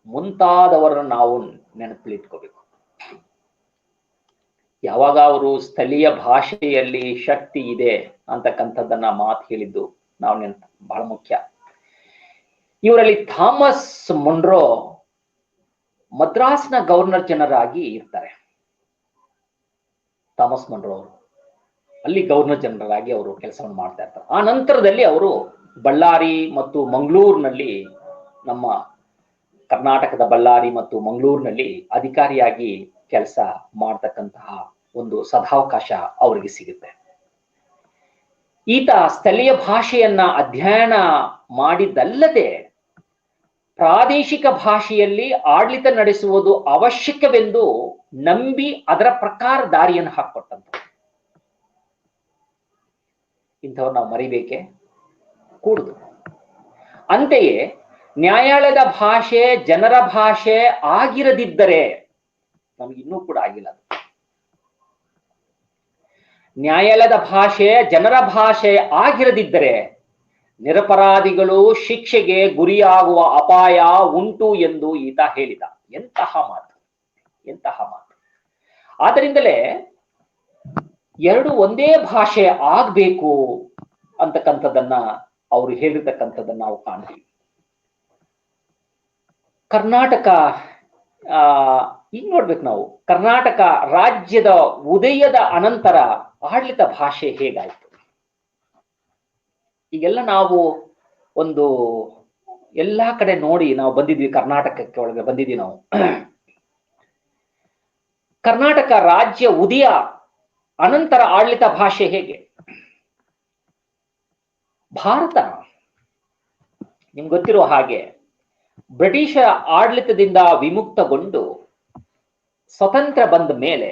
ಮುಂತಾದವರನ್ನು ನಾವು ನೆನಪಿಟ್ಕೋಬೇಕು. ಯಾವಾಗ ಅವರು ಸ್ಥಳೀಯ ಭಾಷೆಯಲ್ಲಿ ಶಕ್ತಿ ಇದೆ ಅಂತಕ್ಕಂಥದ್ದನ್ನ ಮಾತು ಹೇಳಿದ್ದು ನಾವು ಬಹಳ ಮುಖ್ಯ. ಇವರಲ್ಲಿ ಥಾಮಸ್ ಮುನ್ರೋ ಮದ್ರಾಸ್ನ ಗವರ್ನರ್ ಜನರಲ್ ಆಗಿ ಇರ್ತಾರೆ. ಥಾಮಸ್ ಮುನ್ರೋ ಅವರು ಅಲ್ಲಿ ಗವರ್ನರ್ ಜನರಲ್ ಆಗಿ ಅವರು ಕೆಲಸವನ್ನು ಮಾಡ್ತಾ ಇರ್ತಾರೆ. ಆ ನಂತರದಲ್ಲಿ ಅವರು ಬಳ್ಳಾರಿ ಮತ್ತು ಮಂಗಳೂರಿನಲ್ಲಿ, ನಮ್ಮ ಕರ್ನಾಟಕದ ಬಳ್ಳಾರಿ ಮತ್ತು ಮಂಗಳೂರಿನಲ್ಲಿ ಅಧಿಕಾರಿಯಾಗಿ ಕೆಲಸ ಮಾಡ್ತಕ್ಕಂತಹ ಒಂದು ಸದಾವಕಾಶ ಅವರಿಗೆ ಸಿಗುತ್ತೆ. ಈತ ಸ್ಥಳೀಯ ಭಾಷೆಯನ್ನ ಅಧ್ಯಯನ ಮಾಡಿದ್ದಲ್ಲದೆ ಪ್ರಾದೇಶಿಕ ಭಾಷೆಯಲ್ಲಿ ಆಡಳಿತ ನಡೆಸುವುದು ಅವಶ್ಯಕವೆಂದು ನಂಬಿ ಅದರ ಪ್ರಕಾರ ದಾರಿಯನ್ನು ಹಾಕೊಟ್ಟಂತ. ಇಂಥವ್ರು ನಾವು ಮರಿಬೇಕೆ ಕೂಡುದು. ಅಂತೆಯೇ ನ್ಯಾಯಾಲಯದ ಭಾಷೆ ಜನರ ಭಾಷೆ ಆಗಿರದಿದ್ದರೆ, ನಮ್ಗೆ ಇನ್ನೂ ಕೂಡ ಆಗಿಲ್ಲ, ನ್ಯಾಯಾಲಯದ ಭಾಷೆ ಜನರ ಭಾಷೆ ಆಗಿರದಿದ್ದರೆ ನಿರಪರಾಧಿಗಳು ಶಿಕ್ಷೆಗೆ ಗುರಿಯಾಗುವ ಅಪಾಯ ಉಂಟು ಎಂದು ಈತ ಹೇಳಿದ. ಎಂತಹ ಮಾತು, ಎಂತಹ ಮಾತು! ಆದ್ದರಿಂದಲೇ ಎರಡು ಒಂದೇ ಭಾಷೆ ಆಗ್ಬೇಕು ಅಂತಕ್ಕಂಥದ್ದನ್ನ ಅವರು ಹೇಳಿರ್ತಕ್ಕಂಥದ್ದನ್ನ ನಾವು ಕಾಣ್ತೀವಿ. ಕರ್ನಾಟಕ ಈಗ ನೋಡ್ಬೇಕು ನಾವು, ಕರ್ನಾಟಕ ರಾಜ್ಯದ ಉದಯದ ಅನಂತರ ಆಡಳಿತ ಭಾಷೆ ಹೇಗಾಯ್ತು? ಈಗೆಲ್ಲ ನಾವು ಒಂದು ಎಲ್ಲಾ ಕಡೆ ನೋಡಿ ನಾವು ಬಂದಿದ್ವಿ, ಕರ್ನಾಟಕಕ್ಕೆ ಒಳಗೆ ಬಂದಿದ್ವಿ ನಾವು. ಕರ್ನಾಟಕ ರಾಜ್ಯ ಉದಯ ಅನಂತರ ಆಡಳಿತ ಭಾಷೆ ಹೇಗೆ? ಭಾರತ ನಿಮ್ಗೆ ಗೊತ್ತಿರುವ ಹಾಗೆ ಬ್ರಿಟಿಷ ಆಡಳಿತದಿಂದ ವಿಮುಕ್ತಗೊಂಡು ಸ್ವತಂತ್ರ ಬಂದ ಮೇಲೆ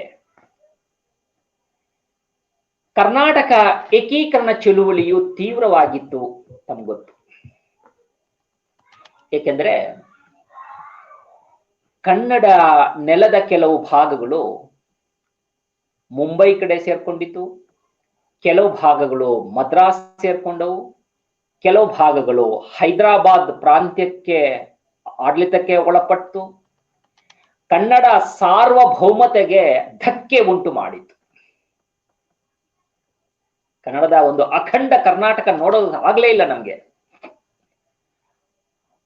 ಕರ್ನಾಟಕ ಏಕೀಕರಣ ಚಳುವಳಿಯು ತೀವ್ರವಾಗಿತ್ತು, ತಮ್ಗೆ ಗೊತ್ತು. ಏಕೆಂದ್ರೆ ಕನ್ನಡ ನೆಲದ ಕೆಲವು ಭಾಗಗಳು ಮುಂಬೈ ಕಡೆ ಸೇರ್ಕೊಂಡಿತ್ತು, ಕೆಲವು ಭಾಗಗಳು ಮದ್ರಾಸ್ ಸೇರ್ಕೊಂಡವು, ಕೆಲವು ಭಾಗಗಳು ಹೈದರಾಬಾದ್ ಪ್ರಾಂತ್ಯಕ್ಕೆ ಆಡಳಿತಕ್ಕೆ ಒಳಪಟ್ಟು ಕನ್ನಡ ಸಾರ್ವಭೌಮತೆಗೆ ಧಕ್ಕೆ ಉಂಟು ಮಾಡಿತು. ಕನ್ನಡದ ಒಂದು ಅಖಂಡ ಕರ್ನಾಟಕ ನೋಡೋದು ಆಗ್ಲೇ ಇಲ್ಲ ನಮ್ಗೆ.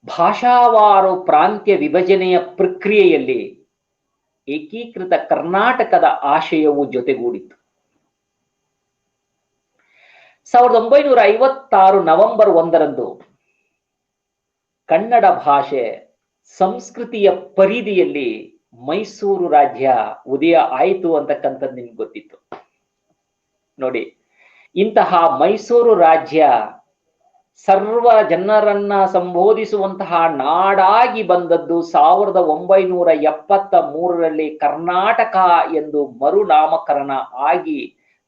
ಭಾಷಾವಾರು ಪ್ರಾಂತ್ಯ ವಿಭಜನೆಯ ಪ್ರಕ್ರಿಯೆಯಲ್ಲಿ ಏಕೀಕೃತ ಕರ್ನಾಟಕದ ಆಶಯವು ಜೊತೆಗೂಡಿತು. 1956 ನವೆಂಬರ್ 1ರಂದು ಕನ್ನಡ ಭಾಷೆ ಸಂಸ್ಕೃತಿಯ ಪರಿಧಿಯಲ್ಲಿ ಮೈಸೂರು ರಾಜ್ಯ ಉದಯ ಆಯಿತು ಅಂತಕ್ಕಂಥದ್ದು ನಿಮ್ಗೆ ಗೊತ್ತಿತ್ತು. ನೋಡಿ, ಇಂತಹ ಮೈಸೂರು ರಾಜ್ಯ ಸರ್ವ ಜನರನ್ನ ಸಂಬೋಧಿಸುವಂತಹ ನಾಡಾಗಿ ಬಂದದ್ದು 1973ರಲ್ಲಿ ಕರ್ನಾಟಕ ಎಂದು ಮರುನಾಮಕರಣ ಆಗಿ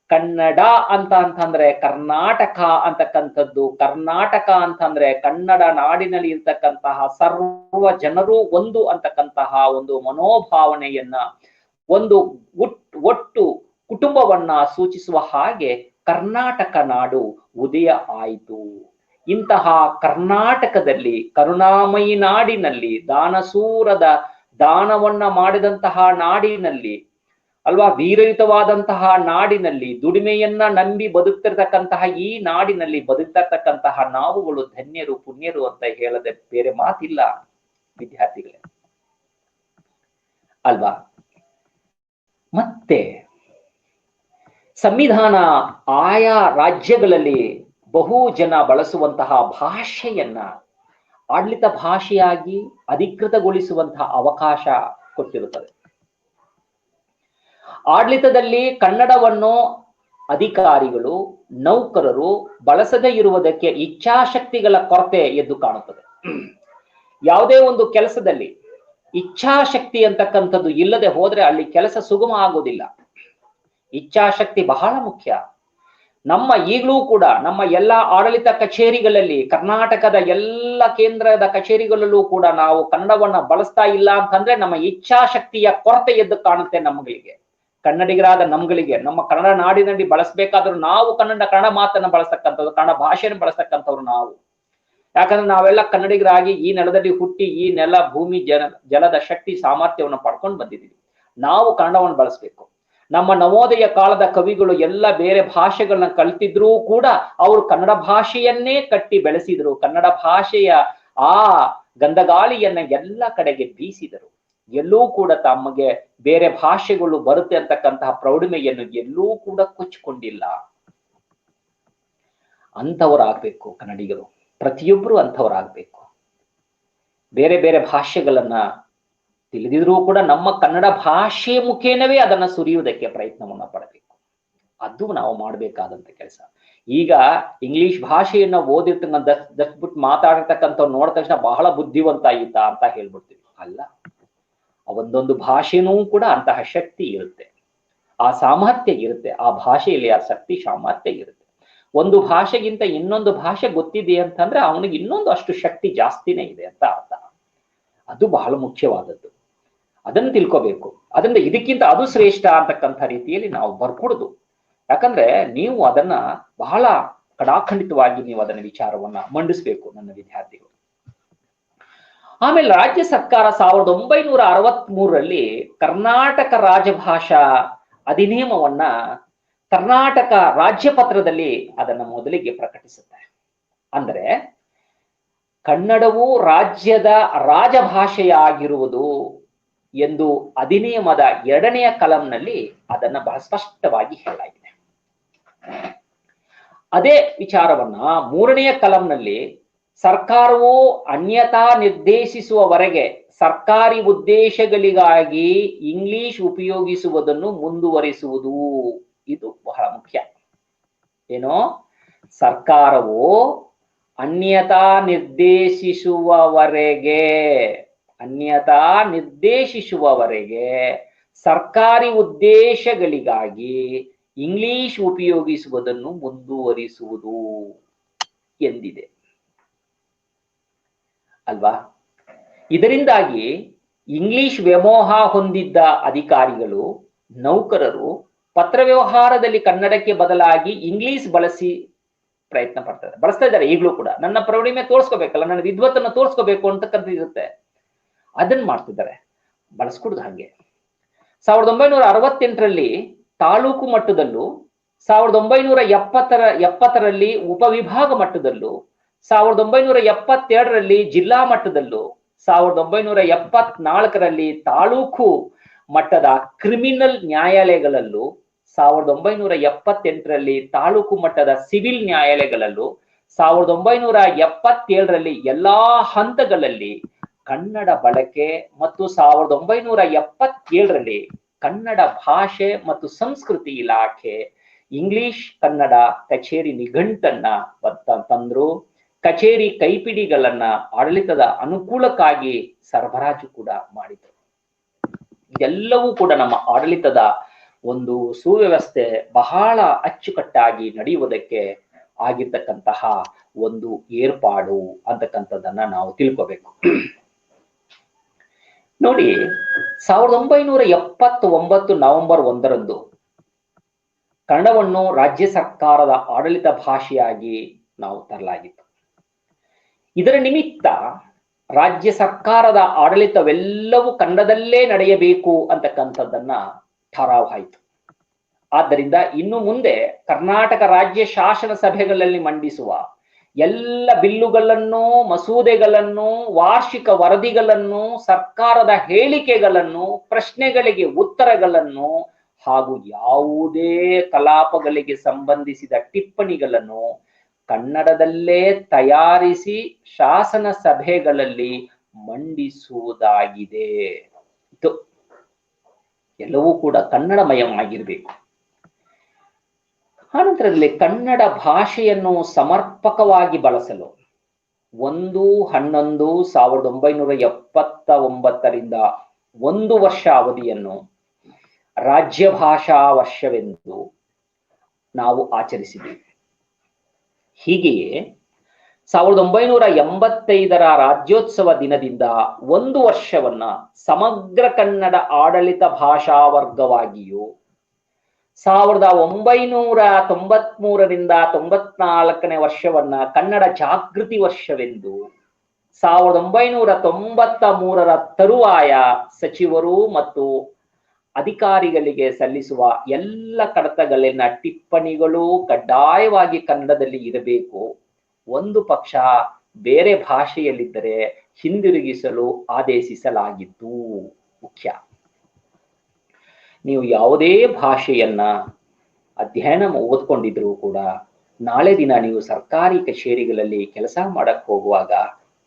ಕನ್ನಡ ಅಂತಂದ್ರೆ ಕರ್ನಾಟಕ ಅಂತಕ್ಕಂಥದ್ದು, ಕರ್ನಾಟಕ ಅಂತಂದ್ರೆ ಕನ್ನಡ ನಾಡಿನಲ್ಲಿ ಇರ್ತಕ್ಕಂತಹ ಸರ್ವ ಜನರು ಒಂದು ಅಂತಕ್ಕಂತಹ ಒಂದು ಮನೋಭಾವನೆಯನ್ನ, ಒಂದು ಒಟ್ಟು ಕುಟುಂಬವನ್ನ ಸೂಚಿಸುವ ಹಾಗೆ ಕರ್ನಾಟಕ ನಾಡು ಉದಯ ಆಯಿತು. ಇಂತಹ ಕರ್ನಾಟಕದಲ್ಲಿ, ಕರುಣಾಮಯಿ ನಾಡಿನಲ್ಲಿ, ದಾನಸೂರದ ದಾನವನ್ನ ಮಾಡಿದಂತಹ ನಾಡಿನಲ್ಲಿ ಅಲ್ವಾ, ವೀರಯುತವಾದಂತಹ ನಾಡಿನಲ್ಲಿ, ದುಡಿಮೆಯನ್ನ ನಂಬಿ ಬದುಕ್ತಿರ್ತಕ್ಕಂತಹ ಈ ನಾಡಿನಲ್ಲಿ ಬದುಕ್ತಿರ್ತಕ್ಕಂತಹ ನಾವುಗಳು ಧನ್ಯರು, ಪುಣ್ಯರು ಅಂತ ಹೇಳದೆ ಬೇರೆ ಮಾತಿಲ್ಲ ವಿದ್ಯಾರ್ಥಿಗಳೇ ಅಲ್ವಾ. ಮತ್ತೆ ಸಂವಿಧಾನ ಆಯಾ ರಾಜ್ಯಗಳಲ್ಲಿ ಬಹು ಜನ ಬಳಸುವಂತಹ ಭಾಷೆಯನ್ನ ಆಡಳಿತ ಭಾಷೆಯಾಗಿ ಅಧಿಕೃತಗೊಳಿಸುವಂತಹ ಅವಕಾಶ ಕೊಟ್ಟಿರುತ್ತದೆ. ಆಡಳಿತದಲ್ಲಿ ಕನ್ನಡವನ್ನು ಅಧಿಕಾರಿಗಳು, ನೌಕರರು ಬಳಸದೇ ಇರುವುದಕ್ಕೆ ಇಚ್ಛಾಶಕ್ತಿಗಳ ಕೊರತೆ ಎದ್ದು ಕಾಣುತ್ತದೆ. ಯಾವುದೇ ಒಂದು ಕೆಲಸದಲ್ಲಿ ಇಚ್ಛಾಶಕ್ತಿ ಅಂತಕ್ಕಂಥದ್ದು ಇಲ್ಲದೆ ಹೋದ್ರೆ ಅಲ್ಲಿ ಕೆಲಸ ಸುಗಮ ಆಗೋದಿಲ್ಲ. ಇಚ್ಛಾಶಕ್ತಿ ಬಹಳ ಮುಖ್ಯ. ಈಗಲೂ ಕೂಡ ನಮ್ಮ ಎಲ್ಲ ಆಡಳಿತ ಕಚೇರಿಗಳಲ್ಲಿ, ಕರ್ನಾಟಕದ ಎಲ್ಲ ಕೇಂದ್ರದ ಕಚೇರಿಗಳಲ್ಲೂ ಕೂಡ ನಾವು ಕನ್ನಡವನ್ನ ಬಳಸ್ತಾ ಇಲ್ಲ ಅಂತಂದ್ರೆ ನಮ್ಮ ಇಚ್ಛಾಶಕ್ತಿಯ ಕೊರತೆ ಎದ್ದು ಕಾಣುತ್ತೆ. ಕನ್ನಡಿಗರಾದ ನಮ್ಗಳಿಗೆ ನಮ್ಮ ಕನ್ನಡ ನಾಡಿನಲ್ಲಿ ಬಳಸಬೇಕಾದ್ರೂ ನಾವು ಕನ್ನಡ ಮಾತನ್ನ ಬಳಸ್ತಕ್ಕಂಥದ್ದು, ಕನ್ನಡ ಭಾಷೆಯನ್ನು ಬಳಸ್ತಕ್ಕಂಥವ್ರು ನಾವು. ಯಾಕಂದ್ರೆ ನಾವೆಲ್ಲ ಕನ್ನಡಿಗರಾಗಿ ಈ ನೆಲದಲ್ಲಿ ಹುಟ್ಟಿ ಈ ನೆಲ, ಭೂಮಿ, ಜಲದ ಶಕ್ತಿ ಸಾಮರ್ಥ್ಯವನ್ನು ಪಡ್ಕೊಂಡು ಬಂದಿದ್ದೀವಿ. ನಾವು ಕನ್ನಡವನ್ನು ಬಳಸಬೇಕು. ನಮ್ಮ ನವೋದಯ ಕಾಲದ ಕವಿಗಳು ಎಲ್ಲ ಬೇರೆ ಭಾಷೆಗಳನ್ನ ಕಲ್ತಿದ್ರೂ ಕೂಡ ಅವರು ಕನ್ನಡ ಭಾಷೆಯನ್ನೇ ಕಟ್ಟಿ ಬೆಳೆಸಿದ್ರು. ಕನ್ನಡ ಭಾಷೆಯ ಆ ಗಂಧಗಾಳಿಯನ್ನ ಎಲ್ಲ ಕಡೆಗೆ ಬೀಸಿದರು. ಎಲ್ಲೂ ಕೂಡ ತಮಗೆ ಬೇರೆ ಭಾಷೆಗಳು ಬರುತ್ತೆ ಅಂತಕ್ಕಂತಹ ಪ್ರೌಢಿಮೆಯನ್ನು ಎಲ್ಲೂ ಕೂಡ ಕೊಚ್ಚಿಕೊಂಡಿಲ್ಲ. ಅಂಥವರಾಗ್ಬೇಕು ಕನ್ನಡಿಗರು, ಪ್ರತಿಯೊಬ್ಬರು ಅಂಥವರಾಗ್ಬೇಕು. ಬೇರೆ ಬೇರೆ ಭಾಷೆಗಳನ್ನ ತಿಳಿದಿದ್ರೂ ಕೂಡ ನಮ್ಮ ಕನ್ನಡ ಭಾಷೆ ಮುಖೇನವೇ ಅದನ್ನ ಸುರಿಯುವುದಕ್ಕೆ ಪ್ರಯತ್ನವನ್ನ ಪಡಬೇಕು. ಅದು ನಾವು ಮಾಡಬೇಕಾದಂತ ಕೆಲಸ. ಈಗ ಇಂಗ್ಲಿಷ್ ಭಾಷೆಯನ್ನ ದಟ್ಬಿಟ್ಟು ಮಾತಾಡಿರ್ತಕ್ಕಂಥವ್ರು ನೋಡಿದ ತಕ್ಷಣ ಬಹಳ ಬುದ್ಧಿವಂತ ಆಯಿತಾ ಅಂತ ಹೇಳ್ಬಿಡ್ತೀವಿ. ಅಲ್ಲ, ಒಂದೊಂದು ಭಾಷೆನೂ ಕೂಡ ಅಂತಹ ಶಕ್ತಿ ಇರುತ್ತೆ, ಆ ಸಾಮರ್ಥ್ಯ ಇರುತ್ತೆ. ಆ ಭಾಷೆಯಲ್ಲಿ ಆ ಶಕ್ತಿ ಸಾಮರ್ಥ್ಯ ಇರುತ್ತೆ. ಒಂದು ಭಾಷೆಗಿಂತ ಇನ್ನೊಂದು ಭಾಷೆ ಗೊತ್ತಿದೆ ಅಂತಂದ್ರೆ ಅವನಿಗೆ ಇನ್ನೊಂದು ಅಷ್ಟು ಶಕ್ತಿ ಜಾಸ್ತಿನೇ ಇದೆ ಅಂತ ಅರ್ಥ. ಅದು ಬಹಳ ಮುಖ್ಯವಾದದ್ದು. ಅದನ್ನು ತಿಳ್ಕೋಬೇಕು. ಅದರಿಂದ ಇದಕ್ಕಿಂತ ಅದು ಶ್ರೇಷ್ಠ ಅಂತಕ್ಕಂಥ ರೀತಿಯಲ್ಲಿ ನಾವು ಬರ್ಕೊಡುದು. ಯಾಕಂದ್ರೆ ನೀವು ಅದನ್ನ ಬಹಳ ಕಡಾಖಂಡಿತವಾಗಿ ನೀವು ಅದನ್ನ ವಿಚಾರವನ್ನ ಮಂಡಿಸ್ಬೇಕು ನನ್ನ ವಿದ್ಯಾರ್ಥಿಗಳು. ಆಮೇಲೆ ರಾಜ್ಯ ಸರ್ಕಾರ 1963ರಲ್ಲಿ ಕರ್ನಾಟಕ ರಾಜಭಾಷಾ ಅಧಿನಿಯಮವನ್ನ ಕರ್ನಾಟಕ ರಾಜ್ಯಪತ್ರದಲ್ಲಿ ಅದನ್ನ ಮೊದಲಿಗೆ ಪ್ರಕಟಿಸುತ್ತೆ. ಅಂದ್ರೆ ಕನ್ನಡವು ರಾಜ್ಯದ ರಾಜಭಾಷೆಯಾಗಿರುವುದು ಎಂದು ಅಧಿನಿಯಮದ 2ನೇ ಕಲಂನಲ್ಲಿ ಅದನ್ನ ಬಹಳ ಸ್ಪಷ್ಟವಾಗಿ ಹೇಳಲಾಗಿದೆ. ಅದೇ ವಿಚಾರವನ್ನ 3ನೇ ಕಲಂನಲ್ಲಿ ಸರ್ಕಾರವು ಅನ್ಯತಾ ನಿರ್ದೇಶಿಸುವವರೆಗೆ ಸರ್ಕಾರಿ ಉದ್ದೇಶಗಳಿಗಾಗಿ ಇಂಗ್ಲಿಷ್ ಉಪಯೋಗಿಸುವುದನ್ನು ಮುಂದುವರಿಸುವುದು. ಇದು ಬಹಳ ಮುಖ್ಯ. ಏನೋ, ಸರ್ಕಾರವು ಅನ್ಯತಾ ನಿರ್ದೇಶಿಸುವವರೆಗೆ ಸರ್ಕಾರಿ ಉದ್ದೇಶಗಳಿಗಾಗಿ ಇಂಗ್ಲಿಷ್ ಉಪಯೋಗಿಸುವುದನ್ನು ಮುಂದುವರಿಸುವುದು ಎಂದಿದೆ ಅಲ್ವಾ. ಇದರಿಂದಾಗಿ ಇಂಗ್ಲಿಷ್ ವ್ಯಾಮೋಹ ಹೊಂದಿದ್ದ ಅಧಿಕಾರಿಗಳು, ನೌಕರರು ಪತ್ರ ವ್ಯವಹಾರದಲ್ಲಿ ಕನ್ನಡಕ್ಕೆ ಬದಲಾಗಿ ಇಂಗ್ಲಿಷ್ ಬಳಸಿ ಪ್ರಯತ್ನ ಪಡ್ತಾರೆ, ಬಳಸ್ತಾ ಇದ್ದಾರೆ. ಈಗಲೂ ಕೂಡ ನನ್ನ ಪ್ರೌಢಿಮೆ ತೋರಿಸ್ಕೋಬೇಕಲ್ಲ, ನನ್ನ ವಿದ್ವತ್ತನ್ನು ತೋರಿಸ್ಕೋಬೇಕು ಅಂತಕ್ಕಂಥ ಇರುತ್ತೆ, ಅದನ್ನ ಮಾಡ್ತಿದ್ದಾರೆ, ಬಳಸ್ಕೊಡುದು ಹಾಗೆ. 1968ರಲ್ಲಿ ತಾಲೂಕು ಮಟ್ಟದಲ್ಲೂ, 1970ರಲ್ಲಿ ಉಪವಿಭಾಗ ಮಟ್ಟದಲ್ಲೂ, 1972ರಲ್ಲಿ ಜಿಲ್ಲಾ ಮಟ್ಟದಲ್ಲೂ, 1974ರಲ್ಲಿ ತಾಲೂಕು ಮಟ್ಟದ ಕ್ರಿಮಿನಲ್ ನ್ಯಾಯಾಲಯಗಳಲ್ಲೂ 1978ರಲ್ಲಿ ತಾಲೂಕು ಮಟ್ಟದ ಸಿವಿಲ್ ನ್ಯಾಯಾಲಯಗಳಲ್ಲೂ 1977ರಲ್ಲಿ ಎಲ್ಲಾ ಹಂತಗಳಲ್ಲಿ ಕನ್ನಡ ಬಳಕೆ ಮತ್ತು 1977ರಲ್ಲಿ ಕನ್ನಡ ಭಾಷೆ ಮತ್ತು ಸಂಸ್ಕೃತಿ ಇಲಾಖೆ ಇಂಗ್ಲಿಷ್ ಕನ್ನಡ ಕಚೇರಿ ನಿಘಂಟನ್ನ ತಂದ್ರು. ಕಚೇರಿ ಕೈಪಿಡಿಗಳನ್ನ ಆಡಳಿತದ ಅನುಕೂಲಕ್ಕಾಗಿ ಸರಬರಾಜು ಕೂಡ ಮಾಡಿದ್ರು. ಇದೆಲ್ಲವೂ ಕೂಡ ನಮ್ಮ ಆಡಳಿತದ ಒಂದು ಸುವ್ಯವಸ್ಥೆ ಬಹಳ ಅಚ್ಚುಕಟ್ಟಾಗಿ ನಡೆಯುವುದಕ್ಕೆ ಆಗಿರ್ತಕ್ಕಂತಹ ಒಂದು ಏರ್ಪಾಡು ಅಂತಕ್ಕಂಥದ್ದನ್ನ ನಾವು ತಿಳ್ಕೋಬೇಕು. ನೋಡಿ, 1979 ನವೆಂಬರ್ 1ರಂದು ಕನ್ನಡವನ್ನು ರಾಜ್ಯ ಸರ್ಕಾರದ ಆಡಳಿತ ಭಾಷೆಯಾಗಿ ನಾವು ತರಲಾಗಿತ್ತು. ಇದರ ನಿಮಿತ್ತ ರಾಜ್ಯ ಸರ್ಕಾರದ ಆಡಳಿತವೆಲ್ಲವೂ ಕನ್ನಡದಲ್ಲೇ ನಡೆಯಬೇಕು ಅಂತಕ್ಕಂಥದ್ದನ್ನ ಠರಾವಾಯಿತು. ಆದ್ದರಿಂದ ಇನ್ನು ಮುಂದೆ ಕರ್ನಾಟಕ ರಾಜ್ಯ ಶಾಸನ ಸಭೆಗಳಲ್ಲಿ ಮಂಡಿಸುವ ಎಲ್ಲ ಬಿಲ್ಲುಗಳನ್ನು, ಮಸೂದೆಗಳನ್ನು, ವಾರ್ಷಿಕ ವರದಿಗಳನ್ನು, ಸರ್ಕಾರದ ಹೇಳಿಕೆಗಳನ್ನು, ಪ್ರಶ್ನೆಗಳಿಗೆ ಉತ್ತರಗಳನ್ನು ಹಾಗೂ ಯಾವುದೇ ಕಲಾಪಗಳಿಗೆ ಸಂಬಂಧಿಸಿದ ಟಿಪ್ಪಣಿಗಳನ್ನು ಕನ್ನಡದಲ್ಲೇ ತಯಾರಿಸಿ ಶಾಸನ ಸಭೆಗಳಲ್ಲಿ ಮಂಡಿಸುವುದಾಗಿದೆ. ಇದು ಎಲ್ಲವೂ ಕೂಡ ಕನ್ನಡಮಯವಾಗಿರಬೇಕು. ಆನಂತರದಲ್ಲಿ ಕನ್ನಡ ಭಾಷೆಯನ್ನು ಸಮರ್ಪಕವಾಗಿ ಬಳಸಲು 1/11/1979ರಿಂದ 1 ವರ್ಷ ಅವಧಿಯನ್ನು ರಾಜ್ಯ ಭಾಷಾ ವರ್ಷವೆಂದು ನಾವು ಆಚರಿಸಿದ್ದೇವೆ. ಹೀಗೆಯೇ 1985ರ ರಾಜ್ಯೋತ್ಸವ ದಿನದಿಂದ 1 ವರ್ಷವನ್ನ ಸಮಗ್ರ ಕನ್ನಡ ಆಡಳಿತ ಭಾಷಾ ವರ್ಗವಾಗಿಯೂ 1993ರಿಂದ 94ನೇ ವರ್ಷವನ್ನ ಕನ್ನಡ ಜಾಗೃತಿ ವರ್ಷವೆಂದು 1993ರ ತರುವಾಯ ಸಚಿವರು ಮತ್ತು ಅಧಿಕಾರಿಗಳಿಗೆ ಸಲ್ಲಿಸುವ ಎಲ್ಲ ಕಡತಗಳನ್ನ ಟಿಪ್ಪಣಿಗಳು ಕಡ್ಡಾಯವಾಗಿ ಕನ್ನಡದಲ್ಲಿ ಇರಬೇಕು. ಒಂದು ಪಕ್ಷ ಬೇರೆ ಭಾಷೆಯಲ್ಲಿದ್ದರೆ ಹಿಂದಿರುಗಿಸಲು ಆದೇಶಿಸಲಾಗಿತ್ತು. ಮುಖ್ಯ, ನೀವು ಯಾವುದೇ ಭಾಷೆಯನ್ನ ಅಧ್ಯಯನ ಓದ್ಕೊಂಡಿದ್ರು ಕೂಡ ನಾಳೆ ದಿನ ನೀವು ಸರ್ಕಾರಿ ಕಚೇರಿಗಳಲ್ಲಿ ಕೆಲಸ ಮಾಡಕ್ ಹೋಗುವಾಗ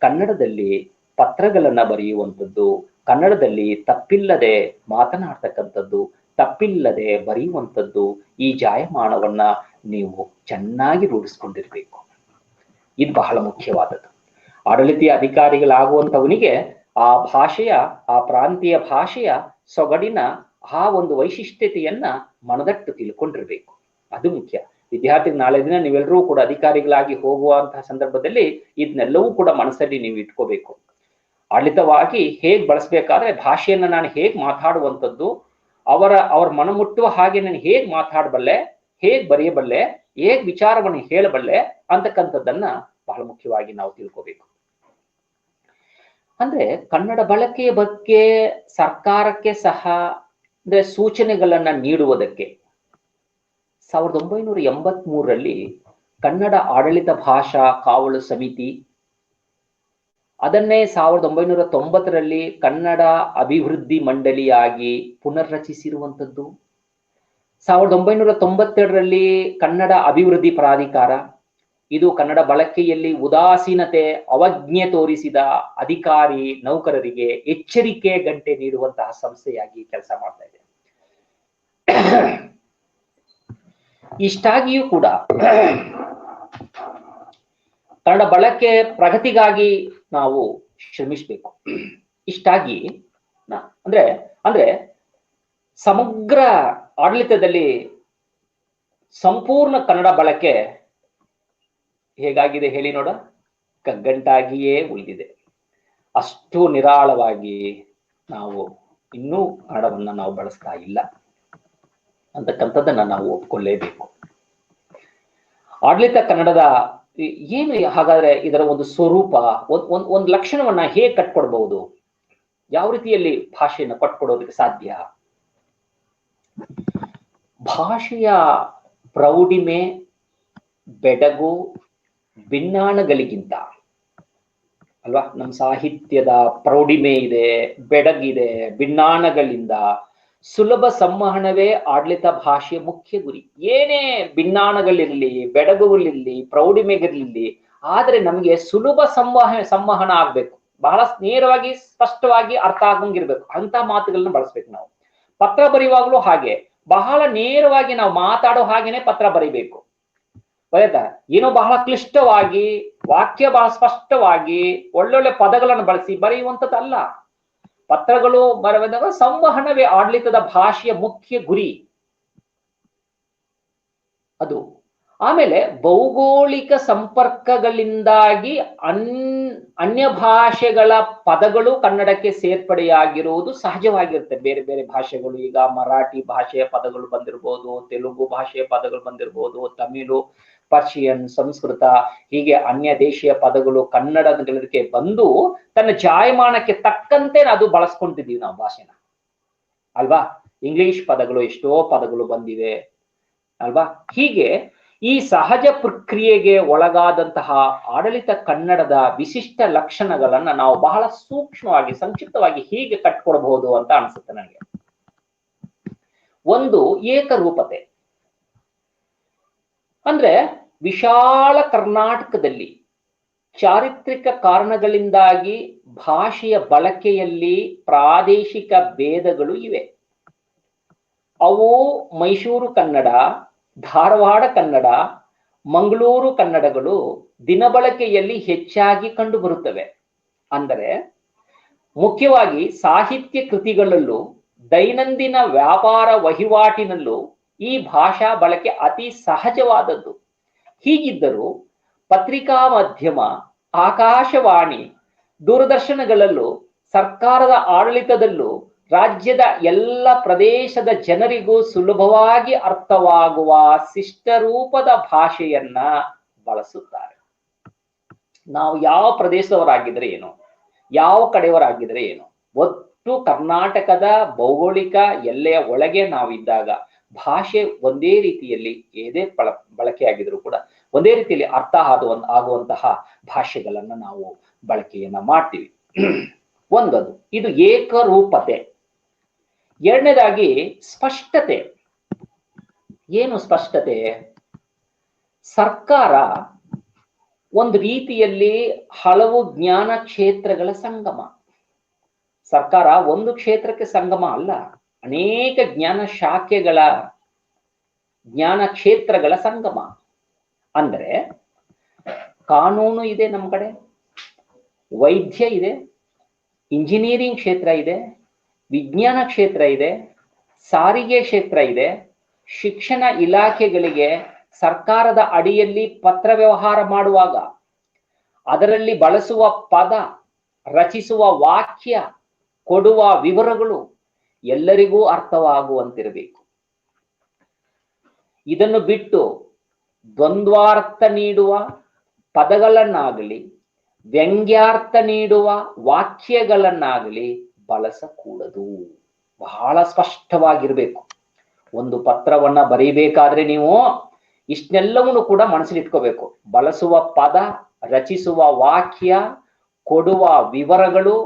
ಕನ್ನಡದಲ್ಲಿ ಪತ್ರಗಳನ್ನ ಬರೆಯುವಂಥದ್ದು, ಕನ್ನಡದಲ್ಲಿ ತಪ್ಪಿಲ್ಲದೆ ಮಾತನಾಡ್ತಕ್ಕಂಥದ್ದು, ತಪ್ಪಿಲ್ಲದೆ ಬರೆಯುವಂಥದ್ದು, ಈ ಜಾಯಮಾನವನ್ನ ನೀವು ಚೆನ್ನಾಗಿ ರೂಢಿಸ್ಕೊಂಡಿರ್ಬೇಕು. ಇದು ಬಹಳ ಮುಖ್ಯವಾದದ್ದು. ಆಡಳಿತೀಯ ಅಧಿಕಾರಿಗಳಾಗುವಂಥವನಿಗೆ ಆ ಭಾಷೆಯ, ಆ ಪ್ರಾಂತೀಯ ಭಾಷೆಯ ಸೊಗಡಿನ ಆ ಒಂದು ವೈಶಿಷ್ಟ್ಯತೆಯನ್ನ ಮನದಟ್ಟು ತಿಳ್ಕೊಂಡಿರ್ಬೇಕು. ಅದು ಮುಖ್ಯ. ವಿದ್ಯಾರ್ಥಿ ನಾಳೆ ದಿನ ನೀವೆಲ್ಲರೂ ಕೂಡ ಅಧಿಕಾರಿಗಳಾಗಿ ಹೋಗುವಂತಹ ಸಂದರ್ಭದಲ್ಲಿ ಇದನ್ನೆಲ್ಲವೂ ಕೂಡ ಮನಸ್ಸಲ್ಲಿ ನೀವು ಇಟ್ಕೋಬೇಕು. ಆಡಳಿತವಾಗಿ ಹೇಗ್ ಬಳಸ್ಬೇಕಾದ್ರೆ ಭಾಷೆಯನ್ನ ನಾನು ಹೇಗ್ ಮಾತಾಡುವಂಥದ್ದು, ಅವರ ಮನಮುಟ್ಟುವ ಹಾಗೆ ನಾನು ಹೇಗ್ ಮಾತಾಡಬಲ್ಲೆ, ಹೇಗ್ ಬರೆಯಬಲ್ಲೆ, ಹೇಗ್ ವಿಚಾರವನ್ನು ಹೇಳಬಲ್ಲೆ ಅಂತಕ್ಕಂಥದ್ದನ್ನ ಬಹಳ ಮುಖ್ಯವಾಗಿ ನಾವು ತಿಳ್ಕೋಬೇಕು. ಅಂದ್ರೆ ಕನ್ನಡ ಬಳಕೆಯ ಬಗ್ಗೆ ಸರ್ಕಾರಕ್ಕೆ ಸಹ ಅಂದ್ರೆ ಸೂಚನೆಗಳನ್ನ ನೀಡುವುದಕ್ಕೆ 1983ರಲ್ಲಿ ಕನ್ನಡ ಆಡಳಿತ ಭಾಷಾ ಕಾವಲು ಸಮಿತಿ, ಅದನ್ನೇ 1990ರಲ್ಲಿ ಕನ್ನಡ ಅಭಿವೃದ್ಧಿ ಮಂಡಳಿಯಾಗಿ ಪುನರ್ರಚಿಸಿರುವಂಥದ್ದು, 1992ರಲ್ಲಿ ಕನ್ನಡ ಅಭಿವೃದ್ಧಿ ಪ್ರಾಧಿಕಾರ, ಇದು ಕನ್ನಡ ಬಳಕೆಯಲ್ಲಿ ಉದಾಸೀನತೆ, ಅವಜ್ಞೆ ತೋರಿಸಿದ ಅಧಿಕಾರಿ ನೌಕರರಿಗೆ ಎಚ್ಚರಿಕೆ ಗಂಟೆ ನೀಡುವಂತಹ ಸಂಸ್ಥೆಯಾಗಿ ಕೆಲಸ ಮಾಡ್ತಾ ಇದೆ. ಇಷ್ಟಾಗಿಯೂ ಕೂಡ ಕನ್ನಡ ಬಳಕೆ ಪ್ರಗತಿಗಾಗಿ ನಾವು ಶ್ರಮಿಸಬೇಕು. ಇಷ್ಟಾಗಿ ಅಂದ್ರೆ ಸಮಗ್ರ ಆಡಳಿತದಲ್ಲಿ ಸಂಪೂರ್ಣ ಕನ್ನಡ ಬಳಕೆ ಹೇಗಾಗಿದೆ ಹೇಳಿ ನೋಡ, ಕಗ್ಗಂಟಾಗಿಯೇ ಉಳಿದಿದೆ. ಅಷ್ಟು ನಿರಾಳವಾಗಿ ನಾವು ಇನ್ನೂ ಕನ್ನಡವನ್ನ ನಾವು ಬಳಸ್ತಾ ಇಲ್ಲ ಅಂತಕ್ಕಂಥದ್ದನ್ನ ನಾವು ಒಪ್ಕೊಳ್ಳೇಬೇಕು. ಆಡಳಿತ ಕನ್ನಡದ ಏನು ಹಾಗಾದ್ರೆ ಇದರ ಒಂದು ಸ್ವರೂಪ, ಒಂದು ಲಕ್ಷಣವನ್ನ ಹೇಗೆ ಕಟ್ಕೊಡ್ಬಹುದು, ಯಾವ ರೀತಿಯಲ್ಲಿ ಭಾಷೆಯನ್ನು ಕಟ್ಕೊಡೋದಕ್ಕೆ ಸಾಧ್ಯ? ಭಾಷೆಯ ಪ್ರೌಢಿಮೆ, ಬೆಡಗು, ಭಿನ್ನಾಣಗಳಿಗಿಂತ ಅಲ್ವಾ? ನಮ್ಮ ಸಾಹಿತ್ಯದ ಪ್ರೌಢಿಮೆ ಇದೆ, ಬೆಡಗಿದೆ, ಭಿನ್ನಾಣಗಳಿಂದ ಸುಲಭ ಸಂವಹನವೇ ಆಡಳಿತ ಭಾಷೆಯ ಮುಖ್ಯ ಗುರಿ. ಏನೇ ಭಿನ್ನಾಣಗಳಿರ್ಲಿ, ಬೆಡಗುಗಳಿರ್ಲಿ, ಪ್ರೌಢಿಮೆಗಳಿರ್ಲಿ, ಆದ್ರೆ ನಮಗೆ ಸುಲಭ ಸಂವಹನ ಆಗ್ಬೇಕು. ಬಹಳ ನೇರವಾಗಿ ಸ್ಪಷ್ಟವಾಗಿ ಅರ್ಥ ಆಗಂಗಿರ್ಬೇಕು. ಅಂತ ಮಾತುಗಳನ್ನ ಬಳಸ್ಬೇಕು ನಾವು. ಪತ್ರ ಬರೆಯುವಾಗಲೂ ಹಾಗೆ ಬಹಳ ನೇರವಾಗಿ ನಾವು ಮಾತಾಡೋ ಹಾಗೇನೆ ಪತ್ರ ಬರೀಬೇಕು. ಆಯ್ತಾ? ಏನೋ ಬಹಳ ಕ್ಲಿಷ್ಟವಾಗಿ ವಾಕ್ಯ ಬಹಳ ಸ್ಪಷ್ಟವಾಗಿ ಒಳ್ಳೊಳ್ಳೆ ಪದಗಳನ್ನು ಬಳಸಿ ಬರೆಯುವಂಥದ್ದಲ್ಲ. ಪತ್ರಗಳು ಬರೆದಾಗ ಸಂವಹನವೇ ಆಡಳಿತದ ಭಾಷೆಯ ಮುಖ್ಯ ಗುರಿ ಅದು. ಆಮೇಲೆ ಭೌಗೋಳಿಕ ಸಂಪರ್ಕಗಳಿಂದಾಗಿ ಅನ್ಯ ಭಾಷೆಗಳ ಪದಗಳು ಕನ್ನಡಕ್ಕೆ ಸೇರ್ಪಡೆಯಾಗಿರುವುದು ಸಹಜವಾಗಿರುತ್ತೆ. ಬೇರೆ ಬೇರೆ ಭಾಷೆಗಳು, ಈಗ ಮರಾಠಿ ಭಾಷೆಯ ಪದಗಳು ಬಂದಿರಬಹುದು, ತೆಲುಗು ಭಾಷೆಯ ಪದಗಳು ಬಂದಿರಬಹುದು, ತಮಿಳು, ಪರ್ಷಿಯನ್, ಸಂಸ್ಕೃತ, ಹೀಗೆ ಅನ್ಯ ದೇಶೀಯ ಪದಗಳು ಕನ್ನಡಕ್ಕೆ ಬಂದು ತನ್ನ ಜಾಯಮಾನಕ್ಕೆ ತಕ್ಕಂತೆ ಅದು ಬಳಸ್ಕೊಂಡಿದ್ದೀವಿ ನಾವು ಭಾಷೆನ, ಅಲ್ವಾ? ಇಂಗ್ಲಿಷ್ ಪದಗಳು ಎಷ್ಟೋ ಪದಗಳು ಬಂದಿವೆ, ಅಲ್ವಾ? ಹೀಗೆ ಈ ಸಹಜ ಪ್ರಕ್ರಿಯೆಗೆ ಒಳಗಾದಂತಹ ಆಡಳಿತ ಕನ್ನಡದ ವಿಶಿಷ್ಟ ಲಕ್ಷಣಗಳನ್ನ ನಾವು ಬಹಳ ಸೂಕ್ಷ್ಮವಾಗಿ ಸಂಕ್ಷಿಪ್ತವಾಗಿ ಹೀಗೆ ಕಟ್ಕೊಡ್ಬಹುದು ಅಂತ ಅನ್ಸುತ್ತೆ ನನಗೆ. ಒಂದು, ಏಕರೂಪತೆ. ಅಂದ್ರೆ ವಿಶಾಲ ಕರ್ನಾಟಕದಲ್ಲಿ ಚಾರಿತ್ರಿಕ ಕಾರಣಗಳಿಂದಾಗಿ ಭಾಷೆಯ ಬಳಕೆಯಲ್ಲಿ ಪ್ರಾದೇಶಿಕ ಭೇದಗಳು ಇವೆ. ಅವು ಮೈಸೂರು ಕನ್ನಡ, ಧಾರವಾಡ ಕನ್ನಡ, ಮಂಗಳೂರು ಕನ್ನಡಗಳು ದಿನಬಳಕೆಯಲ್ಲಿ ಹೆಚ್ಚಾಗಿ ಕಂಡು ಬರುತ್ತವೆ. ಅಂದರೆ ಮುಖ್ಯವಾಗಿ ಸಾಹಿತ್ಯ ಕೃತಿಗಳಲ್ಲೂ ದೈನಂದಿನ ವ್ಯಾಪಾರ ವಹಿವಾಟಿನಲ್ಲೂ ಈ ಭಾಷಾ ಬಳಕೆ ಅತಿ ಸಹಜವಾದದ್ದು. ಹೀಗಿದ್ದರೂ ಪತ್ರಿಕಾ ಮಾಧ್ಯಮ, ಆಕಾಶವಾಣಿ, ದೂರದರ್ಶನಗಳಲ್ಲೂ ಸರ್ಕಾರದ ಆಡಳಿತದಲ್ಲೂ ರಾಜ್ಯದ ಎಲ್ಲ ಪ್ರದೇಶದ ಜನರಿಗೂ ಸುಲಭವಾಗಿ ಅರ್ಥವಾಗುವ ಶಿಷ್ಟರೂಪದ ಭಾಷೆಯನ್ನ ಬಳಸುತ್ತಾರೆ. ನಾವು ಯಾವ ಪ್ರದೇಶದವರಾಗಿದ್ರೆ ಏನು, ಯಾವ ಕಡೆಯವರಾಗಿದ್ರೆ ಏನು, ಒಟ್ಟು ಕರ್ನಾಟಕದ ಭೌಗೋಳಿಕ ಎಲ್ಲೆಯ ಒಳಗೆ ನಾವಿದ್ದಾಗ ಭಾಷೆ ಒಂದೇ ರೀತಿಯಲ್ಲಿ ಏದೇ ಬಳಕೆಯಾಗಿದ್ರು ಕೂಡ ಒಂದೇ ರೀತಿಯಲ್ಲಿ ಅರ್ಥ ಆಗುವಂತಹ ಭಾಷೆಗಳನ್ನ ನಾವು ಬಳಕೆಯನ್ನ ಮಾಡ್ತೀವಿ. ಒಂದದು ಇದು ಏಕರೂಪತೆ. ಎರಡನೇದಾಗಿ ಸ್ಪಷ್ಟತೆ. ಏನು ಸ್ಪಷ್ಟತೆ? ಸರ್ಕಾರ ಒಂದು ರೀತಿಯಲ್ಲಿ ಹಲವು ಜ್ಞಾನ ಕ್ಷೇತ್ರಗಳ ಸಂಗಮ. ಸರ್ಕಾರ ಒಂದು ಕ್ಷೇತ್ರಕ್ಕೆ ಸಂಗಮ ಅಲ್ಲ, ಅನೇಕ ಜ್ಞಾನ ಶಾಖೆಗಳ ಜ್ಞಾನ ಕ್ಷೇತ್ರಗಳ ಸಂಗಮ. ಅಂದ್ರೆ ಕಾನೂನು ಇದೆ ನಮ್ಮ ಕಡೆ, ವೈದ್ಯ ಇದೆ, ಇಂಜಿನಿಯರಿಂಗ್ ಕ್ಷೇತ್ರ ಇದೆ, ವಿಜ್ಞಾನ ಕ್ಷೇತ್ರ ಇದೆ, ಸಾರಿಗೆ ಕ್ಷೇತ್ರ ಇದೆ, ಶಿಕ್ಷಣ ಇಲಾಖೆಗಳಿಗೆ ಸರ್ಕಾರದ ಅಡಿಯಲ್ಲಿ ಪತ್ರ ವ್ಯವಹಾರ ಮಾಡುವಾಗ ಅದರಲ್ಲಿ ಬಳಸುವ ಪದ, ರಚಿಸುವ ವಾಕ್ಯ, ಕೊಡುವ ವಿವರಗಳು ಎಲ್ಲರಿಗೂ ಅರ್ಥವಾಗುವಂತಿರಬೇಕು. ಇದನ್ನು ಬಿಟ್ಟು ದ್ವಂದ್ವಾರ್ಥ ನೀಡುವ ಪದಗಳನ್ನಾಗಲಿ ವ್ಯಂಗ್ಯಾರ್ಥ ನೀಡುವ ವಾಕ್ಯಗಳನ್ನಾಗಲಿ ಬಳಸಕೂಡದು. ಬಹಳ ಸ್ಪಷ್ಟವಾಗಿರ್ಬೇಕು. ಒಂದು ಪತ್ರವನ್ನ ಬರೀಬೇಕಾದ್ರೆ ನೀವು ಇಷ್ಟೆಲ್ಲವನ್ನು ಕೂಡ ಮನಸ್ಸಲ್ಲಿಟ್ಕೋಬೇಕು. ಬಳಸುವ ಪದ, ರಚಿಸುವ ವಾಕ್ಯ, ಕೊಡುವ ವಿವರಗಳು,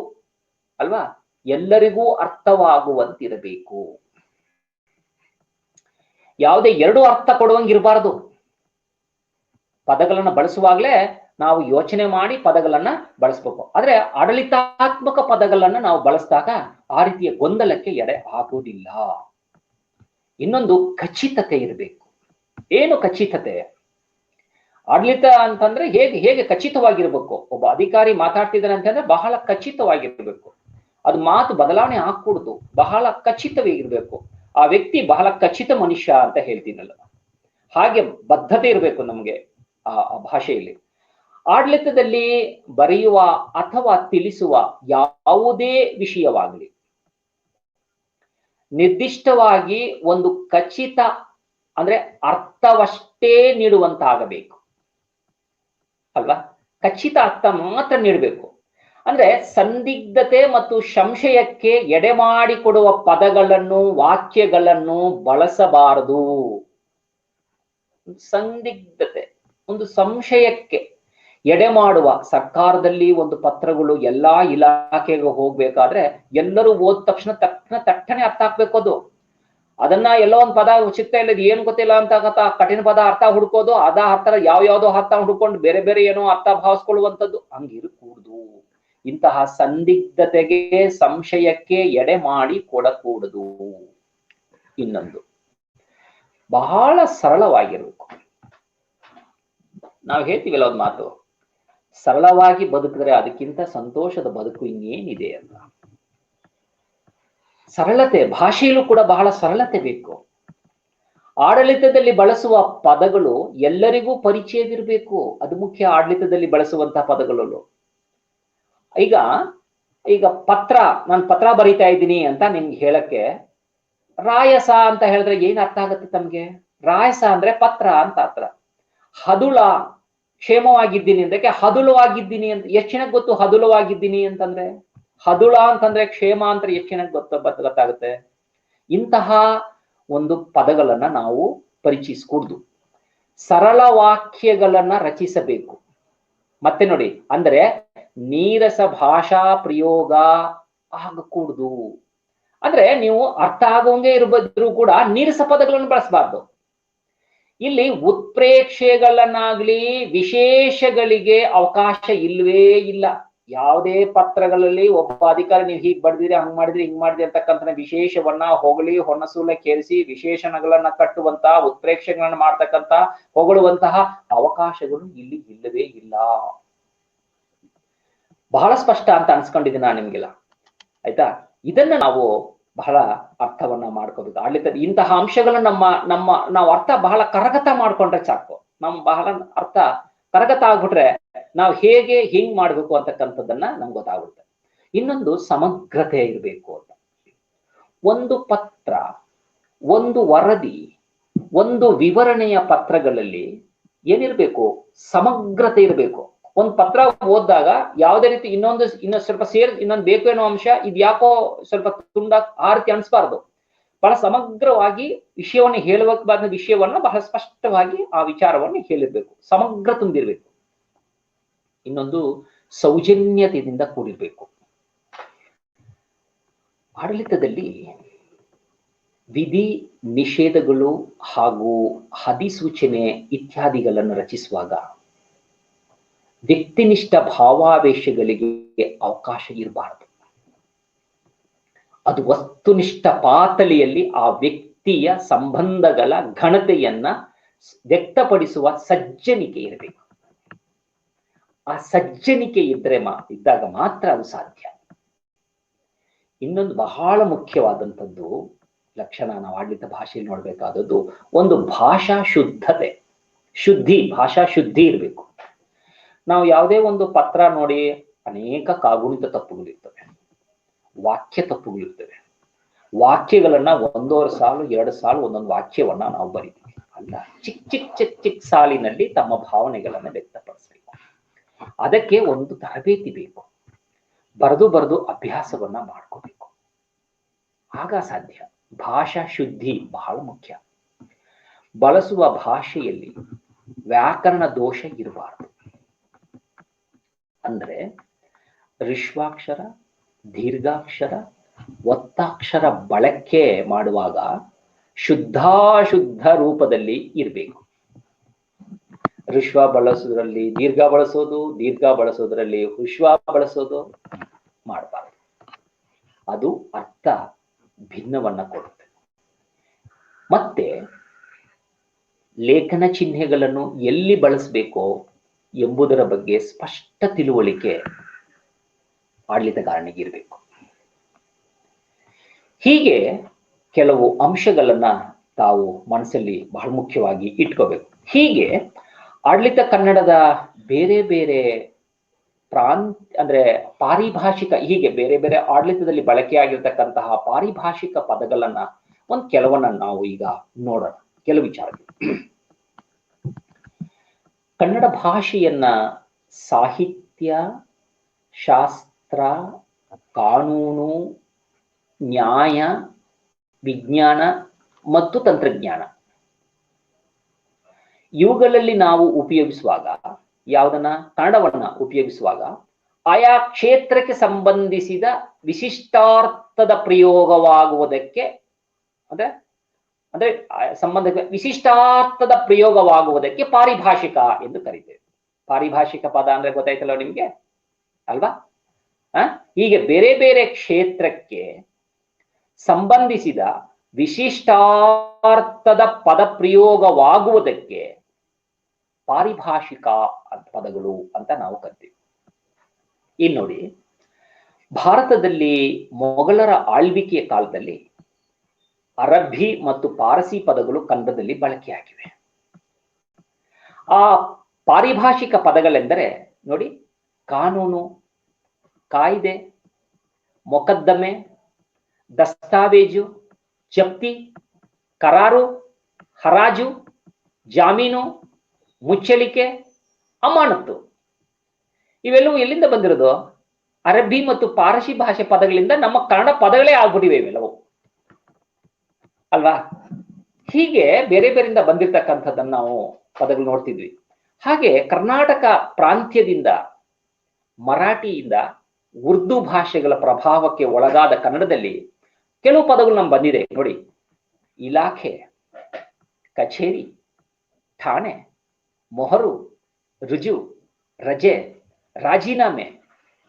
ಅಲ್ವಾ, ಎಲ್ಲರಿಗೂ ಅರ್ಥವಾಗುವಂತಿರಬೇಕು. ಯಾವುದೇ ಎರಡು ಅರ್ಥ ಕೊಡುವಂಗಿರಬಾರದು. ಪದಗಳನ್ನ ಬಳಸುವಾಗಲೇ ನಾವು ಯೋಚನೆ ಮಾಡಿ ಪದಗಳನ್ನ ಬಳಸ್ಬೇಕು. ಆದ್ರೆ ಆಡಳಿತಾತ್ಮಕ ಪದಗಳನ್ನ ನಾವು ಬಳಸಿದಾಗ ಆ ರೀತಿಯ ಗೊಂದಲಕ್ಕೆ ಎಡೆ ಆಗುವುದಿಲ್ಲ. ಇನ್ನೊಂದು ಖಚಿತತೆ ಇರಬೇಕು. ಏನು ಖಚಿತತೆ? ಆಡಳಿತ ಅಂತಂದ್ರೆ ಹೇಗೆ ಖಚಿತವಾಗಿರ್ಬೇಕು. ಒಬ್ಬ ಅಧಿಕಾರಿ ಮಾತಾಡ್ತಿದ್ದಾನೆ ಅಂತಂದ್ರೆ ಬಹಳ ಖಚಿತವಾಗಿರ್ಬೇಕು. ಅದು ಮಾತು ಬದಲಾವಣೆ ಆಗ್ಕೂಡ್ದು, ಬಹಳ ಖಚಿತವಾಗಿರ್ಬೇಕು. ಆ ವ್ಯಕ್ತಿ ಬಹಳ ಖಚಿತ ಮನುಷ್ಯ ಅಂತ ಹೇಳ್ತೀನಲ್ಲ, ಹಾಗೆ ಬದ್ಧತೆ ಇರಬೇಕು ನಮ್ಗೆ ಆ ಭಾಷೆಯಲ್ಲಿ. ಆಡಳಿತದಲ್ಲಿ ಬರೆಯುವ ಅಥವಾ ತಿಳಿಸುವ ಯಾವುದೇ ವಿಷಯವಾಗಲಿ ನಿರ್ದಿಷ್ಟವಾಗಿ ಒಂದು ಖಚಿತ ಅಂದ್ರೆ ಅರ್ಥವಷ್ಟೇ ನೀಡುವಂತಾಗಬೇಕು, ಅಲ್ವಾ? ಖಚಿತ ಅರ್ಥ ಮಾತ್ರ ನೀಡಬೇಕು. ಅಂದ್ರೆ ಸಂದಿಗ್ಧತೆ ಮತ್ತು ಸಂಶಯಕ್ಕೆ ಎಡೆ ಮಾಡಿಕೊಡುವ ಪದಗಳನ್ನು, ವಾಕ್ಯಗಳನ್ನು ಬಳಸಬಾರದು. ಸಂದಿಗ್ಧತೆ, ಒಂದು ಸಂಶಯಕ್ಕೆ ಎಡೆ ಮಾಡುವ ಸರ್ಕಾರದಲ್ಲಿ ಒಂದು ಪತ್ರಗಳು ಎಲ್ಲಾ ಇಲಾಖೆಗೆ ಹೋಗ್ಬೇಕಾದ್ರೆ ಎಲ್ಲರೂ ಓದ ತಕ್ಷಣ ತಟ್ಟನೆ ಅರ್ಥ ಆಗ್ಬೇಕು. ಅದನ್ನ ಎಲ್ಲೋ ಒಂದು ಪದ ಸಿಗ್ತಾ ಇಲ್ಲ, ಏನ್ ಗೊತ್ತಿಲ್ಲ ಅಂತ ಕಠಿಣ ಪದ ಅರ್ಥ ಹುಡ್ಕೋದು, ಅರ್ಥ ಯಾವ್ಯಾವ್ದೋ ಅರ್ಥ ಹುಡ್ಕೊಂಡು ಬೇರೆ ಬೇರೆ ಏನೋ ಅರ್ಥ ಭಾವಿಸ್ಕೊಳ್ಳುವಂಥದ್ದು ಹಂಗಿರಕೂಡುದು. ಇಂತಹ ಸಂದಿಗ್ಧತೆಗೆ ಸಂಶಯಕ್ಕೆ ಎಡೆ ಮಾಡಿ ಕೊಡಕೂಡದು. ಇನ್ನೊಂದು ಬಹಳ ಸರಳವಾಗಿರ್ಬೇಕು. ನಾವು ಹೇಳ್ತೀವಲ್ಲ ಒಂದು ಮಾತು, ಸರಳವಾಗಿ ಬದುಕಿದ್ರೆ ಅದಕ್ಕಿಂತ ಸಂತೋಷದ ಬದುಕು ಇನ್ನೇನಿದೆ ಅಂತ. ಸರಳತೆ, ಭಾಷೆಯಲ್ಲೂ ಕೂಡ ಬಹಳ ಸರಳತೆ ಬೇಕು. ಆಡಳಿತದಲ್ಲಿ ಬಳಸುವ ಪದಗಳು ಎಲ್ಲರಿಗೂ ಪರಿಚಯವಿರಬೇಕು, ಅದು ಮುಖ್ಯ. ಆಡಳಿತದಲ್ಲಿ ಬಳಸುವಂತಹ ಪದಗಳಲ್ಲೂ ಈಗ ಪತ್ರ, ನಾನು ಪತ್ರ ಬರೀತಾ ಇದ್ದೀನಿ ಅಂತ ನಿಮ್ಗೆ ಹೇಳಕ್ಕೆ ರಾಯಸ ಅಂತ ಹೇಳಿದ್ರೆ ಏನ್ ಅರ್ಥ ಆಗುತ್ತೆ ತಮ್ಗೆ? ರಾಯಸ ಅಂದ್ರೆ ಪತ್ರ ಅಂತ ಅರ್ಥ. ಹದುಳ, ಕ್ಷೇಮವಾಗಿದ್ದೀನಿ ಅಂದಕ್ಕೆ ಹದುಳವಾಗಿದ್ದೀನಿ ಅಂತ ಎಷ್ಟು ಜನಕ್ಕೆ ಗೊತ್ತು? ಹದುಳವಾಗಿದ್ದೀನಿ ಅಂತಂದ್ರೆ, ಹದುಳ ಅಂತಂದ್ರೆ ಕ್ಷೇಮ ಅಂತ ಎಷ್ಟು ಜನಕ್ಕೆ ಗೊತ್ತಾಗುತ್ತೆ? ಇಂತಹ ಒಂದು ಪದಗಳನ್ನ ನಾವು ಪರಿಚಯಿಸ್ಕೂಡ್ದು. ಸರಳ ವಾಕ್ಯಗಳನ್ನ ರಚಿಸಬೇಕು. ಮತ್ತೆ ನೋಡಿ, ಅಂದ್ರೆ ನೀರಸ ಭಾಷಾ ಪ್ರಯೋಗ ಆಗಕೂಡ್ದು. ಅಂದ್ರೆ ನೀವು ಅರ್ಥ ಆಗೋಂಗೆ ಇರಬದ್ರು ಕೂಡ ನೀರಸ ಪದಗಳನ್ನು ಬಳಸಬಾರ್ದು. ಇಲ್ಲಿ ಉತ್ಪ್ರೇಕ್ಷೆಗಳನ್ನಾಗ್ಲಿ ವಿಶೇಷಗಳಿಗೆ ಅವಕಾಶ ಇಲ್ವೇ ಇಲ್ಲ. ಯಾವುದೇ ಪತ್ರಗಳಲ್ಲಿ ಒಬ್ಬ ಅಧಿಕಾರಿ ನೀವು ಹೀಗ್ ಬಡ್ದಿರಿ, ಹಂಗ್ ಮಾಡಿದ್ರಿ, ಹಿಂಗ್ ಮಾಡಿದ್ರಿ ಅಂತಕ್ಕಂಥ ವಿಶೇಷವನ್ನ ಹೊಗಳಿ ಹೊಣಸೂಲ ಕೇರಿಸಿ ವಿಶೇಷಣಗಳನ್ನ ಕಟ್ಟುವಂತಹ, ಉತ್ಪ್ರೇಕ್ಷೆಗಳನ್ನ ಮಾಡ್ತಕ್ಕಂಥ, ಹೊಗಳುವಂತಹ ಅವಕಾಶಗಳು ಇಲ್ಲಿ ಇಲ್ಲವೇ ಇಲ್ಲ. ಬಹಳ ಸ್ಪಷ್ಟ ಅಂತ ಅನ್ಸ್ಕೊಂಡಿದ್ದೀನಿ ನಾನು ನಿಮ್ಗೆಲ್ಲ, ಆಯ್ತಾ? ಇದನ್ನ ನಾವು ಬಹಳ ಅರ್ಥವನ್ನ ಮಾಡ್ಕೋಬೇಕು. ಆಡಳಿತದ ಇಂತಹ ಅಂಶಗಳನ್ನ ನಾವು ಅರ್ಥ ಬಹಳ ಕರಗತ ಮಾಡ್ಕೊಂಡ್ರೆ ಸಾಕು. ಬಹಳ ಅರ್ಥ ಕರಗತ ಆಗ್ಬಿಟ್ರೆ ನಾವು ಹೇಗೆ ಹಿಂಗ್ ಮಾಡ್ಬೇಕು ಅಂತಕ್ಕಂಥದ್ದನ್ನ ನಮ್ಗೆ ಗೊತ್ತಾಗುತ್ತೆ. ಇನ್ನೊಂದು ಸಮಗ್ರತೆ ಇರಬೇಕು ಅಂತ. ಒಂದು ಪತ್ರ, ಒಂದು ವರದಿ, ಒಂದು ವಿವರಣೆಯ ಪತ್ರಗಳಲ್ಲಿ ಏನಿರ್ಬೇಕು? ಸಮಗ್ರತೆ ಇರಬೇಕು. ಒಂದು ಪತ್ರ ಓದಿದಾಗ ಯಾವುದೇ ರೀತಿ ಇನ್ನೊಂದು ಸ್ವಲ್ಪ ಇನ್ನೊಂದು ಬೇಕು ಏನೋ ಅಂಶ ಇದ್ಯಾಕೋ ಸ್ವಲ್ಪ ತುಂಡ ಆ ರೀತಿ ಅನ್ಸ್ಬಾರ್ದು. ಬಹಳ ಸಮಗ್ರವಾಗಿ ವಿಷಯವನ್ನು ಹೇಳುವ ವಿಷಯವನ್ನ ಬಹಳ ಸ್ಪಷ್ಟವಾಗಿ ಆ ವಿಚಾರವನ್ನು ಹೇಳಿರ್ಬೇಕು. ಸಮಗ್ರ ತುಂಬಿರ್ಬೇಕು. ಇನ್ನೊಂದು ಸೌಜನ್ಯತೆಯಿಂದ ಕೂಡಿರ್ಬೇಕು. ಆಡಳಿತದಲ್ಲಿ ವಿಧಿ ನಿಷೇಧಗಳು ಹಾಗೂ ಅಧಿಸೂಚನೆ ಇತ್ಯಾದಿಗಳನ್ನು ರಚಿಸುವಾಗ ವ್ಯಕ್ತಿನಿಷ್ಠ ಭಾವಾವೇಶಗಳಿಗೆ ಅವಕಾಶ ಇರಬಾರದು. ಅದು ವಸ್ತುನಿಷ್ಠ ಪಾತಳಿಯಲ್ಲಿ ಆ ವ್ಯಕ್ತಿಯ ಸಂಬಂಧಗಳ ಘನತೆಯನ್ನ ವ್ಯಕ್ತಪಡಿಸುವ ಸಜ್ಜನಿಕೆ ಇರಬೇಕು. ಆ ಸಜ್ಜನಿಕೆ ಇದ್ದಾಗ ಮಾತ್ರ ಅದು ಸಾಧ್ಯ. ಇನ್ನೊಂದು ಬಹಳ ಮುಖ್ಯವಾದಂಥದ್ದು ಲಕ್ಷಣ ನಾವು ಆಡಳಿತ ಭಾಷೆಯಲ್ಲಿ ನೋಡ್ಬೇಕಾದದ್ದು ಒಂದು ಭಾಷಾ ಶುದ್ಧತೆ, ಭಾಷಾ ಶುದ್ಧಿ ಇರಬೇಕು. ನಾವು ಯಾವುದೇ ಒಂದು ಪತ್ರ ನೋಡಿ ಅನೇಕ ಕಾಗುಣಿತ ತಪ್ಪುಗಳಿರ್ತವೆ, ವಾಕ್ಯ ತಪ್ಪುಗಳಿರ್ತವೆ. ವಾಕ್ಯಗಳನ್ನ 1.5 ಸಾಲು 2 ಸಾಲು ಒಂದೊಂದು ವಾಕ್ಯವನ್ನ ನಾವು ಬರೀತೀವಿ. ಅಲ್ಲ, ಚಿಕ್ಕ ಸಾಲಿನಲ್ಲಿ ತಮ್ಮ ಭಾವನೆಗಳನ್ನ ವ್ಯಕ್ತಪಡಿಸಬೇಕು. ಅದಕ್ಕೆ ಒಂದು ತರಬೇತಿ ಬೇಕು. ಬರೆದು ಅಭ್ಯಾಸವನ್ನ ಮಾಡ್ಕೋಬೇಕು. ಆಗ ಸಾಧ್ಯ. ಭಾಷಾ ಶುದ್ಧಿ ಬಹಳ ಮುಖ್ಯ. ಬಳಸುವ ಭಾಷೆಯಲ್ಲಿ ವ್ಯಾಕರಣ ದೋಷ ಇರಬಾರದು. ಅಂದ್ರೆ ರಿಶ್ವಾಕ್ಷರ, ದೀರ್ಘಾಕ್ಷರ, ಒತ್ತಾಕ್ಷರ ಬಳಕೆ ಮಾಡುವಾಗ ಶುದ್ಧಾಶುದ್ಧ ರೂಪದಲ್ಲಿ ಇರಬೇಕು. ಋಶ್ವ ಬಳಸೋದ್ರಲ್ಲಿ ದೀರ್ಘ ಬಳಸೋದು, ದೀರ್ಘ ಬಳಸೋದ್ರಲ್ಲಿ ಹುಶ್ವ ಬಳಸೋದು ಮಾಡಬಾರ್ದು. ಅದು ಅರ್ಥ ಭಿನ್ನವನ್ನ ಕೊಡುತ್ತೆ. ಮತ್ತೆ ಲೇಖನ ಚಿಹ್ನೆಗಳನ್ನು ಎಲ್ಲಿ ಬಳಸಬೇಕೋ ಎಂಬುದರ ಬಗ್ಗೆ ಸ್ಪಷ್ಟ ತಿಳುವಳಿಕೆ ಆಡಳಿತಗಾರನಿಗೆ ಇರಬೇಕು. ಹೀಗೆ ಕೆಲವು ಅಂಶಗಳನ್ನ ತಾವು ಮನಸ್ಸಲ್ಲಿ ಬಹಳ ಮುಖ್ಯವಾಗಿ ಇಟ್ಕೋಬೇಕು. ಹೀಗೆ ಆಡಳಿತ ಕನ್ನಡದ ಬೇರೆ ಬೇರೆ ಅಂದ್ರೆ ಪಾರಿಭಾಷಿಕ, ಹೀಗೆ ಬೇರೆ ಬೇರೆ ಆಡಳಿತದಲ್ಲಿ ಬಳಕೆಯಾಗಿರ್ತಕ್ಕಂತಹ ಪಾರಿಭಾಷಿಕ ಪದಗಳನ್ನ ಕೆಲವನ್ನ ನಾವು ಈಗ ನೋಡೋಣ. ಕೆಲವು ವಿಚಾರಗಳು. ಕನ್ನಡ ಭಾಷೆಯನ್ನ ಸಾಹಿತ್ಯ, ಶಾಸ್ತ್ರ, ಕಾನೂನು, ನ್ಯಾಯ, ವಿಜ್ಞಾನ ಮತ್ತು ತಂತ್ರಜ್ಞಾನ ಇವುಗಳಲ್ಲಿ ನಾವು ಉಪಯೋಗಿಸುವಾಗ ಯಾವುದನ್ನ ಕನ್ನಡವನ್ನ ಉಪಯೋಗಿಸುವಾಗ ಆಯಾ ಕ್ಷೇತ್ರಕ್ಕೆ ಸಂಬಂಧಿಸಿದ ವಿಶಿಷ್ಟಾರ್ಥದ ಪ್ರಯೋಗವಾಗುವುದಕ್ಕೆ ಅಂದ್ರೆ ಅಂದ್ರೆ ವಿಶಿಷ್ಟಾರ್ಥದ ಪ್ರಯೋಗವಾಗುವುದಕ್ಕೆ ಪಾರಿಭಾಷಿಕ ಎಂದು ಕರೀತೇವೆ. ಪಾರಿಭಾಷಿಕ ಪದ ಅಂದ್ರೆ ಗೊತ್ತಾಯ್ತಲ್ಲ ನಿಮ್ಗೆ ಅಲ್ವಾ? ಹೀಗೆ ಬೇರೆ ಬೇರೆ ಕ್ಷೇತ್ರಕ್ಕೆ ಸಂಬಂಧಿಸಿದ ವಿಶಿಷ್ಟಾರ್ಥದ ಪದ ಪ್ರಯೋಗವಾಗುವುದಕ್ಕೆ ಪಾರಿಭಾಷಿಕ ಪದಗಳು ಅಂತ ನಾವು ಕರಿತೀವಿ. ಇನ್ನು ನೋಡಿ, ಭಾರತದಲ್ಲಿ ಮೊಘಲರ ಆಳ್ವಿಕೆಯ ಕಾಲದಲ್ಲಿ ಅರಬ್ಬಿ ಮತ್ತು ಪಾರಸಿ ಪದಗಳು ಕನ್ನಡದಲ್ಲಿ ಬಳಕೆಯಾಗಿವೆ. ಆ ಪಾರಿಭಾಷಿಕ ಪದಗಳೆಂದರೆ ನೋಡಿ, ಕಾನೂನು, ಕಾಯ್ದೆ, ಮೊಕದ್ದಮೆ, ದಸ್ತಾವೇಜು, ಜಪ್ತಿ, ಕರಾರು, ಹರಾಜು, ಜಾಮೀನು, ಮುಚ್ಚಳಿಕೆ, ಅಮಾನತ್ತು. ಇವೆಲ್ಲವೂ ಎಲ್ಲಿಂದ ಬಂದಿರೋದು? ಅರಬ್ಬಿ ಮತ್ತು ಪಾರಸಿ ಭಾಷೆ ಪದಗಳಿಂದ ನಮ್ಮ ಕನ್ನಡ ಪದಗಳೇ ಆಗ್ಬಿಟ್ಟಿವೆ ಇವೆಲ್ಲವೂ ಅಲ್ವಾ? ಹೀಗೆ ಬೇರೆ ಬೇರೆಯಿಂದ ಬಂದಿರತಕ್ಕಂಥದ್ದನ್ನು ನಾವು ಪದಗಳು ನೋಡ್ತಿದ್ವಿ. ಹಾಗೆ ಕರ್ನಾಟಕ ಪ್ರಾಂತ್ಯದಿಂದ, ಮರಾಠಿಯಿಂದ ಉರ್ದು ಭಾಷೆಗಳ ಪ್ರಭಾವಕ್ಕೆ ಒಳಗಾದ ಕನ್ನಡದಲ್ಲಿ ಕೆಲವು ಪದಗಳು ನಮ್ಗೆ ಬಂದಿದೆ ನೋಡಿ. ಇಲಾಖೆ, ಕಚೇರಿ, ಠಾಣೆ, ಮೊಹರು, ರುಜು, ರಜೆ, ರಾಜೀನಾಮೆ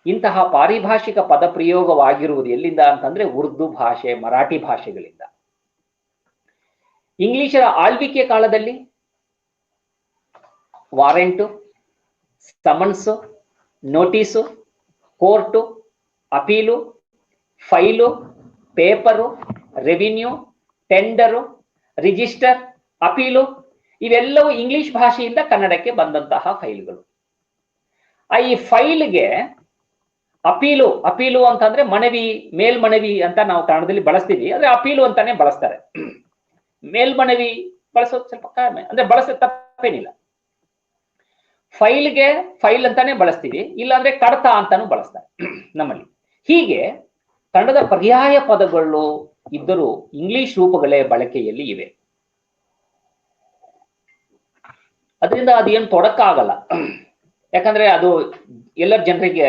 ಇಂತಹ ಪಾರಿಭಾಷಿಕ ಪದ ಪ್ರಯೋಗವಾಗಿರುವುದು ಎಲ್ಲಿಂದ ಅಂತಂದ್ರೆ ಉರ್ದು ಭಾಷೆ, ಮರಾಠಿ ಭಾಷೆಗಳಿಂದ. ಇಂಗ್ಲಿಷರ ಆಳ್ವಿಕೆ ಕಾಲದಲ್ಲಿ warrant, summons, notice, court, ಅಪೀಲು, file, paper, revenue, tender, register, ಅಪೀಲು ಇವೆಲ್ಲವೂ ಇಂಗ್ಲಿಷ್ ಭಾಷೆಯಿಂದ ಕನ್ನಡಕ್ಕೆ ಬಂದಂತಹ ಫೈಲ್ಗಳು. ಈ ಫೈಲ್ಗೆ ಅಪೀಲು ಅಂತಂದ್ರೆ ಮನವಿ, ಮೇಲ್ಮನವಿ ಅಂತ ನಾವು ಕನ್ನಡದಲ್ಲಿ ಬಳಸ್ತೀವಿ. ಆದ್ರೆ ಅಪೀಲು ಅಂತಾನೆ ಬಳಸ್ತಾರೆ. ಮೇಲ್ಮನವಿ ಬಳಸೋದು ಸ್ವಲ್ಪ ಕಡಿಮೆ, ಅಂದ್ರೆ ಬಳಸೋ ತಪ್ಪೇನಿಲ್ಲ. ಫೈಲ್ಗೆ ಫೈಲ್ ಅಂತಾನೆ ಬಳಸ್ತೀವಿ, ಇಲ್ಲಾಂದ್ರೆ ಕಡತ ಅಂತಾನು ಬಳಸ್ತಾರೆ ನಮ್ಮಲ್ಲಿ. ಹೀಗೆ ಕನ್ನಡದ ಪರ್ಯಾಯ ಪದಗಳು ಇದ್ದರೂ ಇಂಗ್ಲಿಷ್ ರೂಪಗಳೇ ಬಳಕೆಯಲ್ಲಿ ಇವೆ. ಅದರಿಂದ ಅದೇನು ತೊಡಕಾಗಲ್ಲ, ಯಾಕಂದ್ರೆ ಅದು ಎಲ್ಲರ ಜನರಿಗೆ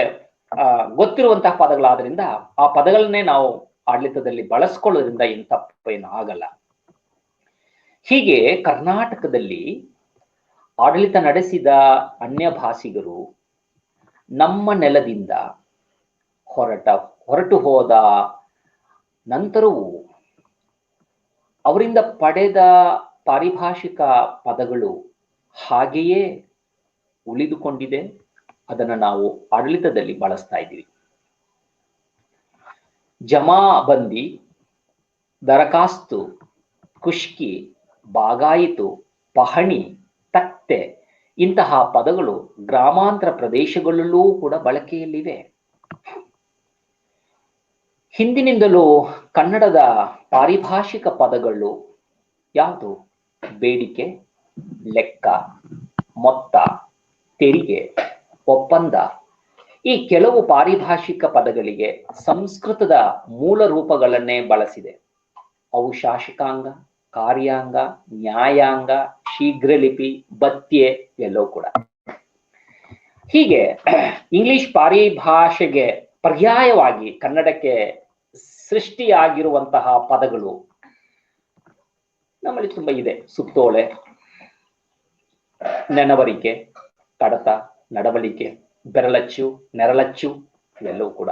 ಗೊತ್ತಿರುವಂತಹ ಪದಗಳಾದ್ರಿಂದ ಆ ಪದಗಳನ್ನೇ ನಾವು ಆಡಳಿತದಲ್ಲಿ ಬಳಸ್ಕೊಳ್ಳೋದ್ರಿಂದ ಏನು ತಪ್ಪೇನು ಆಗಲ್ಲ. ಹೀಗೆ ಕರ್ನಾಟಕದಲ್ಲಿ ಆಡಳಿತ ನಡೆಸಿದ ಅನ್ಯ ಭಾಷಿಗರು ನಮ್ಮ ನೆಲದಿಂದ ಹೊರಟು ಹೋದ ನಂತರವೂ ಅವರಿಂದ ಪಡೆದ ಪಾರಿಭಾಷಿಕ ಪದಗಳು ಹಾಗೆಯೇ ಉಳಿದುಕೊಂಡಿದೆ. ಅದನ್ನು ನಾವು ಆಡಳಿತದಲ್ಲಿ ಬಳಸ್ತಾ ಇದ್ದೀವಿ. ಜಮಾಬಂದಿ, ದರಖಾಸ್ತು, ಕುಷ್ಕಿ, ಬಾಗಾಯಿತು, ಪಹಣಿ, ತಕ್ತೆ ಇಂತಹ ಪದಗಳು ಗ್ರಾಮಾಂತರ ಪ್ರದೇಶಗಳಲ್ಲೂ ಕೂಡ ಬಳಕೆಯಲ್ಲಿವೆ. ಹಿಂದಿನಿಂದಲೂ ಕನ್ನಡದ ಪಾರಿಭಾಷಿಕ ಪದಗಳು ಯಾವುದು? ಬೇಡಿಕೆ, ಲೆಕ್ಕ, ಮೊತ್ತ, ತೆರಿಗೆ, ಒಪ್ಪಂದ. ಈ ಕೆಲವು ಪಾರಿಭಾಷಿಕ ಪದಗಳಿಗೆ ಸಂಸ್ಕೃತದ ಮೂಲ ರೂಪಗಳನ್ನೇ ಬಳಸಿದೆ. ಅವು ಶಾಸಕಾಂಗ, ಕಾರ್ಯಾಂಗ, ನ್ಯಾಯಾಂಗ, ಶೀಘ್ರಲಿಪಿ, ಭತ್ಯೆ ಎಲ್ಲವೂ ಕೂಡ. ಹೀಗೆ ಇಂಗ್ಲಿಷ್ ಪಾರಿಭಾಷೆಗೆ ಪರ್ಯಾಯವಾಗಿ ಕನ್ನಡಕ್ಕೆ ಸೃಷ್ಟಿಯಾಗಿರುವಂತಹ ಪದಗಳು ನಮ್ಮಲ್ಲಿ ತುಂಬಾ ಇದೆ. ಸುತ್ತೋಲೆ, ನೆನವರಿಕೆ, ಕಡತ, ನಡವಳಿಕೆ, ಬೆರಳಚ್ಚು, ನೆರಳಚ್ಚು ಇವೆಲ್ಲವೂ ಕೂಡ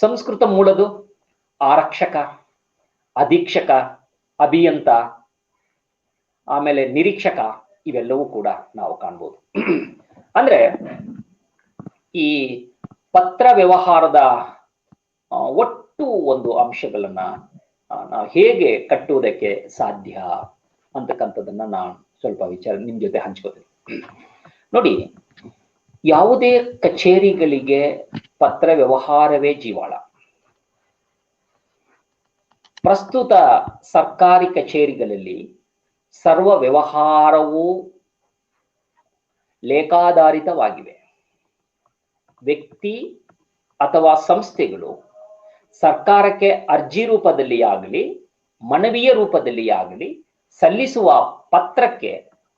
ಸಂಸ್ಕೃತ ಮೂಲದು. ಆರಕ್ಷಕ, ಅಧೀಕ್ಷಕ, ಅಭಿಯಂತ, ಆಮೇಲೆ ನಿರೀಕ್ಷಕ ಇವೆಲ್ಲವೂ ಕೂಡ ನಾವು ಕಾಣ್ಬೋದು. ಅಂದ್ರೆ ಈ ಪತ್ರ ವ್ಯವಹಾರದ ಒಟ್ಟು ಒಂದು ಅಂಶಗಳನ್ನ ನಾವು ಹೇಗೆ ಕಟ್ಟುವುದಕ್ಕೆ ಸಾಧ್ಯ ಅಂತಕ್ಕಂಥದ್ದನ್ನ ನಾನು ಸ್ವಲ್ಪ ವಿಚಾರ ನಿಮ್ ಜೊತೆ ಹಂಚ್ಕೋತೀನಿ. ನೋಡಿ, ಯಾವುದೇ ಕಚೇರಿಗಳಿಗೆ ಪತ್ರ ವ್ಯವಹಾರವೇ ಜೀವಾಳ. ಪ್ರಸ್ತುತ ಸರ್ಕಾರಿ ಕಚೇರಿಗಳಲ್ಲಿ ಸರ್ವ ವ್ಯವಹಾರವೂ ಲೇಖಾಧಾರಿತವಾಗಿವೆ. ವ್ಯಕ್ತಿ ಅಥವಾ ಸಂಸ್ಥೆಗಳು ಸರ್ಕಾರಕ್ಕೆ ಅರ್ಜಿ ರೂಪದಲ್ಲಿ ಆಗಲಿ, ಮನವಿಯ ರೂಪದಲ್ಲಿ ಆಗಲಿ ಸಲ್ಲಿಸುವ ಪತ್ರಕ್ಕೆ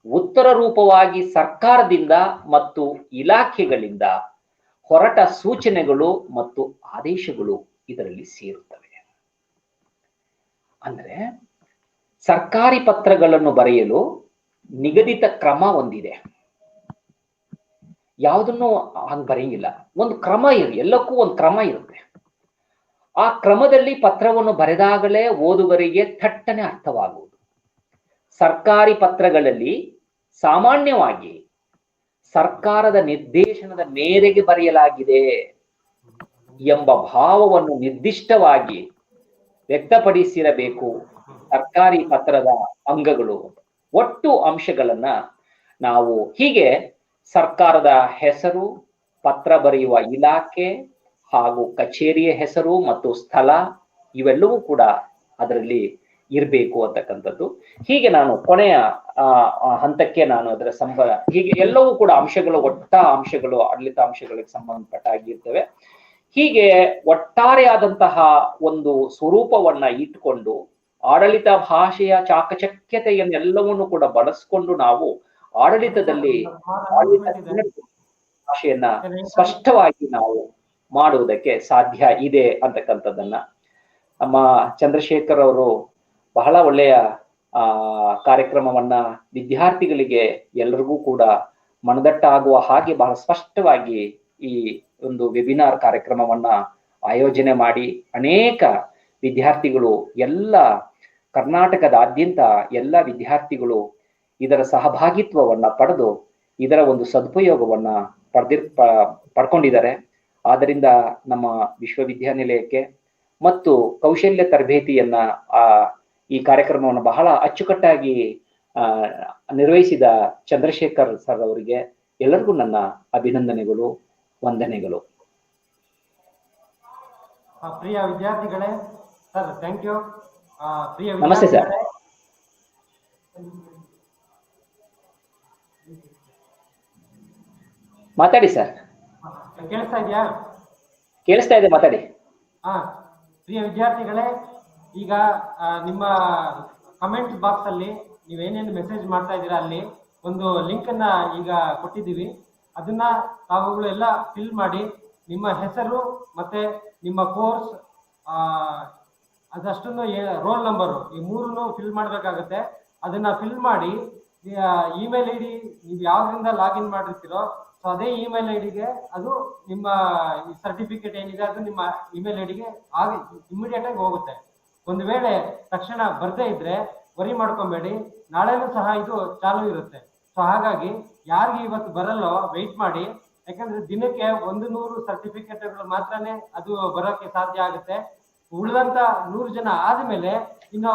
ಉತ್ತರ ರೂಪವಾಗಿ ಸರ್ಕಾರದಿಂದ ಮತ್ತು ಇಲಾಖೆಗಳಿಂದ ಹೊರಟ ಸೂಚನೆಗಳು ಮತ್ತು ಆದೇಶಗಳು ಇದರಲ್ಲಿ ಸೇರುತ್ತವೆ. ಅಂದ್ರೆ ಸರ್ಕಾರಿ ಪತ್ರಗಳನ್ನು ಬರೆಯಲು ನಿಗದಿತ ಕ್ರಮ ಒಂದಿದೆ. ಯಾವುದನ್ನು ಹಂಗ್ ಬರೆಯಂಗಿಲ್ಲ, ಒಂದು ಕ್ರಮ ಎಲ್ಲಕ್ಕೂ ಒಂದು ಕ್ರಮ ಇರುತ್ತೆ. ಆ ಕ್ರಮದಲ್ಲಿ ಪತ್ರವನ್ನು ಬರೆದಾಗಲೇ ಓದುಗರಿಗೆ ಥಟ್ಟನೆ ಅರ್ಥವಾಗುವುದು. ಸರ್ಕಾರಿ ಪತ್ರಗಳಲ್ಲಿ ಸಾಮಾನ್ಯವಾಗಿ ಸರ್ಕಾರದ ನಿರ್ದೇಶನದ ಮೇರೆಗೆ ಬರೆಯಲಾಗಿದೆ ಎಂಬ ಭಾವವನ್ನು ನಿರ್ದಿಷ್ಟವಾಗಿ ವ್ಯಕ್ತಪಡಿಸಿರಬೇಕು. ಸರ್ಕಾರಿ ಪತ್ರದ ಅಂಗಗಳು ಒಟ್ಟು ಅಂಶಗಳನ್ನ ನಾವು ಹೀಗೆ ಸರ್ಕಾರದ ಹೆಸರು, ಪತ್ರ ಬರೆಯುವ ಇಲಾಖೆ ಹಾಗೂ ಕಚೇರಿಯ ಹೆಸರು ಮತ್ತು ಸ್ಥಳ ಇವೆಲ್ಲವೂ ಕೂಡ ಅದರಲ್ಲಿ ಇರಬೇಕು ಅಂತಕ್ಕಂಥದ್ದು. ಹೀಗೆ ನಾನು ಕೊನೆಯ ಹಂತಕ್ಕೆ ನಾನು ಅದರ ಹೀಗೆ ಎಲ್ಲವೂ ಕೂಡ ಅಂಶಗಳು, ಅಂಶಗಳು ಆಡಳಿತ ಅಂಶಗಳಿಗೆ ಸಂಬಂಧಪಟ್ಟಾಗಿರ್ತವೆ. ಹೀಗೆ ಒಟ್ಟಾರೆಯಾದಂತಹ ಒಂದು ಸ್ವರೂಪವನ್ನ ಇಟ್ಟುಕೊಂಡು ಆಡಳಿತ ಭಾಷೆಯ ಚಾಕಚಕ್ಯತೆಯನ್ನೆಲ್ಲವನ್ನು ಕೂಡ ಬಳಸಿಕೊಂಡು ನಾವು ಆಡಳಿತದಲ್ಲಿ ಭಾಷೆಯನ್ನ ಸ್ಪಷ್ಟವಾಗಿ ನಾವು ಮಾಡುವುದಕ್ಕೆ ಸಾಧ್ಯ ಇದೆ ಅಂತಕ್ಕಂಥದ್ದನ್ನ ನಮ್ಮ ಚಂದ್ರಶೇಖರ್ ಅವರು ಬಹಳ ಒಳ್ಳೆಯ ಕಾರ್ಯಕ್ರಮವನ್ನ ವಿದ್ಯಾರ್ಥಿಗಳಿಗೆ ಎಲ್ಲರಿಗೂ ಕೂಡ ಮನದಟ್ಟಾಗುವ ಹಾಗೆ ಬಹಳ ಸ್ಪಷ್ಟವಾಗಿ ಈ ಒಂದು ವೆಬಿನಾರ್ ಕಾರ್ಯಕ್ರಮವನ್ನ ಆಯೋಜನೆ ಮಾಡಿ ಅನೇಕ ವಿದ್ಯಾರ್ಥಿಗಳು ಎಲ್ಲ ಕರ್ನಾಟಕದಾದ್ಯಂತ ಎಲ್ಲ ವಿದ್ಯಾರ್ಥಿಗಳು ಇದರ ಸಹಭಾಗಿತ್ವವನ್ನ ಪಡೆದು ಇದರ ಒಂದು ಸದುಪಯೋಗವನ್ನ ಪಡ್ಕೊಂಡಿದ್ದಾರೆ. ಆದ್ದರಿಂದ ನಮ್ಮ ವಿಶ್ವವಿದ್ಯಾನಿಲಯಕ್ಕೆ ಮತ್ತು ಕೌಶಲ್ಯ ತರಬೇತಿಯನ್ನ ಈ ಕಾರ್ಯಕ್ರಮವನ್ನು ಬಹಳ ಅಚ್ಚುಕಟ್ಟಾಗಿ ನಿರ್ವಹಿಸಿದ ಚಂದ್ರಶೇಖರ್ ಸರ್ ಅವರಿಗೆ ಎಲ್ಲರಿಗೂ ನನ್ನ ಅಭಿನಂದನೆಗಳು, ವಂದನೆಗಳು. ಪ್ರಿಯ ವಿದ್ಯಾರ್ಥಿಗಳೇ, ಸರ್ ಥ್ಯಾಂಕ್ ಯು. ಪ್ರಿಯ ನಮಸ್ತೆ ಸರ್. ಮಾತಾಡಿ ಸರ್. ಕೇಳಿಸ್ತಾ ಇದೆಯಾ? ಕೇಳಿಸ್ತಾ ಇದೆ, ಮಾತಾಡಿ. ಪ್ರಿಯ ವಿದ್ಯಾರ್ಥಿಗಳೇ, ಈಗ ನಿಮ್ಮ ಕಮೆಂಟ್ ಬಾಕ್ಸ್ ಅಲ್ಲಿ ನೀವೇನೇನು ಮೆಸೇಜ್ ಮಾಡ್ತಾ ಇದ್ದೀರಾ ಅಲ್ಲಿ ಒಂದು ಲಿಂಕ್ ಅನ್ನ ಈಗ ಕೊಟ್ಟಿದ್ದೀವಿ. ಅದನ್ನ ತಾವುಗಳು ಎಲ್ಲ ಫಿಲ್ ಮಾಡಿ ನಿಮ್ಮ ಹೆಸರು ಮತ್ತೆ ನಿಮ್ಮ ಕೋರ್ಸ್ ಅದಷ್ಟನ್ನು ರೋಲ್ ನಂಬರು ಈ ಮೂರನ್ನು ಫಿಲ್ ಮಾಡಬೇಕಾಗುತ್ತೆ. ಅದನ್ನ ಫಿಲ್ ಮಾಡಿ ಇಮೇಲ್ ಐ ಡಿ ನೀವು ಯಾವ್ದ್ರಿಂದ ಲಾಗಿನ್ ಮಾಡಿರ್ತೀರೋ ಸೊ ಅದೇ ಇಮೇಲ್ ಐ ಡಿಗೆ ಅದು ನಿಮ್ಮ ಸರ್ಟಿಫಿಕೇಟ್ ಏನಿದೆ ಅದು ನಿಮ್ಮ ಇಮೇಲ್ ಐ ಡಿಗೆ ಇಮಿಡಿಯೇಟ್ ಆಗಿ ಹೋಗುತ್ತೆ. ಒಂದು ವೇಳೆ ತಕ್ಷಣ ಬರ್ದೇ ಇದ್ರೆ ವರಿ ಮಾಡ್ಕೊಬೇಡಿ, ನಾಳೆನೂ ಸಹ ಇದು ಚಾಲು ಇರುತ್ತೆ. ಸೊ ಹಾಗಾಗಿ ಯಾರಿಗೆ ಇವತ್ತು ಬರಲ್ಲೋ ವೆಯ್ಟ್ ಮಾಡಿ, ಯಾಕಂದ್ರೆ ದಿನಕ್ಕೆ 100 ಸರ್ಟಿಫಿಕೇಟ್ಗಳು ಮಾತ್ರನೇ ಅದು ಬರೋಕ್ಕೆ ಸಾಧ್ಯ ಆಗುತ್ತೆ. ಉಳಿದಂತ 100 ಜನ ಆದ್ಮೇಲೆ ಇನ್ನು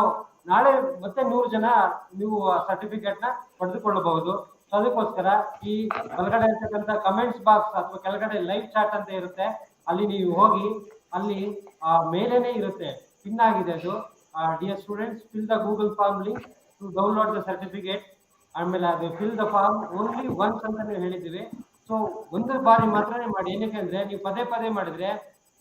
ನಾಳೆ ಮತ್ತೆ 100 ಜನ ನೀವು ಸರ್ಟಿಫಿಕೇಟ್ ನ ಪಡೆದುಕೊಳ್ಳಬಹುದು. ಸೊ ಅದಕ್ಕೋಸ್ಕರ ಈ ಒಳಗಡೆ ಇರ್ತಕ್ಕಂಥ ಕಮೆಂಟ್ಸ್ ಬಾಕ್ಸ್ ಅಥವಾ ಕೆಳಗಡೆ ಲೈವ್ ಚಾಟ್ ಅಂತ ಇರುತ್ತೆ, ಅಲ್ಲಿ ನೀವು ಹೋಗಿ ಅಲ್ಲಿ ಮೇಲೇನೆ ಇರುತ್ತೆ ಪಿನ್ ಆಗಿದೆ ಅದು. Dear students, fill the Google form link to download the certificate. ಆಮೇಲೆ ಅದು fill the form only once ಅಂತ ನೀವು ಹೇಳಿದ್ದೀವಿ. ಸೊ ಒಂದು ಬಾರಿ ಮಾತ್ರನೇ ಮಾಡಿ, ಏನಕ್ಕೆ ಅಂದ್ರೆ ನೀವು ಪದೇ ಪದೇ ಮಾಡಿದ್ರೆ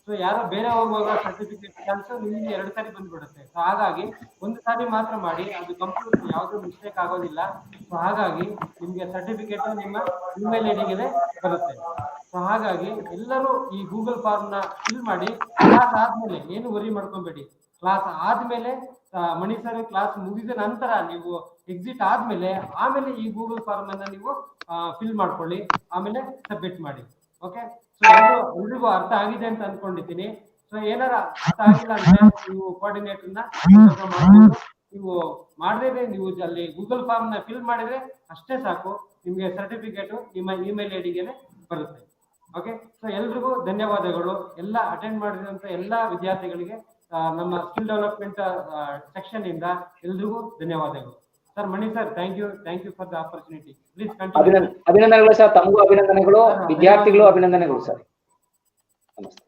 ಸೊ ಯಾರೋ ಬೇರೆ ಹೋಗುವಾಗ ಸರ್ಟಿಫಿಕೇಟ್ ಚಾನ್ಸ್ ನಿಮಗೆ 2 ಸಾರಿ ಬಂದ್ಬಿಡುತ್ತೆ. ಸೊ ಹಾಗಾಗಿ ಒಂದು ಸಾರಿ ಮಾತ್ರ ಮಾಡಿ, ಅದು ಕಂಪ್ಯೂಟರ್ ಯಾವುದೂ ಮಿಸ್ಟೇಕ್ ಆಗೋದಿಲ್ಲ. ಸೊ ಹಾಗಾಗಿ ನಿಮಗೆ ಸರ್ಟಿಫಿಕೇಟ್ ನಿಮ್ಮ ಇಮೇಲ್ ಐ ಡಿಗೆ ಬರುತ್ತೆ. ಸೊ ಹಾಗಾಗಿ ಎಲ್ಲರೂ ಈ ಗೂಗಲ್ ಫಾರ್ಮ್ ನ ಫಿಲ್ ಮಾಡಿ. ಕ್ಲಾಸ್ ಆದ್ಮೇಲೆ ಏನು ವರಿ ಮಾಡ್ಕೊಬೇಡಿ, ಕ್ಲಾಸ್ ಆದ್ಮೇಲೆ ಮಣಿ ಸರ್ ಕ್ಲಾಸ್ ಮುಗಿದ ನಂತರ ನೀವು ಎಕ್ಸಿಟ್ ಆದ್ಮೇಲೆ ಆಮೇಲೆ ಈ ಗೂಗಲ್ ಫಾರ್ಮ್ ಅನ್ನ ನೀವು ಫಿಲ್ ಮಾಡ್ಕೊಳ್ಳಿ, ಆಮೇಲೆ ಸಬ್ಮಿಟ್ ಮಾಡಿ. ಓಕೆ, ಸೊ ಎಲ್ರಿಗೂ ಅರ್ಥ ಆಗಿದೆ ಅಂತ ಅನ್ಕೊಂಡಿದ್ದೀನಿ. ಸೊ ಏನಾರ ಅರ್ಥ ಆಗಿಲ್ಲ ಅಂದ್ರೆ ನೀವು ಕೋಆರ್ಡಿನೇಟರ್ ನ ನೀವು ಮಾಡದೇ ನೀವು ಅಲ್ಲಿ ಗೂಗಲ್ ಫಾರ್ಮ್ ನ ಫಿಲ್ ಮಾಡಿದ್ರೆ ಅಷ್ಟೇ ಸಾಕು, ನಿಮ್ಗೆ ಸರ್ಟಿಫಿಕೇಟ್ ನಿಮ್ಮ ಇಮೇಲ್ ಐ ಡಿಗೆ ಬರುತ್ತೆ. ಓಕೆ, ಸೊ ಎಲ್ರಿಗೂ ಧನ್ಯವಾದಗಳು. ಎಲ್ಲ ಅಟೆಂಡ್ ಮಾಡಿದಂತ ಎಲ್ಲಾ ವಿದ್ಯಾರ್ಥಿಗಳಿಗೆ ನಮ್ಮ ಸ್ಕಿಲ್ ಡೆವಲಪ್ಮೆಂಟ್ ಸೆಕ್ಷನ್ ಇಂದ ಎಲ್ರಿಗೂ ಧನ್ಯವಾದಗಳು. Sir Mani sir, thank you for the opportunity. Please continue. ಅಭಿನಂದನೆಗಳು ಸರ್, ತಮಗೂ ಅಭಿನಂದನೆಗಳು, ವಿದ್ಯಾರ್ಥಿಗಳು ಅಭಿನಂದನೆಗಳು ಸರ್. ನಮಸ್ತೆ.